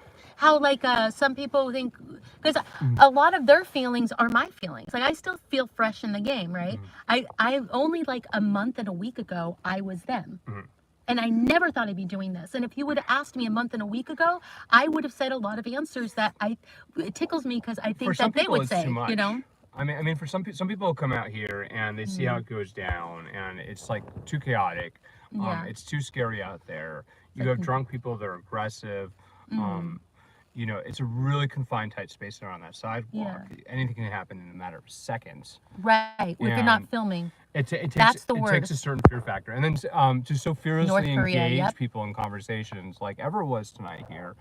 some people think. Because a lot of their feelings are my feelings. Like, I still feel fresh in the game, right? I only like a month and a week ago, I was them. And I never thought I'd be doing this. And if you would have asked me a month and a week ago, I would have said a lot of answers that it tickles me because I think that they would say, you know? I mean, for some people come out here and they see how it goes down, and it's like too chaotic. It's too scary out there. You have drunk people that are aggressive. It's a really confined, tight space around that sidewalk. Anything can happen in a matter of seconds. Right. If you're not filming. That's the word. It takes a certain fear factor. And then to so fearlessly engage people in conversations like Ever was tonight here,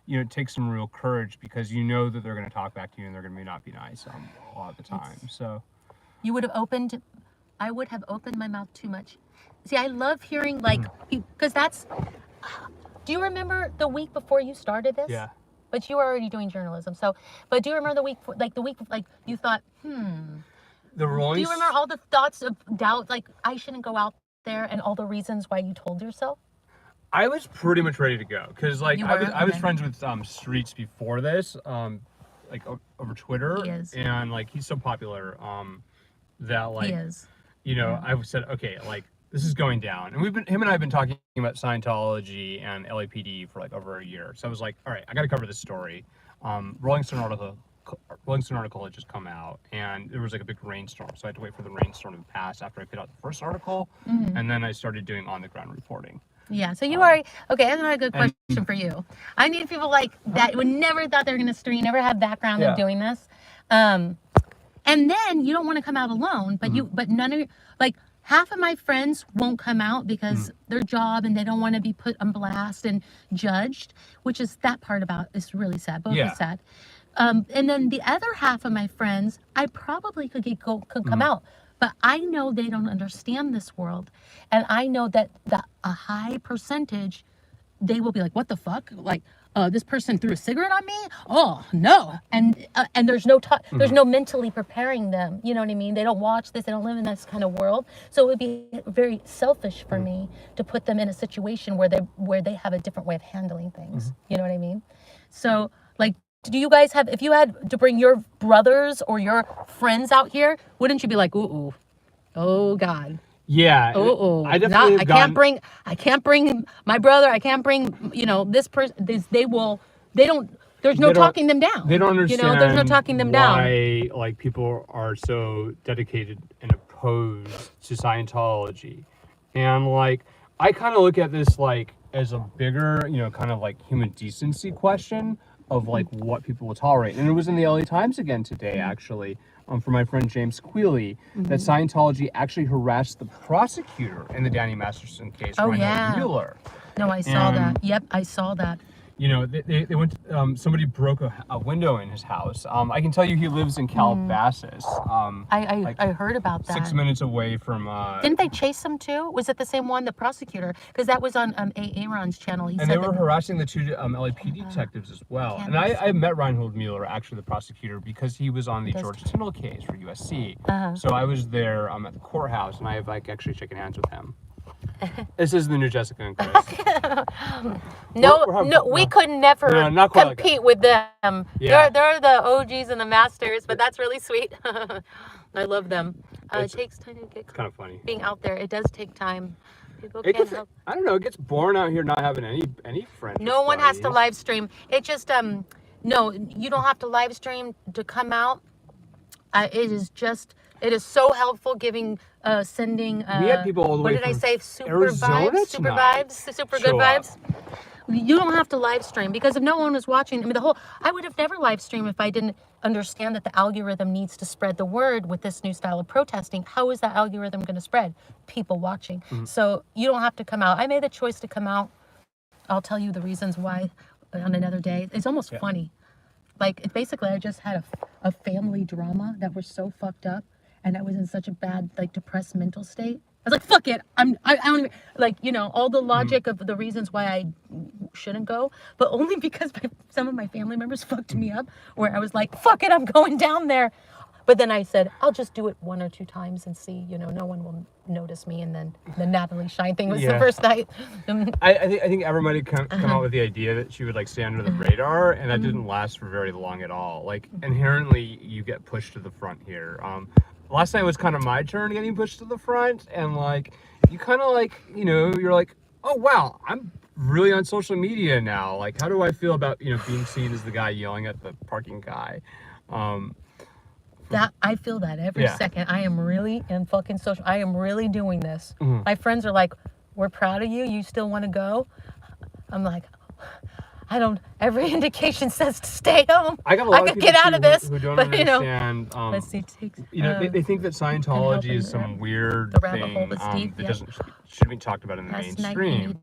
it takes some real courage because you know that they're going to talk back to you and they're going to not be nice a lot of the time. So You would have opened. I would have opened my mouth too much. See, I love hearing like because that's. Do you remember the week before you started this? Yeah. But you were already doing journalism. So, but do you remember the week, like you thought, The Rolling. Do you remember all the thoughts of doubt, like I shouldn't go out there, and all the reasons why you told yourself? I was pretty much ready to go because like You I was were? friends with Streets before this, like over Twitter, He is. and like he's so popular that like He is. you know I said okay, like this is going down, and him and I have been talking about Scientology and LAPD for like over a year. So I was like, all right, I got to cover this story. Rolling Stone article had just come out, and there was like a big rainstorm, so I had to wait for the rainstorm to pass after I put out the first article, and then I started doing on the ground reporting. Yeah, so you are okay. That's not a good question for you. I need people like that would never thought they were gonna stream, never have background in doing this, and then you don't want to come out alone. But but none of your, like half of my friends won't come out because their job and they don't want to be put on blast and judged, which is that part about it's really sad. Both is sad. And then the other half of my friends, I probably could come out. But I know they don't understand this world. And I know that a high percentage, they will be like, what the fuck? Like, this person threw a cigarette on me? Oh, no. And there's no there's no mentally preparing them. You know what I mean? They don't watch this. They don't live in this kind of world. So it would be very selfish for me to put them in a situation where they have a different way of handling things. You know what I mean? So, like, do you guys have, if you had to bring your brothers or your friends out here, wouldn't you be like, ooh, oh God. Yeah. I definitely can't bring my brother. I can't bring, this person. There's no talking them down. They don't understand. There's no talking them down. Why like people are so dedicated and opposed to Scientology, and like I kind of look at this like as a bigger, kind of like human decency question of like what people will tolerate. And it was in the LA Times again today, actually, for my friend James Quealy, that Scientology actually harassed the prosecutor in the Danny Masterson case, Reinhold Mueller. No, I saw that. Yep, I saw that. They went. Somebody broke a window in his house. I can tell you, he lives in Calabasas. I heard about that. 6 minutes away from. Didn't they chase him too? Was it the same one, the prosecutor? Because that was on Aaron's channel. He and said they were harassing the two LAPD detectives as well. And I met Reinhold Mueller, actually the prosecutor, because he was on the George Tindall case for USC. So I was there at the courthouse, and I have actually shaken hands with him. This is the new Jessica and Chris. We could never compete with them. Yeah. They're the OGs and the masters, but that's really sweet. I love them. It takes time to get. It's kind of funny. Being out there, it does take time. People can't help. I don't know. It gets boring out here not having any friends. No one has to live stream. It just no, you don't have to live stream to come out. It is so helpful sending we had people all the way what did I say? Super Arizona vibes, super vibes, super good vibes. You don't have to live stream because if no one was watching, I would have never live streamed if I didn't understand that the algorithm needs to spread the word with this new style of protesting. How is that algorithm going to spread? People watching. So you don't have to come out. I made the choice to come out. I'll tell you the reasons why on another day. It's almost funny. Like basically I just had a family drama that was so fucked up. And I was in such a bad, depressed mental state. I was like, fuck it. I don't even, all the logic of the reasons why I shouldn't go, but only because some of my family members fucked me up, where I was like, fuck it, I'm going down there. But then I said, I'll just do it 1 or 2 times and see, no one will notice me. And then the Natalie Shine thing was the first night. I think everybody had come out with the idea that she would stay under the radar, and that didn't last for very long at all. Inherently, you get pushed to the front here. Last night was kind of my turn getting pushed to the front, and you kind of you're like, oh wow, I'm really on social media now. How do I feel about being seen as the guy yelling at the parking guy? That I feel that every second. I am really in fucking social. I am really doing this. My friends are like, we're proud of you. You still want to go? I'm like, I don't. Every indication says to stay home. I got a lot of people get out of this, who don't but understand. Let's see. They think that Scientology is some weird thing that shouldn't be talked about in the mainstream,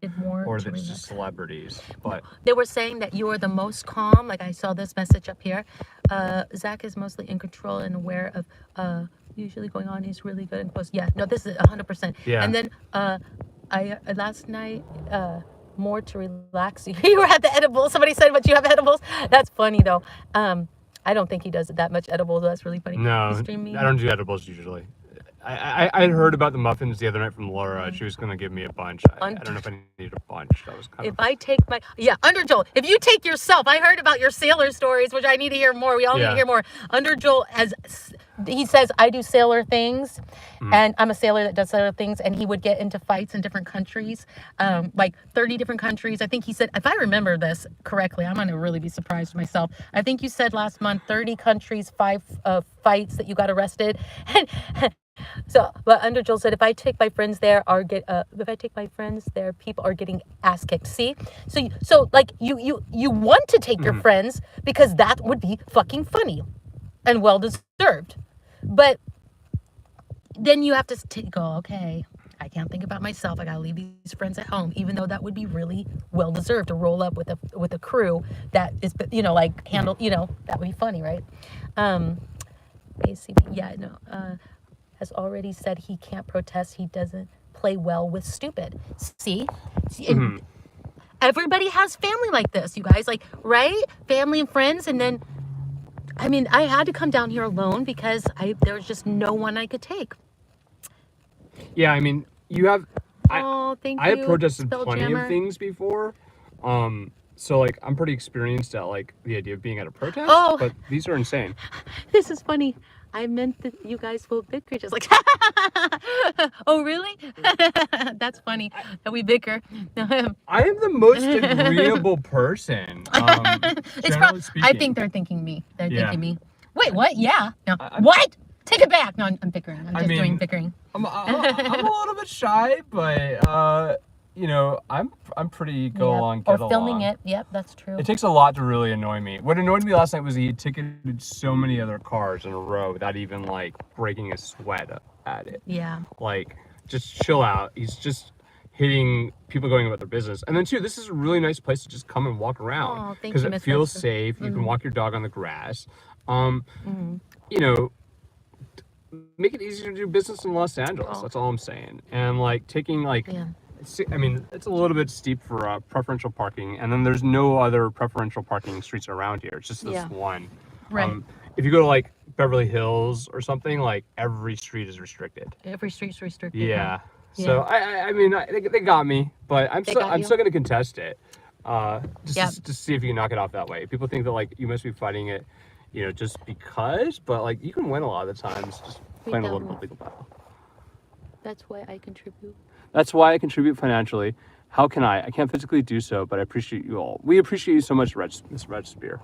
or that it's just celebrities. But they were saying that you are the most calm. I saw this message up here. Zach is mostly in control and aware of usually going on. He's really good and close. Yeah, no, this is 100%. Yeah. And then I last night more to relax. You were at the edibles. Somebody said, "But you have edibles." That's funny though. I don't think he does that much edibles. That's really funny. No, I don't do edibles usually. I heard about the muffins the other night from Laura. She was gonna give me a bunch. I don't know if I need a bunch. That was kind If I take my under Joel, if you take yourself, I heard about your sailor stories, which I need to hear more. We all need to hear more. Under Joel he says I do sailor things, and I'm a sailor that does sailor things, and he would get into fights in different countries, like 30 different countries. I think he said, if I remember this correctly, I'm gonna really be surprised myself. I think you said last month 30 countries, 5 fights that you got arrested, and so, but Under Joel said, if I take my friends there, people are getting ass kicked. See, so like you want to take your friends because that would be fucking funny, and well deserved, but then you have to go. Okay, I can't think about myself. I gotta leave these friends at home, even though that would be really well deserved to roll up with a crew that is, like handle. That would be funny, right? ACB, yeah, no. Has already said he can't protest. He doesn't play well with stupid. See? Everybody has family like this, you guys. Like, right? Family and friends. And then, I mean, I had to come down here alone because there was just no one I could take. Yeah, I mean, you have... Thank you. I have protested plenty of things before. So, like, I'm pretty experienced at, like, the idea of being at a protest. But these are insane. This is funny. I meant that you guys will bicker, just like, oh, really? That's funny that we bicker. I am the most agreeable person. I think they're thinking me. They're thinking me. Wait, what? Yeah. No. What? Take it back. No, I'm bickering. I'm just doing bickering. I'm a little bit shy, but I'm pretty get along. Or filming it. Yep, that's true. It takes a lot to really annoy me. What annoyed me last night was he ticketed so many other cars in a row without even like breaking a sweat at it. Yeah. Like, just chill out. He's just hitting people going about their business. And then too, this is a really nice place to just come and walk around because it feels safe. You can walk your dog on the grass. Make it easier to do business in Los Angeles. That's all I'm saying. And like taking I mean, it's a little bit steep for preferential parking, and then there's no other preferential parking streets around here. It's just this one. Right. If you go to like Beverly Hills or something, like every street is restricted. Every street's restricted. Yeah. So I mean, they got me, but I'm still gonna contest it. Just to see if you can knock it off that way. People think that like you must be fighting it, just because, but like you can win a lot of the times just playing a little bit legal battle. That's why I contribute. That's why I contribute financially. How can I? I can't physically do so, but I appreciate you all. We appreciate you so much, Miss Red Spear.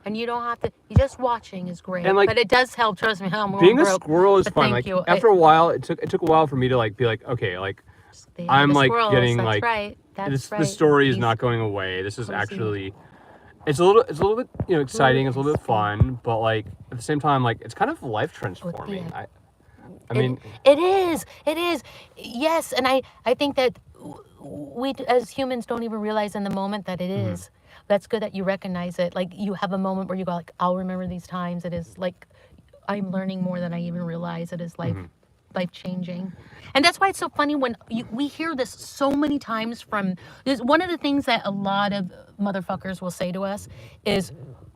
And you don't have to. Just watching is great, and like, but it does help. Trust me. I'm being a broke, squirrel is fun. Like after a while, it took a while for me to like be like, okay, like I'm like getting like the story is not going away. This is actually. It's a little bit exciting. It's a little bit fun, but like at the same time, like it's kind of life transforming. I mean, it is. Yes, and I think that we as humans don't even realize in the moment that it is. That's good that you recognize it. Like you have a moment where you go like, I'll remember these times. It is like I'm learning more than I even realize. It is life changing. And that's why it's so funny when we hear this so many times from one of the things that a lot of motherfuckers will say to us is,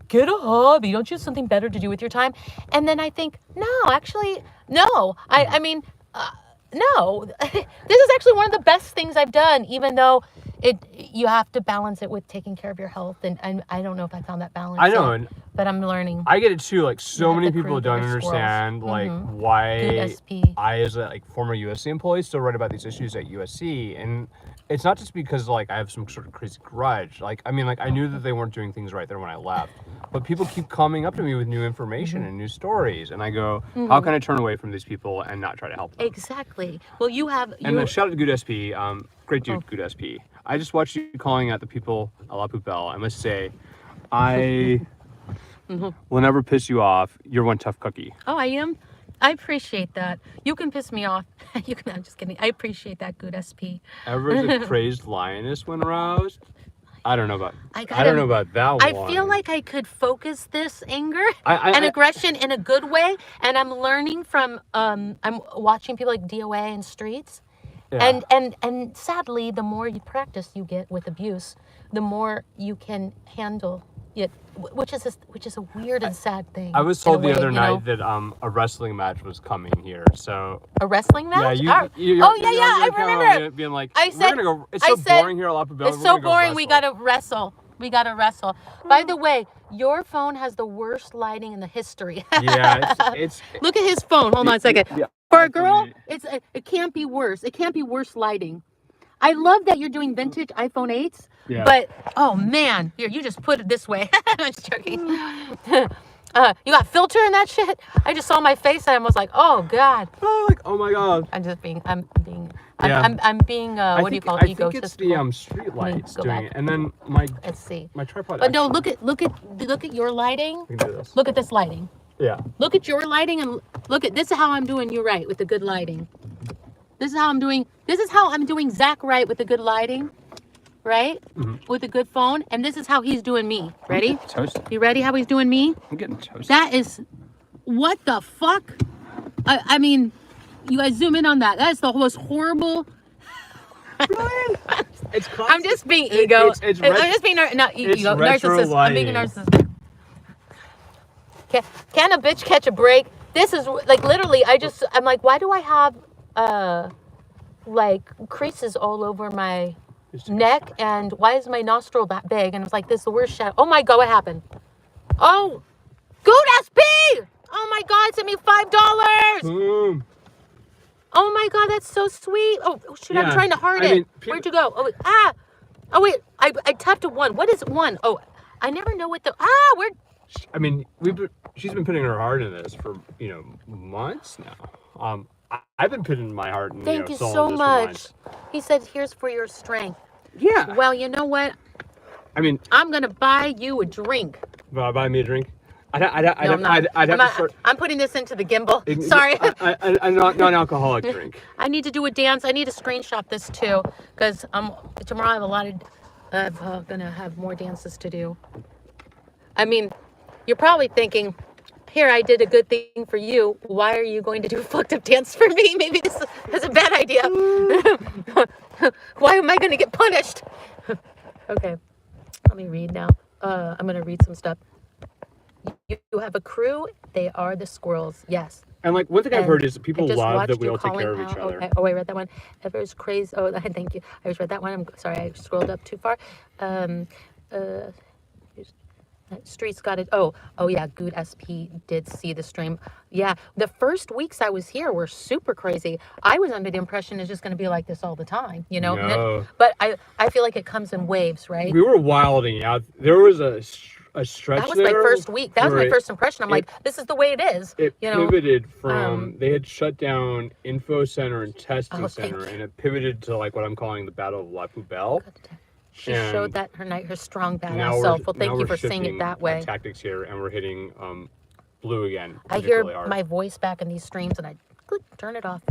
get a hobby. Don't you have something better to do with your time? And then I think, no, actually, no. I mean, no. This is actually one of the best things I've done, even though you have to balance it with taking care of your health. And I don't know if I found that balance. I know. But I'm learning. I get it too. Like so many people don't understand like why I, as a like former USC employee, still write about these issues at USC. And it's not just because like I have some sort of crazy grudge. Like I mean, like I knew that they weren't doing things right there when I left. But people keep coming up to me with new information and new stories, and I go, how can I turn away from these people and not try to help them? Exactly. Well, you have. And then shout out to Good SP, great dude, Good SP. I just watched you calling out the people a la Poubelle. I must say, I will never piss you off. You're one tough cookie. Oh, I am. I appreciate that. You can piss me off. You can. I'm just kidding. I appreciate that, Good SP. Ever as a crazed lioness when aroused, I don't know about. I don't know about that one. I feel like I could focus this anger and I- aggression in a good way, and I'm learning from. I'm watching people like DOA and Streets, Yeah. and sadly, the more you practice you get with abuse, the more you can handle it, which is a weird and sad thing. I was told in a the way, other you night know? that a wrestling match was coming here. So A wrestling match? yeah, you're I remember. being like, I we're said, gonna go. It's so boring here at La Poubelle. It's so boring. We gotta wrestle. We gotta wrestle. By the way, your phone has the worst lighting in the history. Yeah, it's Look at his phone. Hold on a second. Yeah. For a girl, it can't be worse. It can't be worse lighting. I love that you're doing vintage iPhone 8s, Yeah. but oh man, here you just put it this way. I'm just joking. You got filter in that shit? I just saw my face and I was like, oh god. Oh my god. I'm being Yeah. what do you call it? I think it's Egotistical. the street lights go doing back. it, and then Let's see. my tripod. But no, actually- look at your lighting. We can do this. Look at this lighting. Yeah. Look at your lighting and look at this is how I'm doing you right with the good lighting. This is how I'm doing Zach right with the good lighting. Right? With a good phone. And this is how he's doing me. Ready? Toasted. You ready how he's doing me? I'm getting toasted. That is what the fuck? I mean, you guys zoom in on that. That is the most horrible. I'm just being ego. It's I'm just being narcissist. I'm being a narcissist. Can a bitch catch a break? This is like literally. I'm like, why do I have like creases all over my neck, and why is my nostril that big? And I was like, this is the worst shit. Oh my god, what happened? Oh, Good SP! Oh my god, sent me $5. Oh my god, that's so sweet. Oh shoot, I'm trying to heart it. Where'd you go? Oh wait, I tapped a 1. What is 1? Oh, I never know what the where. I mean, she's been putting her heart in this for months now. I've been putting my heart in. Thank you so much. He said, "Here's for your strength." Yeah. Well, you know what? I mean, I'm gonna buy you a drink. Buy me a drink. I'm not. I'm putting this into the gimbal. Sorry. I'm not an alcoholic drink. I need to do a dance. I need to screenshot this too, because tomorrow I have a lot of. I'm gonna have more dances to do. I mean, you're probably thinking, here, I did a good thing for you. Why are you going to do a fucked up dance for me? Maybe this is a bad idea. Why am I going to get punished? Okay, let me read now. I'm going to read some stuff. You have a crew. They are the squirrels. Yes. And like one thing I've heard is that people love that we all take care of each other. Okay. Oh, I read that one. Ever's crazy. Oh, thank you. I just read that one. I'm sorry, I scrolled up too far. Streets got it. Oh yeah, Good SP did see the stream. Yeah, the first weeks I was here were super crazy. I was under the impression it's just going to be like this all the time, No. But I feel like it comes in waves, right? We were wilding out. There was a stretch. That was my first week. That was my first impression. I'm like, this is the way it is. It pivoted from they had shut down info center and testing center, and it pivoted to like what I'm calling the Battle of La Poubelle. She showed that her strong badass self. Well, thank you for saying it that way. Tactics here, and we're hitting blue again. I hear my voice back in these streams, and I turn it off.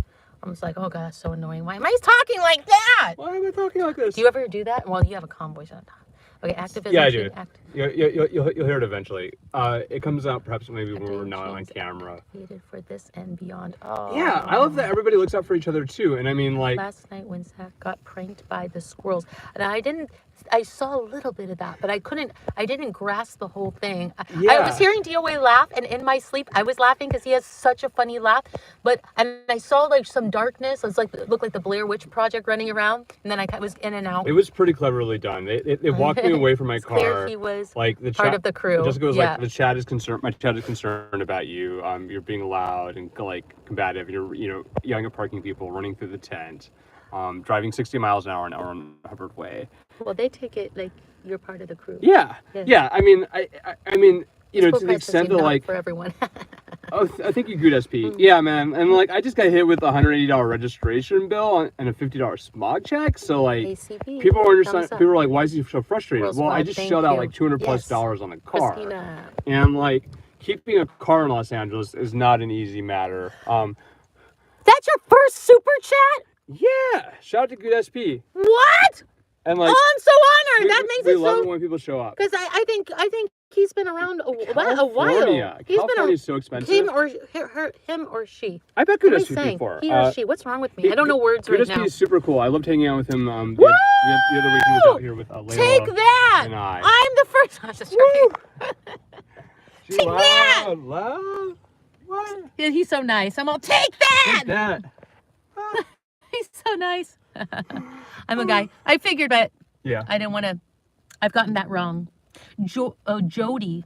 I'm just like, oh god, that's so annoying. Why am I talking like that? Why am I talking like this? Do you ever do that? Well, you have a calm voice on top. Okay, activism. Yeah, I do. You'll hear it eventually. It comes out perhaps maybe when we're not on camera. For this and beyond. Oh. Yeah, I love that everybody looks out for each other too. And I mean, like last night when Zach got pranked by the squirrels, and I saw a little bit of that, but I didn't grasp the whole thing. I was hearing DOA laugh, and in my sleep, I was laughing because he has such a funny laugh. And I saw like some darkness. It looked like the Blair Witch Project running around, and then I was in and out. It was pretty cleverly done. They walked me away from my car. Clear he was like the part of the crew. Jessica was like, the chat is concerned. My chat is concerned about you. You're being loud and like combative. You're yelling at parking people, running through the tent, driving 60 miles an hour on Hubbard Way. Well, they take it like you're part of the crew. Yeah. I mean, I mean, to the extent that like for everyone. I think you good SP. Yeah, man. And like, I just got hit with a $180 registration bill and a $50 smog check. So like, ACB, people were understanding. People were like, "Why is he so frustrated?" Well, I just shelled out like $200+ on the car, Christina. and like, keeping a car in Los Angeles is not an easy matter. That's your first super chat? Yeah. Shout out to Good SP. What? And like, oh, I'm so That makes we it love so. it when people show up. Because I think he's been around a while. California. He's California's so expensive. Him or she. I bet What am I Kudos saying? before. He or she. What's wrong with me? I don't know words right Kudos now. is super cool. I loved hanging out with him. The other week he was out here with Layla. Take that! And I. I'm the first. I was just joking. Take that! Loud. What? Yeah, he's so nice. I'm all take that. Take that. He's so nice. I'm a guy. I figured, but Yeah. I didn't want to. I've gotten that wrong. Jody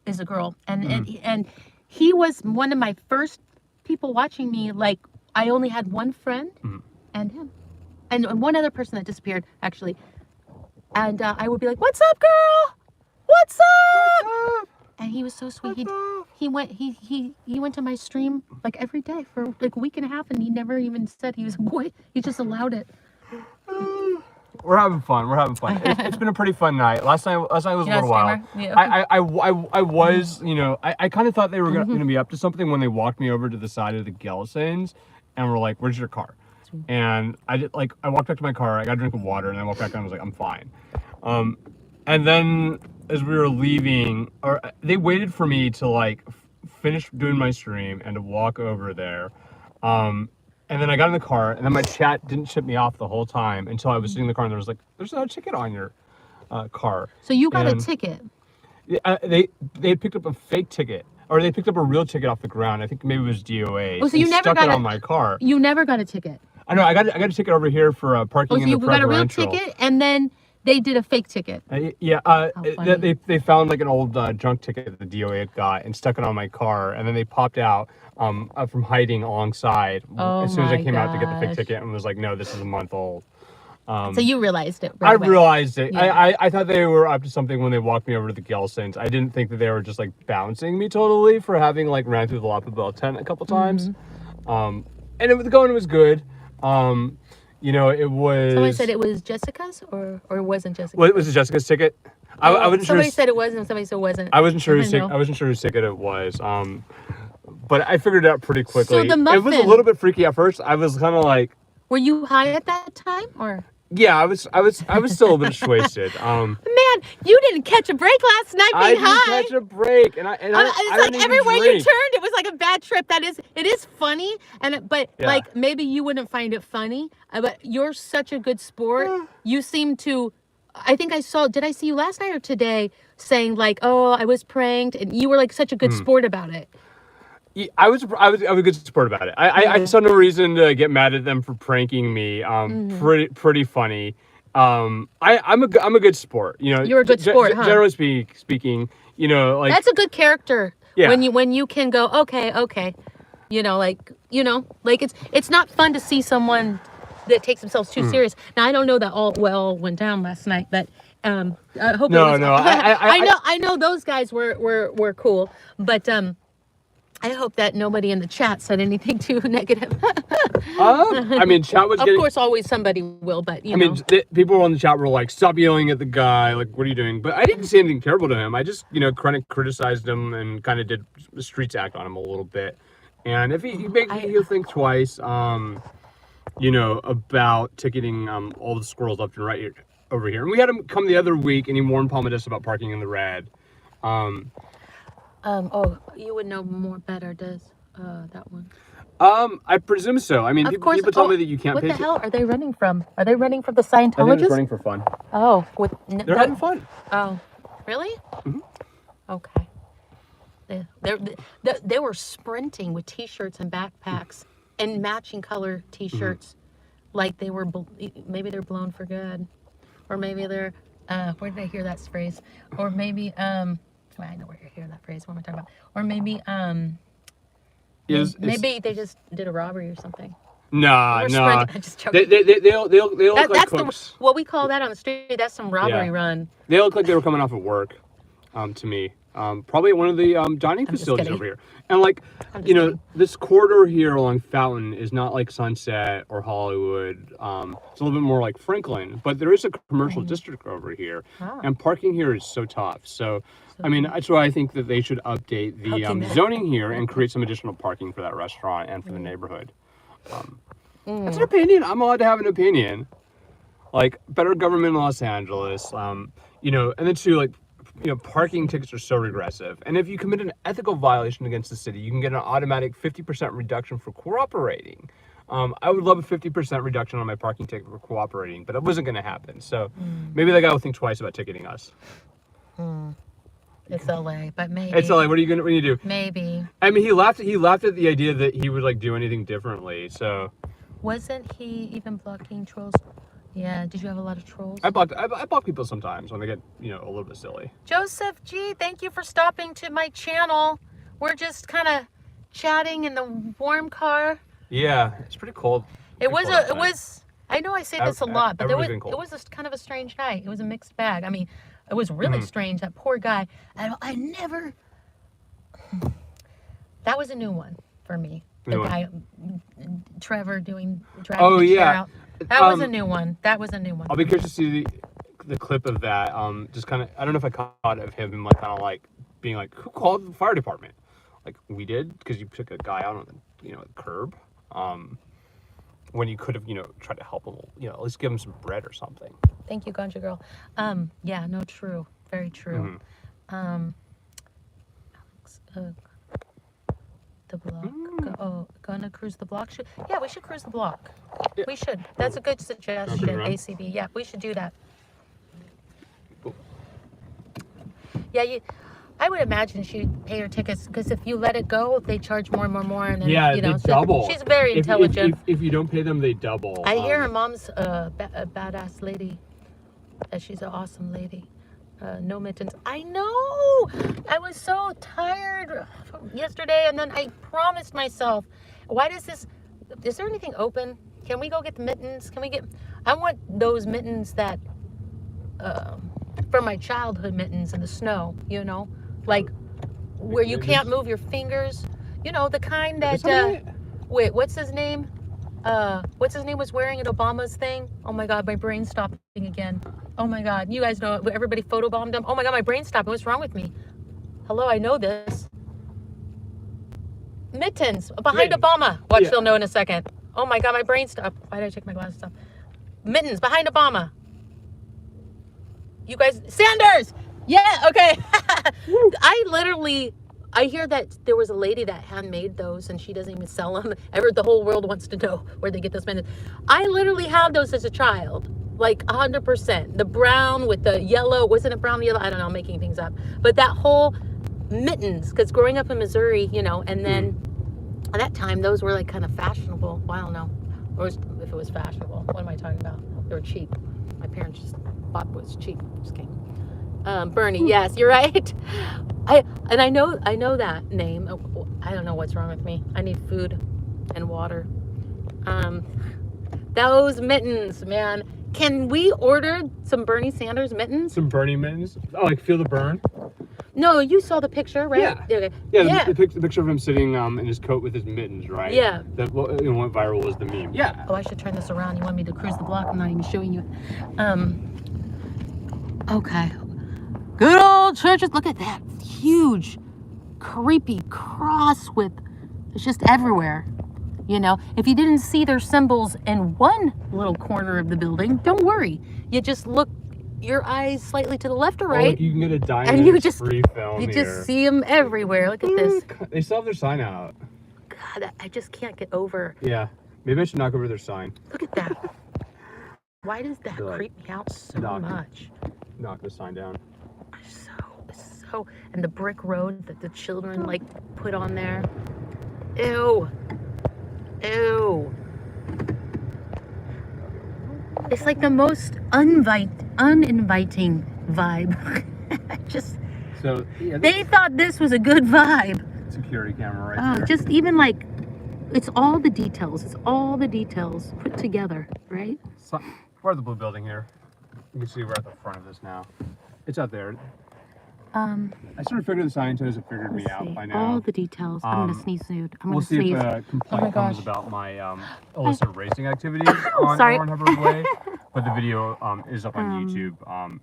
is a girl, and he was one of my first people watching me. Like I only had one friend and him, and one other person that disappeared actually. And I would be like, "What's up, girl? What's up?" And he was so sweet. He went to my stream like every day for like a week and a half, and he never even said he was a boy. He just allowed it. We're having fun. It's been a pretty fun night. Last night was a little wild. Yeah, okay. I was, I kind of thought they were going to be up to something when they walked me over to the side of the Gellisons and were like, "Where's your car?" And I walked back to my car. I got a drink of water, and I walked back and I was like, "I'm fine." And then as we were leaving, or they waited for me to like finish doing my stream and to walk over there. And then I got in the car, and then my chat didn't ship me off the whole time until I was sitting in the car, and there was like, "There's no ticket on your car." So you got a ticket. They had picked up a fake ticket, or they picked up a real ticket off the ground. I think maybe it was DOA. Oh, so you and never stuck got it on my car. You never got a ticket. I know. I got a ticket over here for parking in the you got a real preferential. ticket, and then they did a fake ticket. They found like an old junk ticket that the DOA had got and stuck it on my car, and then they popped out from hiding alongside as soon as I came out to get the fake ticket and was like, "No, this is a month old." So you realized it. I realized it. Yeah. I thought they were up to something when they walked me over to the Gelsons. I didn't think that they were just like bouncing me totally for having like ran through the La Poubelle tent a couple times. And the going was good. It was. Somebody said it was Jessica's, or it wasn't Jessica's. Well, was it Jessica's ticket? I wasn't sure. Somebody said it was, and somebody said it wasn't. I wasn't sure whose ticket it was. But I figured it out pretty quickly. So the muffin, it was a little bit freaky at first. I was kind of like. Were you high at that time, or? Yeah, I was still a bit wasted. Man, you didn't catch a break last night being high. I didn't catch a break, and I it's like everywhere you turned, it was like a bad trip. It is funny, but like maybe you wouldn't find it funny. But you're such a good sport. You seem to. I think did I see you last night or today saying like, "Oh, I was pranked," and you were like such a good sport about it. Yeah, I was a good sport about it. I saw no reason to get mad at them for pranking me. Pretty funny. I'm a good sport. You're a good sport, huh? Generally speaking, like that's a good character. Yeah. When you can go, okay. It's not fun to see someone that takes themselves too serious. Now I don't know that all went down last night, but I hope. I know those guys were cool, but I hope that nobody in the chat said anything too negative. I mean, chat was. Of course, always somebody will, but people on the chat were like, "Stop yelling at the guy! Like, what are you doing?" But I didn't say anything terrible to him. I just, kind of criticized him and kind of did the streets act on him a little bit. And if he'll think twice, about ticketing all the squirrels left and right here, over here. And we had him come the other week, and he warned Palmadis about parking in the red. You would know more better, does that one? I presume so. I mean, people tell me that you can't What pay. the hell are they running from? Are they running from the Scientologists? I think they're running for fun. Oh, they're having fun. Oh, really? Mm-hmm. Okay. They were sprinting with T-shirts and backpacks and matching color T-shirts, like they were maybe they're blown for good, or maybe they're where did I hear that phrase? Or maybe I know where you hear that phrase. What am I talking about? Or maybe maybe they just did a robbery or something. Nah. Just joking. They look like cooks. What we call that on the street. That's some robbery run. They look like they were coming off of work, to me. Probably one of the dining facilities over here. And this corridor here along Fountain is not like Sunset or Hollywood. It's a little bit more like Franklin, but there is a commercial district over here, and parking here is so tough. So I mean, that's why I think that they should update the zoning here and create some additional parking for that restaurant and for the neighborhood. That's an opinion. I'm allowed to have an opinion. like better government in Los Angeles, you know, and then two, like, you know, parking tickets are so regressive. And if you commit an ethical violation against the city, you can get an automatic 50% reduction for cooperating. I would love a 50% reduction on my parking ticket for cooperating, but it wasn't going to happen. So maybe that guy will think twice about ticketing us. It's LA, but maybe. It's LA. What are you gonna do? Maybe. I mean, he laughed at the idea that he would like do anything differently. So. Wasn't he even blocking trolls? Yeah. Did you have a lot of trolls? I block people sometimes when they get, you know, a little bit silly. Joseph G, thank you for stopping to my channel. We're just kind of chatting in the warm car. Yeah, it's pretty cold. It was. I know I say this a lot, but it was a kind of a strange night. It was a mixed bag. I mean, it was really strange. That poor guy. I never. That was a new one for me. The guy, Trevor, dragging the chair out. That was a new one. That was a new one. I'll be curious to see the clip of that. Just kind of, I don't know if I caught of him like kind of like being like, who called the fire department? Like, we did, because you took a guy out on the, you know, curb. When you could have, you know, tried to help him, you know, at least give him some bread or something. Thank you, Ganja Girl. Yeah, no, true. Very true. Alex, the block. Gonna cruise the block? Yeah, we should cruise the block. Yeah. We should. That's a good suggestion, ACB. Yeah, we should do that. Cool. Yeah, I would imagine she'd pay her tickets, because if you let it go, they charge more and more, and then, yeah, you know, they double. She's very intelligent. If you don't pay them, they double. I hear her mom's a badass lady. She's an awesome lady. No mittens. I know. I was so tired yesterday, and then I promised myself, why does this? Is there anything open? Can we go get the mittens? Can we get? I want those mittens that, from my childhood mittens in the snow. You know, like where you can't move your fingers. You know, the kind that. Wait, what's his name? What's his name was wearing at Obama's thing? Oh my God, my brain's stopping again. Oh my God, you guys know it. Everybody photobombed him. Oh my God, my brain's stopping. What's wrong with me? Hello, I know this. Mittens behind Obama. Watch, they'll know in a second. Oh my God, my brain stopped. Why did I take my glasses off? Mittens behind Obama. You guys, Sanders. Yeah, okay. I hear that there was a lady that handmade those, and she doesn't even sell them. The whole world wants to know where they get those mittens. I literally had those as a child, like 100%. The brown with the yellow, wasn't it brown, yellow? I don't know, I'm making things up. But that whole mittens, because growing up in Missouri, you know, and then at that time, those were like kind of fashionable. Well, I don't know if it was fashionable. What am I talking about? They were cheap. My parents just bought what was cheap. Just kidding. Bernie, yes, you're right. I know that name. I don't know what's wrong with me. I need food and water. Those mittens, man. Can we order some Bernie Sanders mittens? Some Bernie mittens? Oh, like feel the burn? No, you saw the picture, right? Yeah. Okay. Yeah, the picture of him sitting in his coat with his mittens, right? Yeah. That went viral was the meme. Yeah. Oh, I should turn this around. You want me to cruise the block? I'm not even showing you. Okay. Good old churches. Look at that huge, creepy cross with, it's just everywhere. You know, if you didn't see their symbols in one little corner of the building, don't worry. You just look your eyes slightly to the left or right. Oh, look, you can get a dynamic free film You just see them everywhere. Look at this. They still have their sign out. God, I just can't get over. Yeah, maybe I should knock over their sign. Look at that. Why does that creep me out so much? Knock the sign down. So, and the brick road that the children like put on there. Ew. Ew. It's like the most uninviting vibe. They thought this was a good vibe. Security camera right there. Just even like, it's all the details. It's all the details put together, right? So, where's the blue building here? You can see we're at the front of this now. It's out there. I sort of figured the scientists have figured me out by now. All the details. I'm gonna sneeze soon. We'll see if a complaint comes about my illicit racing activities on Warren Hubbard Way. But the video is up on YouTube.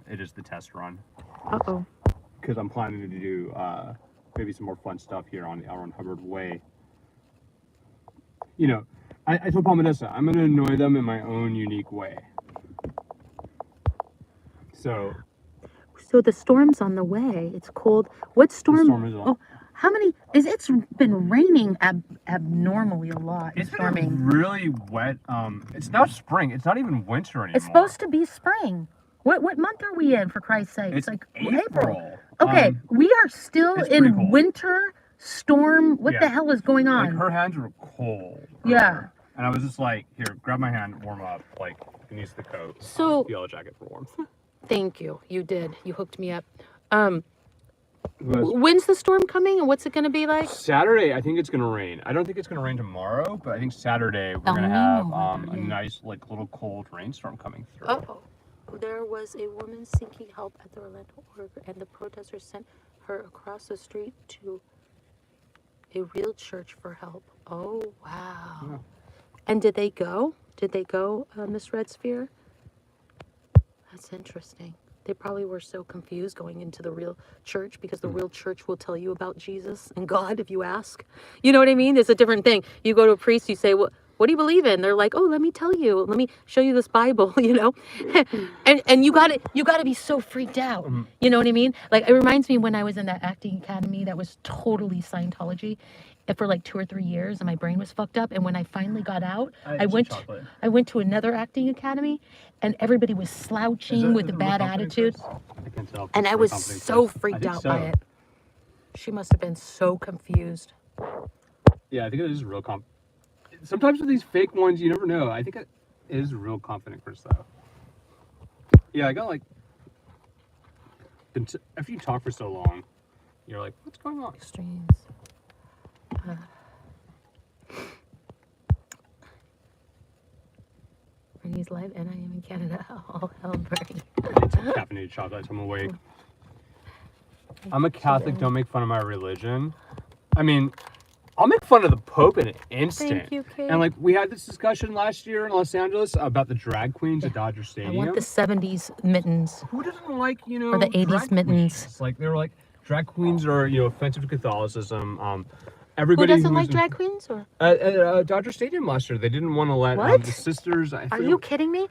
It is the test run. Uh-oh. Because I'm planning to do maybe some more fun stuff here on the Warren Hubbard Way. You know, I told Palmadessa, I'm gonna annoy them in my own unique way. So the storm's on the way. It's cold. What storm? storm is on. Oh, how many? It's been raining abnormally a lot. It's storming. been really wet. It's now spring. It's not even winter anymore. It's supposed to be spring. What month are we in, for Christ's sake? It's like April. Okay, we are still it's pretty in cold. winter storm. What Yeah. the hell is going on? Like her hands were cold. Yeah. earlier. And I was just like, here, grab my hand, warm up. Like, you can use the coat. So- the yellow jacket for warmth. Thank you. You did. You hooked me up. Was- When's the storm coming, and what's it going to be like? Saturday, I think it's gonna rain. I don't think it's gonna rain tomorrow, but I think Saturday we're gonna have a nice, like, little cold rainstorm coming through. Oh, there was a woman seeking help at the Orlando Org, and the protesters sent her across the street to a real church for help. Oh, wow. Yeah. And did they go? Miss Red Sphere? That's interesting. They probably were so confused going into the real church, because the real church will tell you about Jesus and God if you ask. You know what I mean? It's a different thing. You go to a priest, you say, what do you believe in? They're like, oh, let me tell you. Let me show you this Bible, you know? and you gotta be so freaked out. You know what I mean? Like, it reminds me when I was in that acting academy that was totally Scientology for like 2 or 3 years, and my brain was fucked up. And when I finally got out, I went to another acting academy, and everybody was slouching with a bad attitude. I can tell. And I was so freaked out by it. She must have been so confused. Yeah, I think it is real sometimes with these fake ones, you never know. I think it is real confident Chris, though. Yeah, I got like, after you talk for so long, you're like, what's going on? Extremes. Bernie's live, and I am in Canada. All hell, Bernie. I need some caffeinated chocolate, so I'm awake. I'm a Catholic, don't make fun of my religion. I mean, I'll make fun of the Pope in an instant. Thank you, Kate. And like, we had this discussion last year in Los Angeles about the drag queens at Dodger I Stadium. want the 70s mittens. Who doesn't like, you know, or the 80s drag mittens. queens? Like, they were like, drag queens are, you know, offensive to Catholicism. Who Everybody doesn't was like drag queens? Or at Dodger Stadium last year, they didn't want to let the sisters. Are you kidding me?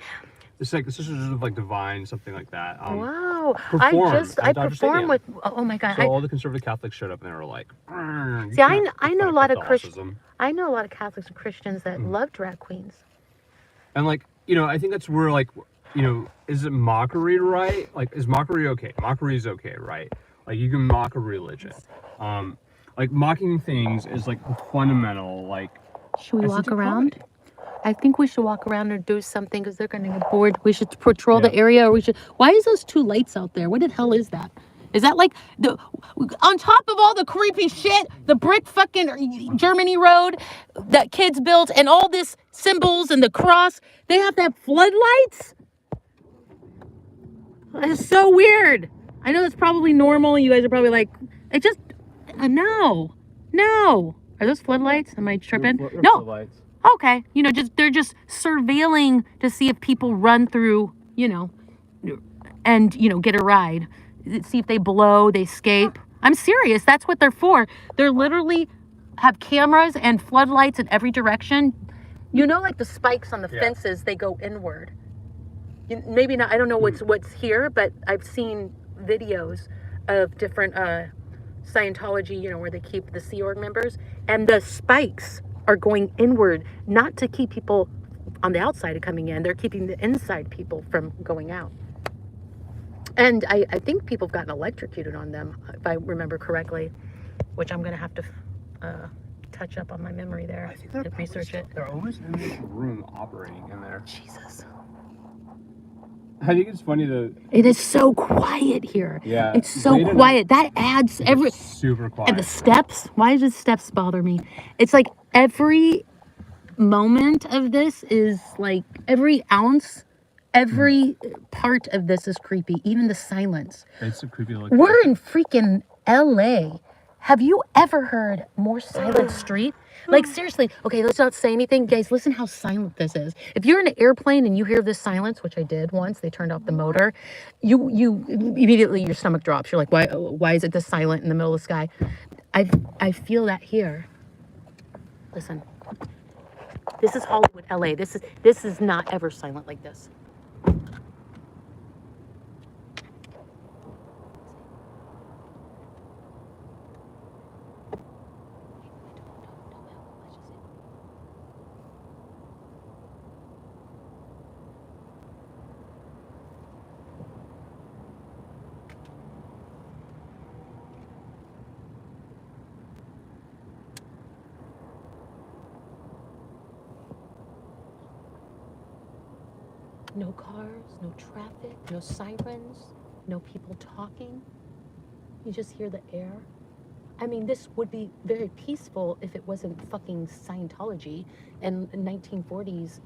It's like the Sisters of like Divine, something like that. Wow. I Dodger perform Stadium. with, oh my God. So all the conservative Catholics showed up and they were like, See, I know a lot of Christians. I know a lot of Catholics and Christians that love drag queens. And like, you know, I think that's where like, you know, is it mockery right? Like, is mockery okay? Mockery is okay, right? Like, you can mock a religion. Like, mocking things is like the fundamental, like. Should we walk around? I think we should walk around or do something, because they're going to get bored. We should patrol the area, or we should. Why is those 2 lights out there? What the hell is that? Is that like on top of all the creepy shit, the brick fucking Germany road that kids built, and all this symbols and the cross, they have to have floodlights? That's so weird. I know that's probably normal. You guys are probably like, it just, no. Are those floodlights? Am I tripping? No. Floodlights. Okay. You know, they're just surveilling to see if people run through, you know, and, you know, get a ride. See if they blow, they escape. I'm serious. That's what they're for. They're literally have cameras and floodlights in every direction. You know, like the spikes on the fences, they go inward. Maybe not. I don't know what's here, but I've seen videos of different Scientology, you know, where they keep the Sea Org members, and the spikes are going inward, not to keep people on the outside of coming in. They're keeping the inside people from going out. And I think people have gotten electrocuted on them, if I remember correctly, which I'm going to have to touch up on my memory there and research it. They're always in this room operating in there. Jesus. I think it's funny that it is so quiet here. Yeah, it's so quiet. That adds super quiet. And the steps. Why does steps bother me? It's like every moment of this is like every ounce, every part of this is creepy. Even the silence. It's a creepy location. We're in freaking LA. Have you ever heard more silent street? Like, seriously, okay, let's not say anything. Guys, listen how silent this is. If you're in an airplane and you hear this silence, which I did once, they turned off the motor, you immediately, your stomach drops. You're like, why is it this silent in the middle of the sky? I feel that here. Listen. This is Hollywood, LA. This is not ever silent like this. No cars, no traffic, no sirens, no people talking. You just hear the air. I mean, this would be very peaceful if it wasn't fucking Scientology and 1940s,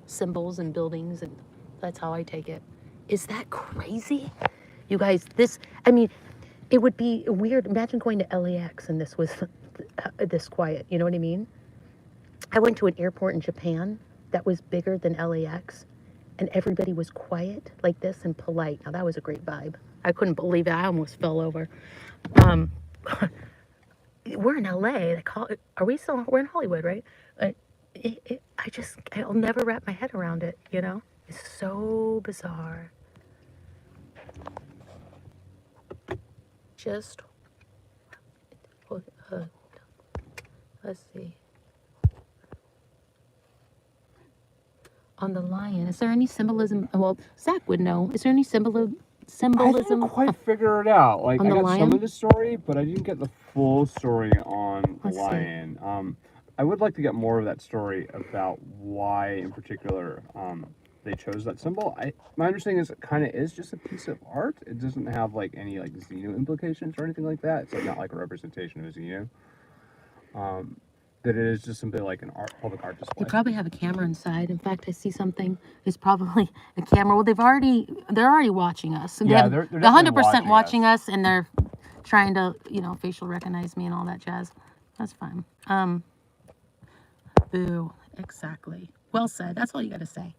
symbols and buildings, and that's how I take it. Is that crazy? You guys, it would be weird. Imagine going to LAX and this was this quiet. You know what I mean? I went to an airport in Japan that was bigger than LAX, and everybody was quiet like this and polite. Now, that was a great vibe. I couldn't believe it. I almost fell over. We're in LA. Are we still? We're in Hollywood, right? I'll never wrap my head around it. It's so bizarre. Just, let's see. On the lion, is there any symbolism? Well, Zach would know. Is there any symbolism? I didn't quite figure it out. Like, I got lion? some of the story, but I didn't get the full story on the lion. I would like to get more of that story about why, in particular, they chose that symbol. My understanding is it kind of is just a piece of art. It doesn't have like any like Xeno implications or anything like that. It's like not like a representation of a Xeno. That it is just simply like an public art display. They probably have a camera inside. In fact, I see something. It's probably a camera. Well, they're already watching us. Yeah, they're 100% watching us, and they're trying to, facial recognize me and all that jazz. That's fine. Boo. Exactly. Well said. That's all you got to say.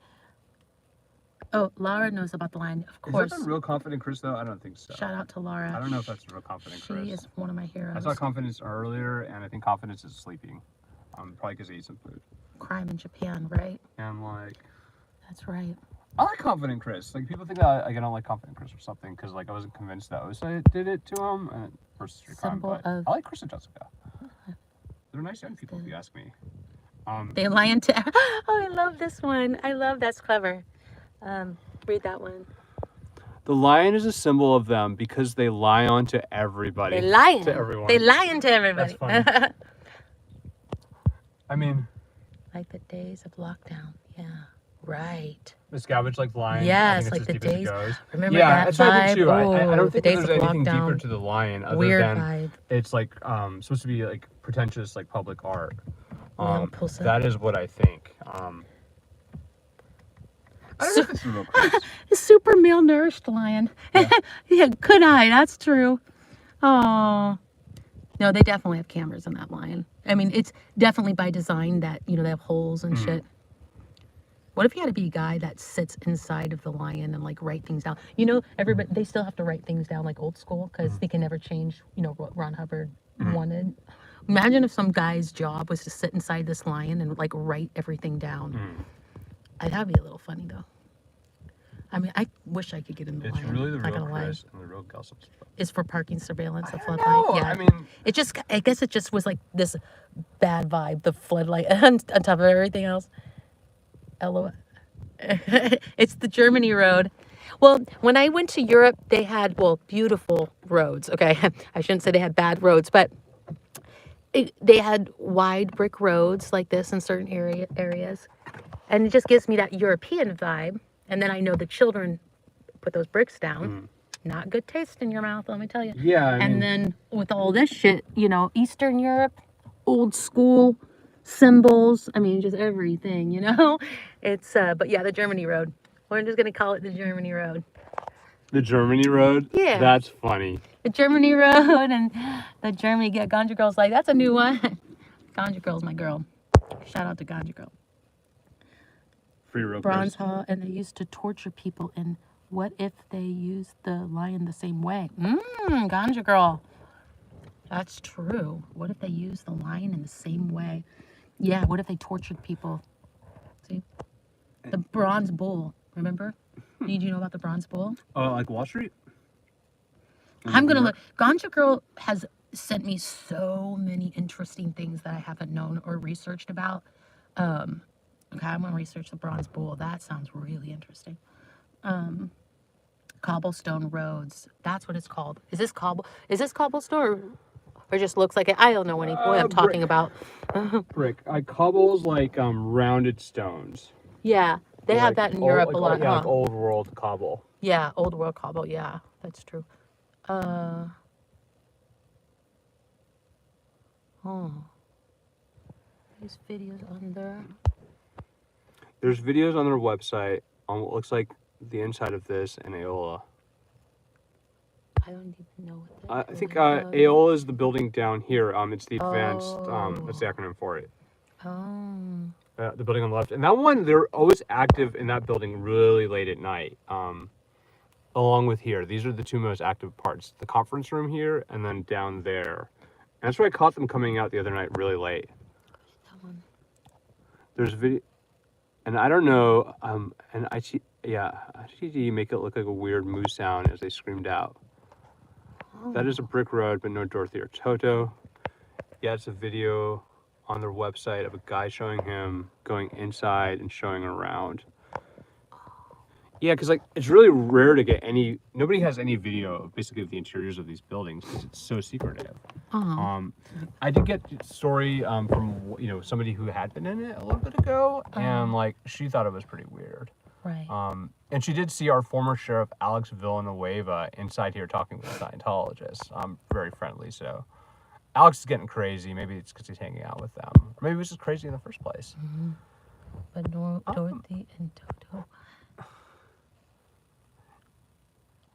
Oh, Laura knows about the line, of course. Is that the real Confident Chris, though? I don't think so. Shout out to Laura. I don't know if that's the real Confident Chris. She is one of my heroes. I saw Confidence earlier, and I think Confidence is sleeping. Probably because he ate some food. Crime in Japan, right? And That's right. I like Confident Chris. Like, people think that I don't like Confident Chris or something because I wasn't convinced that Osa did it to him versus Street Crime. But I like Chris and Jessica. They're nice young people, if you ask me. They lion to. Oh, I love this one. That's clever. Read that one. The lion is a symbol of them because they lie on to everybody. They lying to everyone. They lying to everybody. That's funny. I mean, like the days of lockdown. Yeah, right. The scavenge like lion. Yes, like the days. Remember that that's what I think too. I don't think there's there's anything deeper to the lion other than vibe. It's like supposed to be like pretentious like public art. Impulsive. That is what I think. I don't know if it's real close. Super malnourished lion. Yeah, good eye. That's true. Oh. No, they definitely have cameras in that lion. I mean, it's definitely by design that, they have holes and shit. What if you had to be a guy that sits inside of the lion and like write things down? Everybody, they still have to write things down like old school because they can never change, what Ron Hubbard wanted. Imagine if some guy's job was to sit inside this lion and like write everything down. That'd be a little funny though. I mean, I wish I could get in the lion. It's really the not real gonna lie. Chris and the real Kelso. Is for parking surveillance, the I floodlight. don't know. Yeah, I mean, I guess it just was like this bad vibe, the floodlight on top of everything else. LOL. It's the Germany road. Well, when I went to Europe, they had, beautiful roads. Okay, I shouldn't say they had bad roads, but they had wide brick roads like this in certain areas. And it just gives me that European vibe. And then I know the children put those bricks down. Not good taste in your mouth, let me tell you. Yeah. I mean, then with all this shit, Eastern Europe, old school symbols. I mean, just everything, It's, but yeah, the Germany road. We're just going to call it the Germany road. the Germany road? Yeah. That's funny. The Germany road and the Germany, Ganja Girl's like, that's a new one. Ganja Girl's my girl. Shout out to Ganja Girl. Free road. Bronze Hall, and they used to torture people. And what if they used the lion the same way? Ganja Girl. That's true. What if they used the lion in the same way? Yeah, what if they tortured people? See? The bronze bull, remember? Did you know about the bronze bull? Like Wall Street? I'm going to look. Ganja Girl has sent me so many interesting things that I haven't known or researched about. Okay, I'm going to research the bronze bull. That sounds really interesting. Cobblestone roads. That's what it's called. Is this cobblestone or just looks like it? I don't know what I'm talking about. Brick. Cobbles like rounded stones. Yeah, They have that in Europe a lot, Yeah, huh? like old world cobble. Yeah, old world cobble. Yeah, that's true. Oh, there's videos on there. There's videos on their website on what looks like the inside of this and Aola. I don't even know what that I think Aola is the building down here. It's the advanced, that's the acronym for it. Oh. The building on the left. And that one, they're always active in that building really late at night. Along with here. These are the two most active parts. The conference room here and then down there. And that's where I caught them coming out the other night really late. That one. There's video, and I don't know, and ITD make it look like a weird moo sound as they screamed out. Oh. That is a brick road, but no Dorothy or Toto. Yeah, it's a video on their website of a guy showing him going inside and showing around. Yeah, because like it's really rare to get any. Nobody has any video of basically of the interiors of these buildings because it's so secretive. I did get a story from somebody who had been in it a little bit ago, and like she thought it was pretty weird. Right. And she did see our former sheriff Alex Villanueva inside here talking with Scientologists. Very friendly. So Alex is getting crazy. Maybe it's because he's hanging out with them, or maybe he was just crazy in the first place. But Dorothy and Toto.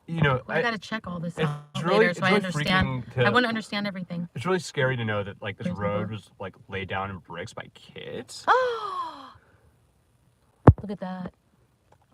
I gotta check all this out later so I understand. I want to understand everything. It's really scary to know that like this road was like laid down in bricks by kids. Oh, look at that.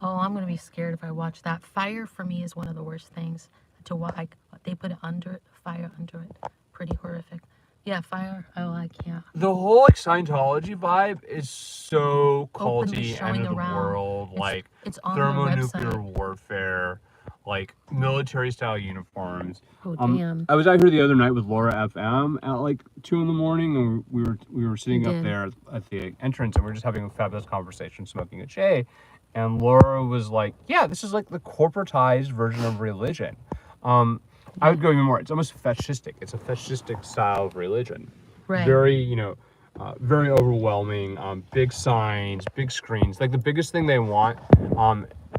Oh, I'm gonna be scared if I watch that. Fire for me is one of the worst things to watch. They put fire under it. Pretty horrific. Yeah, fire. Oh, I can't. The whole like Scientology vibe is so culty, end of the world, it's thermonuclear warfare. Like military style uniforms. Oh damn! I was out here the other night with Laura FM at like 2 a.m, and we were sitting up there at the entrance, and we were just having a fabulous conversation, smoking a J. And Laura was like, "Yeah, this is like the corporatized version of religion." I would go even more. It's almost fascistic. It's a fascistic style of religion. Right. Very, very overwhelming. Big signs, big screens. Like the biggest thing they want,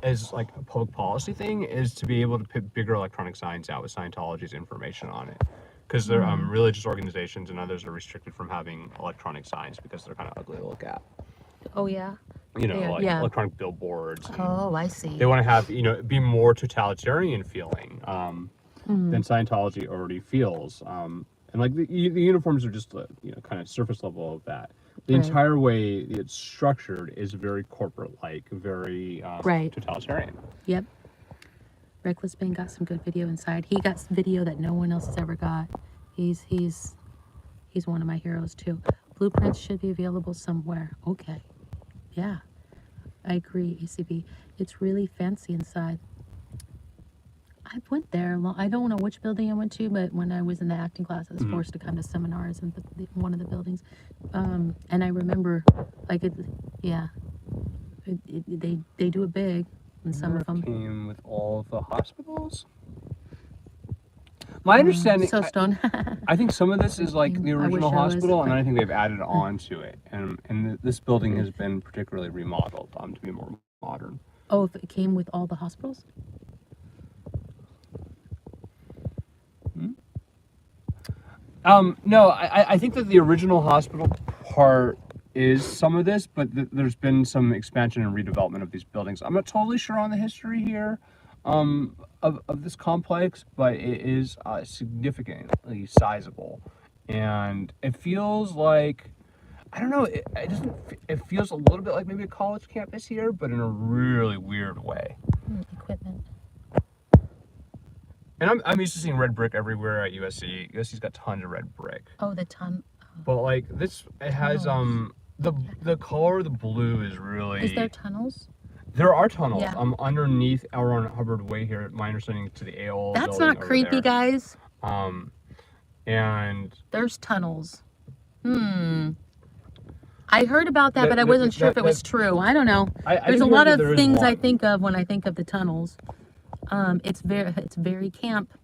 as like a public policy thing, is to be able to put bigger electronic signs out with Scientology's information on it, because they're religious organizations and others are restricted from having electronic signs because they're kind of ugly to look at. Oh yeah. Electronic billboards. Oh, I see. They want to have be more totalitarian feeling than Scientology already feels. And like the uniforms are just kind of surface level of that. The entire way it's structured is very corporate-like, very totalitarian. Yep. Reckless Ben got some good video inside. He got some video that no one else has ever got. He's one of my heroes too. Blueprints should be available somewhere. Okay. Yeah. I agree, ACB. It's really fancy inside. I went there. I don't know which building I went to, but when I was in the acting class, I was forced to come to seminars in one of the buildings. And I remember, they do it big in some of them. Came with all the hospitals. My understanding, So stoned. I think some of this is like the original hospital, and then I think they've added on to it. And this building has been particularly remodeled to be more modern. Oh, if it came with all the hospitals? No, I think that the original hospital part is some of this, but there's been some expansion and redevelopment of these buildings. I'm not totally sure on the history here of this complex, but it is significantly sizable. And it feels like, I don't know, it feels a little bit like maybe a college campus here, but in a really weird way. Equipment. And I'm used to seeing red brick everywhere at USC. USC's got tons of red brick. Oh, the ton. But like this, it has the color, the blue is really. Is there tunnels? There are tunnels. Yeah. Underneath L. Ron Hubbard Way here. My understanding to the AOL. That's not creepy, guys. And there's tunnels. I heard about that, but I wasn't sure if it was true. I don't know. There's a lot of things I think of when I think of the tunnels. It's very camp,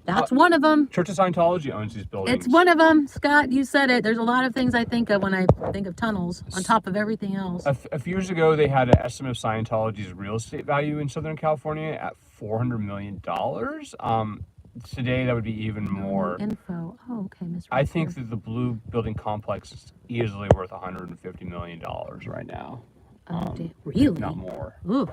That's one of them. Church of Scientology owns these buildings. It's one of them, Scott. You said it. There's a lot of things I think of when I think of tunnels on top of everything else. A few years ago, they had an estimate of Scientology's real estate value in Southern California at $400 million. Today, that would be even more. Info. Oh, okay, Miss. I think that the Blue Building complex is easily worth $150 million right now. Really? Not more. Ooh.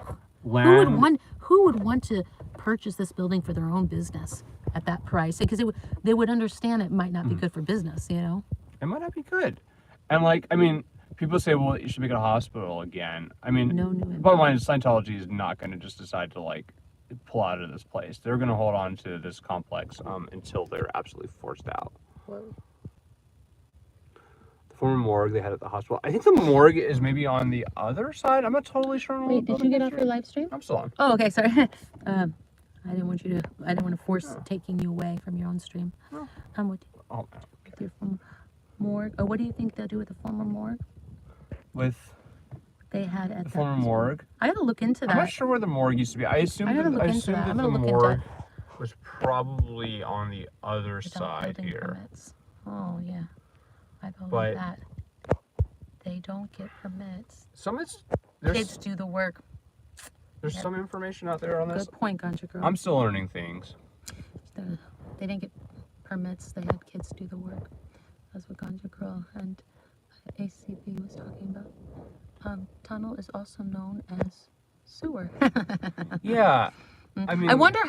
Land. Who would want to purchase this building for their own business at that price? Because they would understand it might not be good for business, you know? It might not be good. And like, I mean, people say, well, you should make it a hospital again. I mean, bottom line is Scientology is not going to just decide to like pull out of this place. They're going to hold on to this complex until they're absolutely forced out. Whoa. The former morgue they had at the hospital. I think the morgue is maybe on the other side. I'm not totally sure. Wait, did you get off your live stream? I'm still on. Oh, okay, sorry. I didn't want to force taking you away from your own stream. What with your former morgue? Oh, what do you think they'll do with the former morgue? With they had at the former morgue? I gotta look into that. I'm not sure where the morgue used to be. I assume that the morgue was probably on the other side here. Permits. Oh yeah, I believe that. They don't get permits. Kids do the work. There's some information out there on this. Good point, Ganja Girl. I'm still learning things. They didn't get permits. They had kids do the work. That's what Ganja Girl and ACB was talking about. Tunnel is also known as sewer. Yeah. I mean, I wonder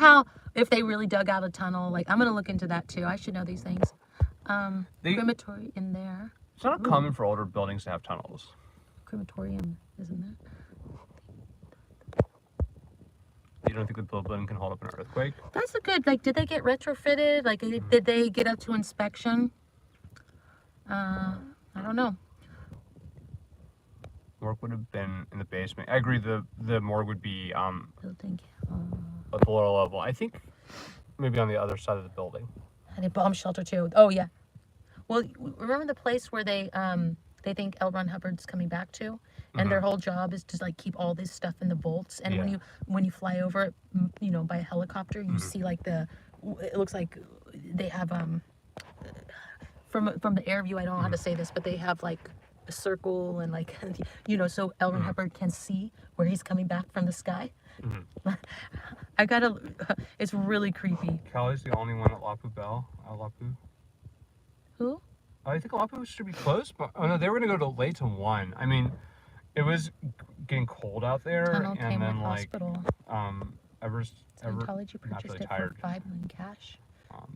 if they really dug out a tunnel. Like, I'm gonna look into that too. I should know these things. Crematory in there. It's not common for older buildings to have tunnels. Crematorium, isn't there? You don't think the building can hold up an earthquake? That's a good, like, did they get retrofitted? Like, did they get up to inspection? I don't know. Morgue would have been in the basement. I agree, the morgue would be building at the lower level. I think maybe on the other side of the building. And a bomb shelter too. Oh yeah. Well, remember the place where they think L. Ron Hubbard's coming back to, and their whole job is to like keep all this stuff in the vaults. And when you fly over it, you know, by a helicopter, you see like it looks like they have from the air view. I don't know how to say this, but they have like a circle and like, you know, so L. Ron Hubbard can see where he's coming back from the sky. It's really creepy. Callie's the only one at La Poubelle. Who? I think La Poubelle should be closed, but oh no, they were gonna go to late to 1. I mean, it was getting cold out there, Tunnel and then like hospital. Scientology purchased it tired. for $5 million cash.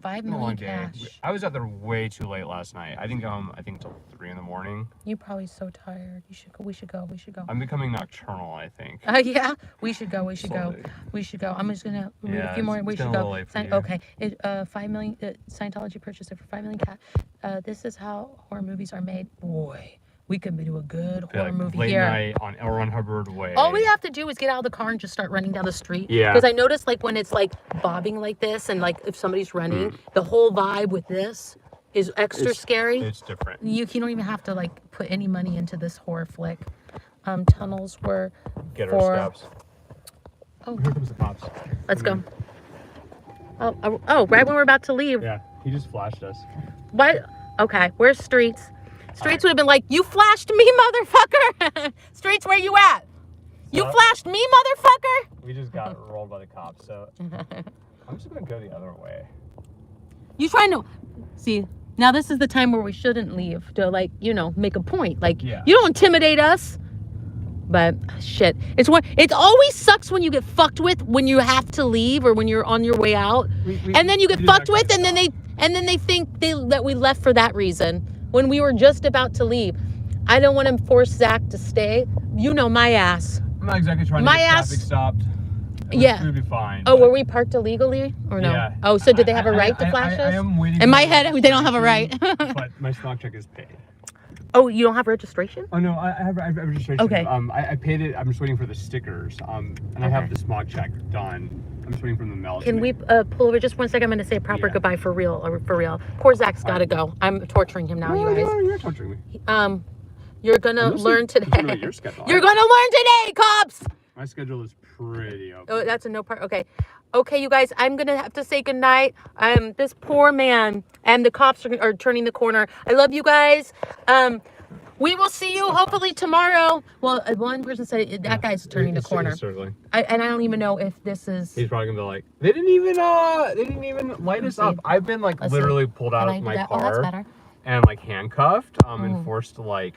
$5 $5 million cash. I was out there way too late last night. I didn't go home, I think, until 3 in the morning. You're probably so tired. We should go. I'm becoming nocturnal, I think. Yeah, we should go. I'm just gonna read a few more. We should go. Okay, $5 million. Scientology purchased it for $5 million cash. This is how horror movies are made. Boy, we could do a good horror movie late here. Late night on L. Ron Hubbard Way. All we have to do is get out of the car and just start running down the street. Yeah. Because I noticed like when it's like bobbing like this and like if somebody's running, the whole vibe with this is extra scary. It's different. You don't even have to like put any money into this horror flick. Tunnels were Get our steps. Oh, here comes the cops. Let's go. Oh, right when we're about to leave. Yeah, he just flashed us. What? Okay, where's Streets? Streets would have been like, you flashed me, motherfucker! Streets, where you at? You flashed me, motherfucker! We just got rolled by the cops, so I'm just gonna go the other way. You trying to see? Now this is the time where we shouldn't leave to like, you know, make a point. Like, you don't intimidate us. But shit, it always sucks when you get fucked with when you have to leave or when you're on your way out, and then you get fucked with, and then they think that we left for that reason when we were just about to leave. I don't want to force Zach to stay. You know my ass. I'm not exactly trying to get traffic stopped. Yeah. We'd be fine. Oh, were we parked illegally or no? Yeah. Oh, so did they have a right to flash us? I am waiting. In my head, they don't have a right. But my stock check is paid. Oh, you don't have registration? Oh no, I have registration. Okay. I paid it. I'm just waiting for the stickers. And I have the smog check done. I'm just waiting for the mail. Can we pull over just 1 second? I'm going to say a proper goodbye for real. For real. Poor Zach's got to go. I'm torturing him now, you guys. No, you're torturing me. You're going to learn today. Your schedule. You're going to learn today, cops! My schedule is pretty open. Oh, that's a no part. Okay. Okay, you guys, I'm going to have to say goodnight. This poor man and the cops are turning the corner. I love you guys. We will see you hopefully tomorrow. Well, one person said that guy's turning the corner. And I don't even know if this is. He's probably gonna be like, they didn't even light us up. I've been like literally pulled out of my car and like handcuffed and forced to like,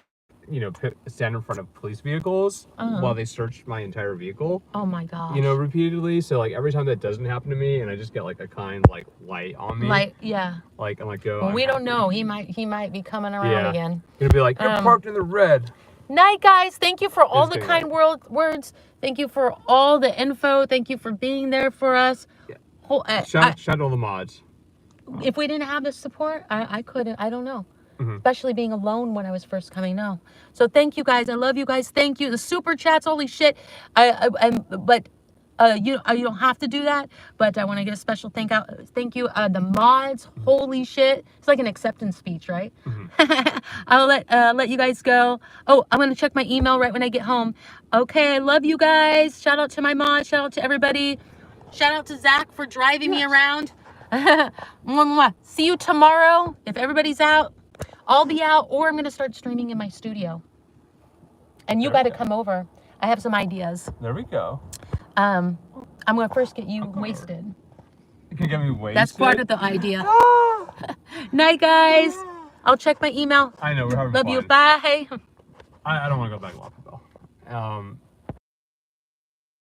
you know, stand in front of police vehicles while they searched my entire vehicle. Oh my gosh. You know, repeatedly. So like every time that doesn't happen to me, and I just get like a kind like light on me. Like yeah. Like I'm like, go. Well, we don't know. He might be coming around again. Gonna be like, you're parked in the red. Night, guys. Thank you for all the kind words. Thank you for all the info. Thank you for being there for us. Yeah. Shout out all the mods. If we didn't have this support, I couldn't. I don't know. Especially being alone when I was first coming. No. So thank you guys. I love you guys. Thank you. The super chats. Holy shit. But you don't have to do that. But I want to get a special thank you. The mods. Holy shit. It's like an acceptance speech, right? I'll let you guys go. Oh, I'm gonna check my email right when I get home. Okay. I love you guys. Shout out to my mods. Shout out to everybody. Shout out to Zach for driving me around. See you tomorrow. If everybody's out, I'll be out, or I'm going to start streaming in my studio. And you got to come over. I have some ideas. There we go. I'm going to first get you wasted. You can get me wasted? That's part of the idea. Night, guys. I'll check my email. I know. We're having fun. Love you. Bye. I don't want to go back to Poubelle.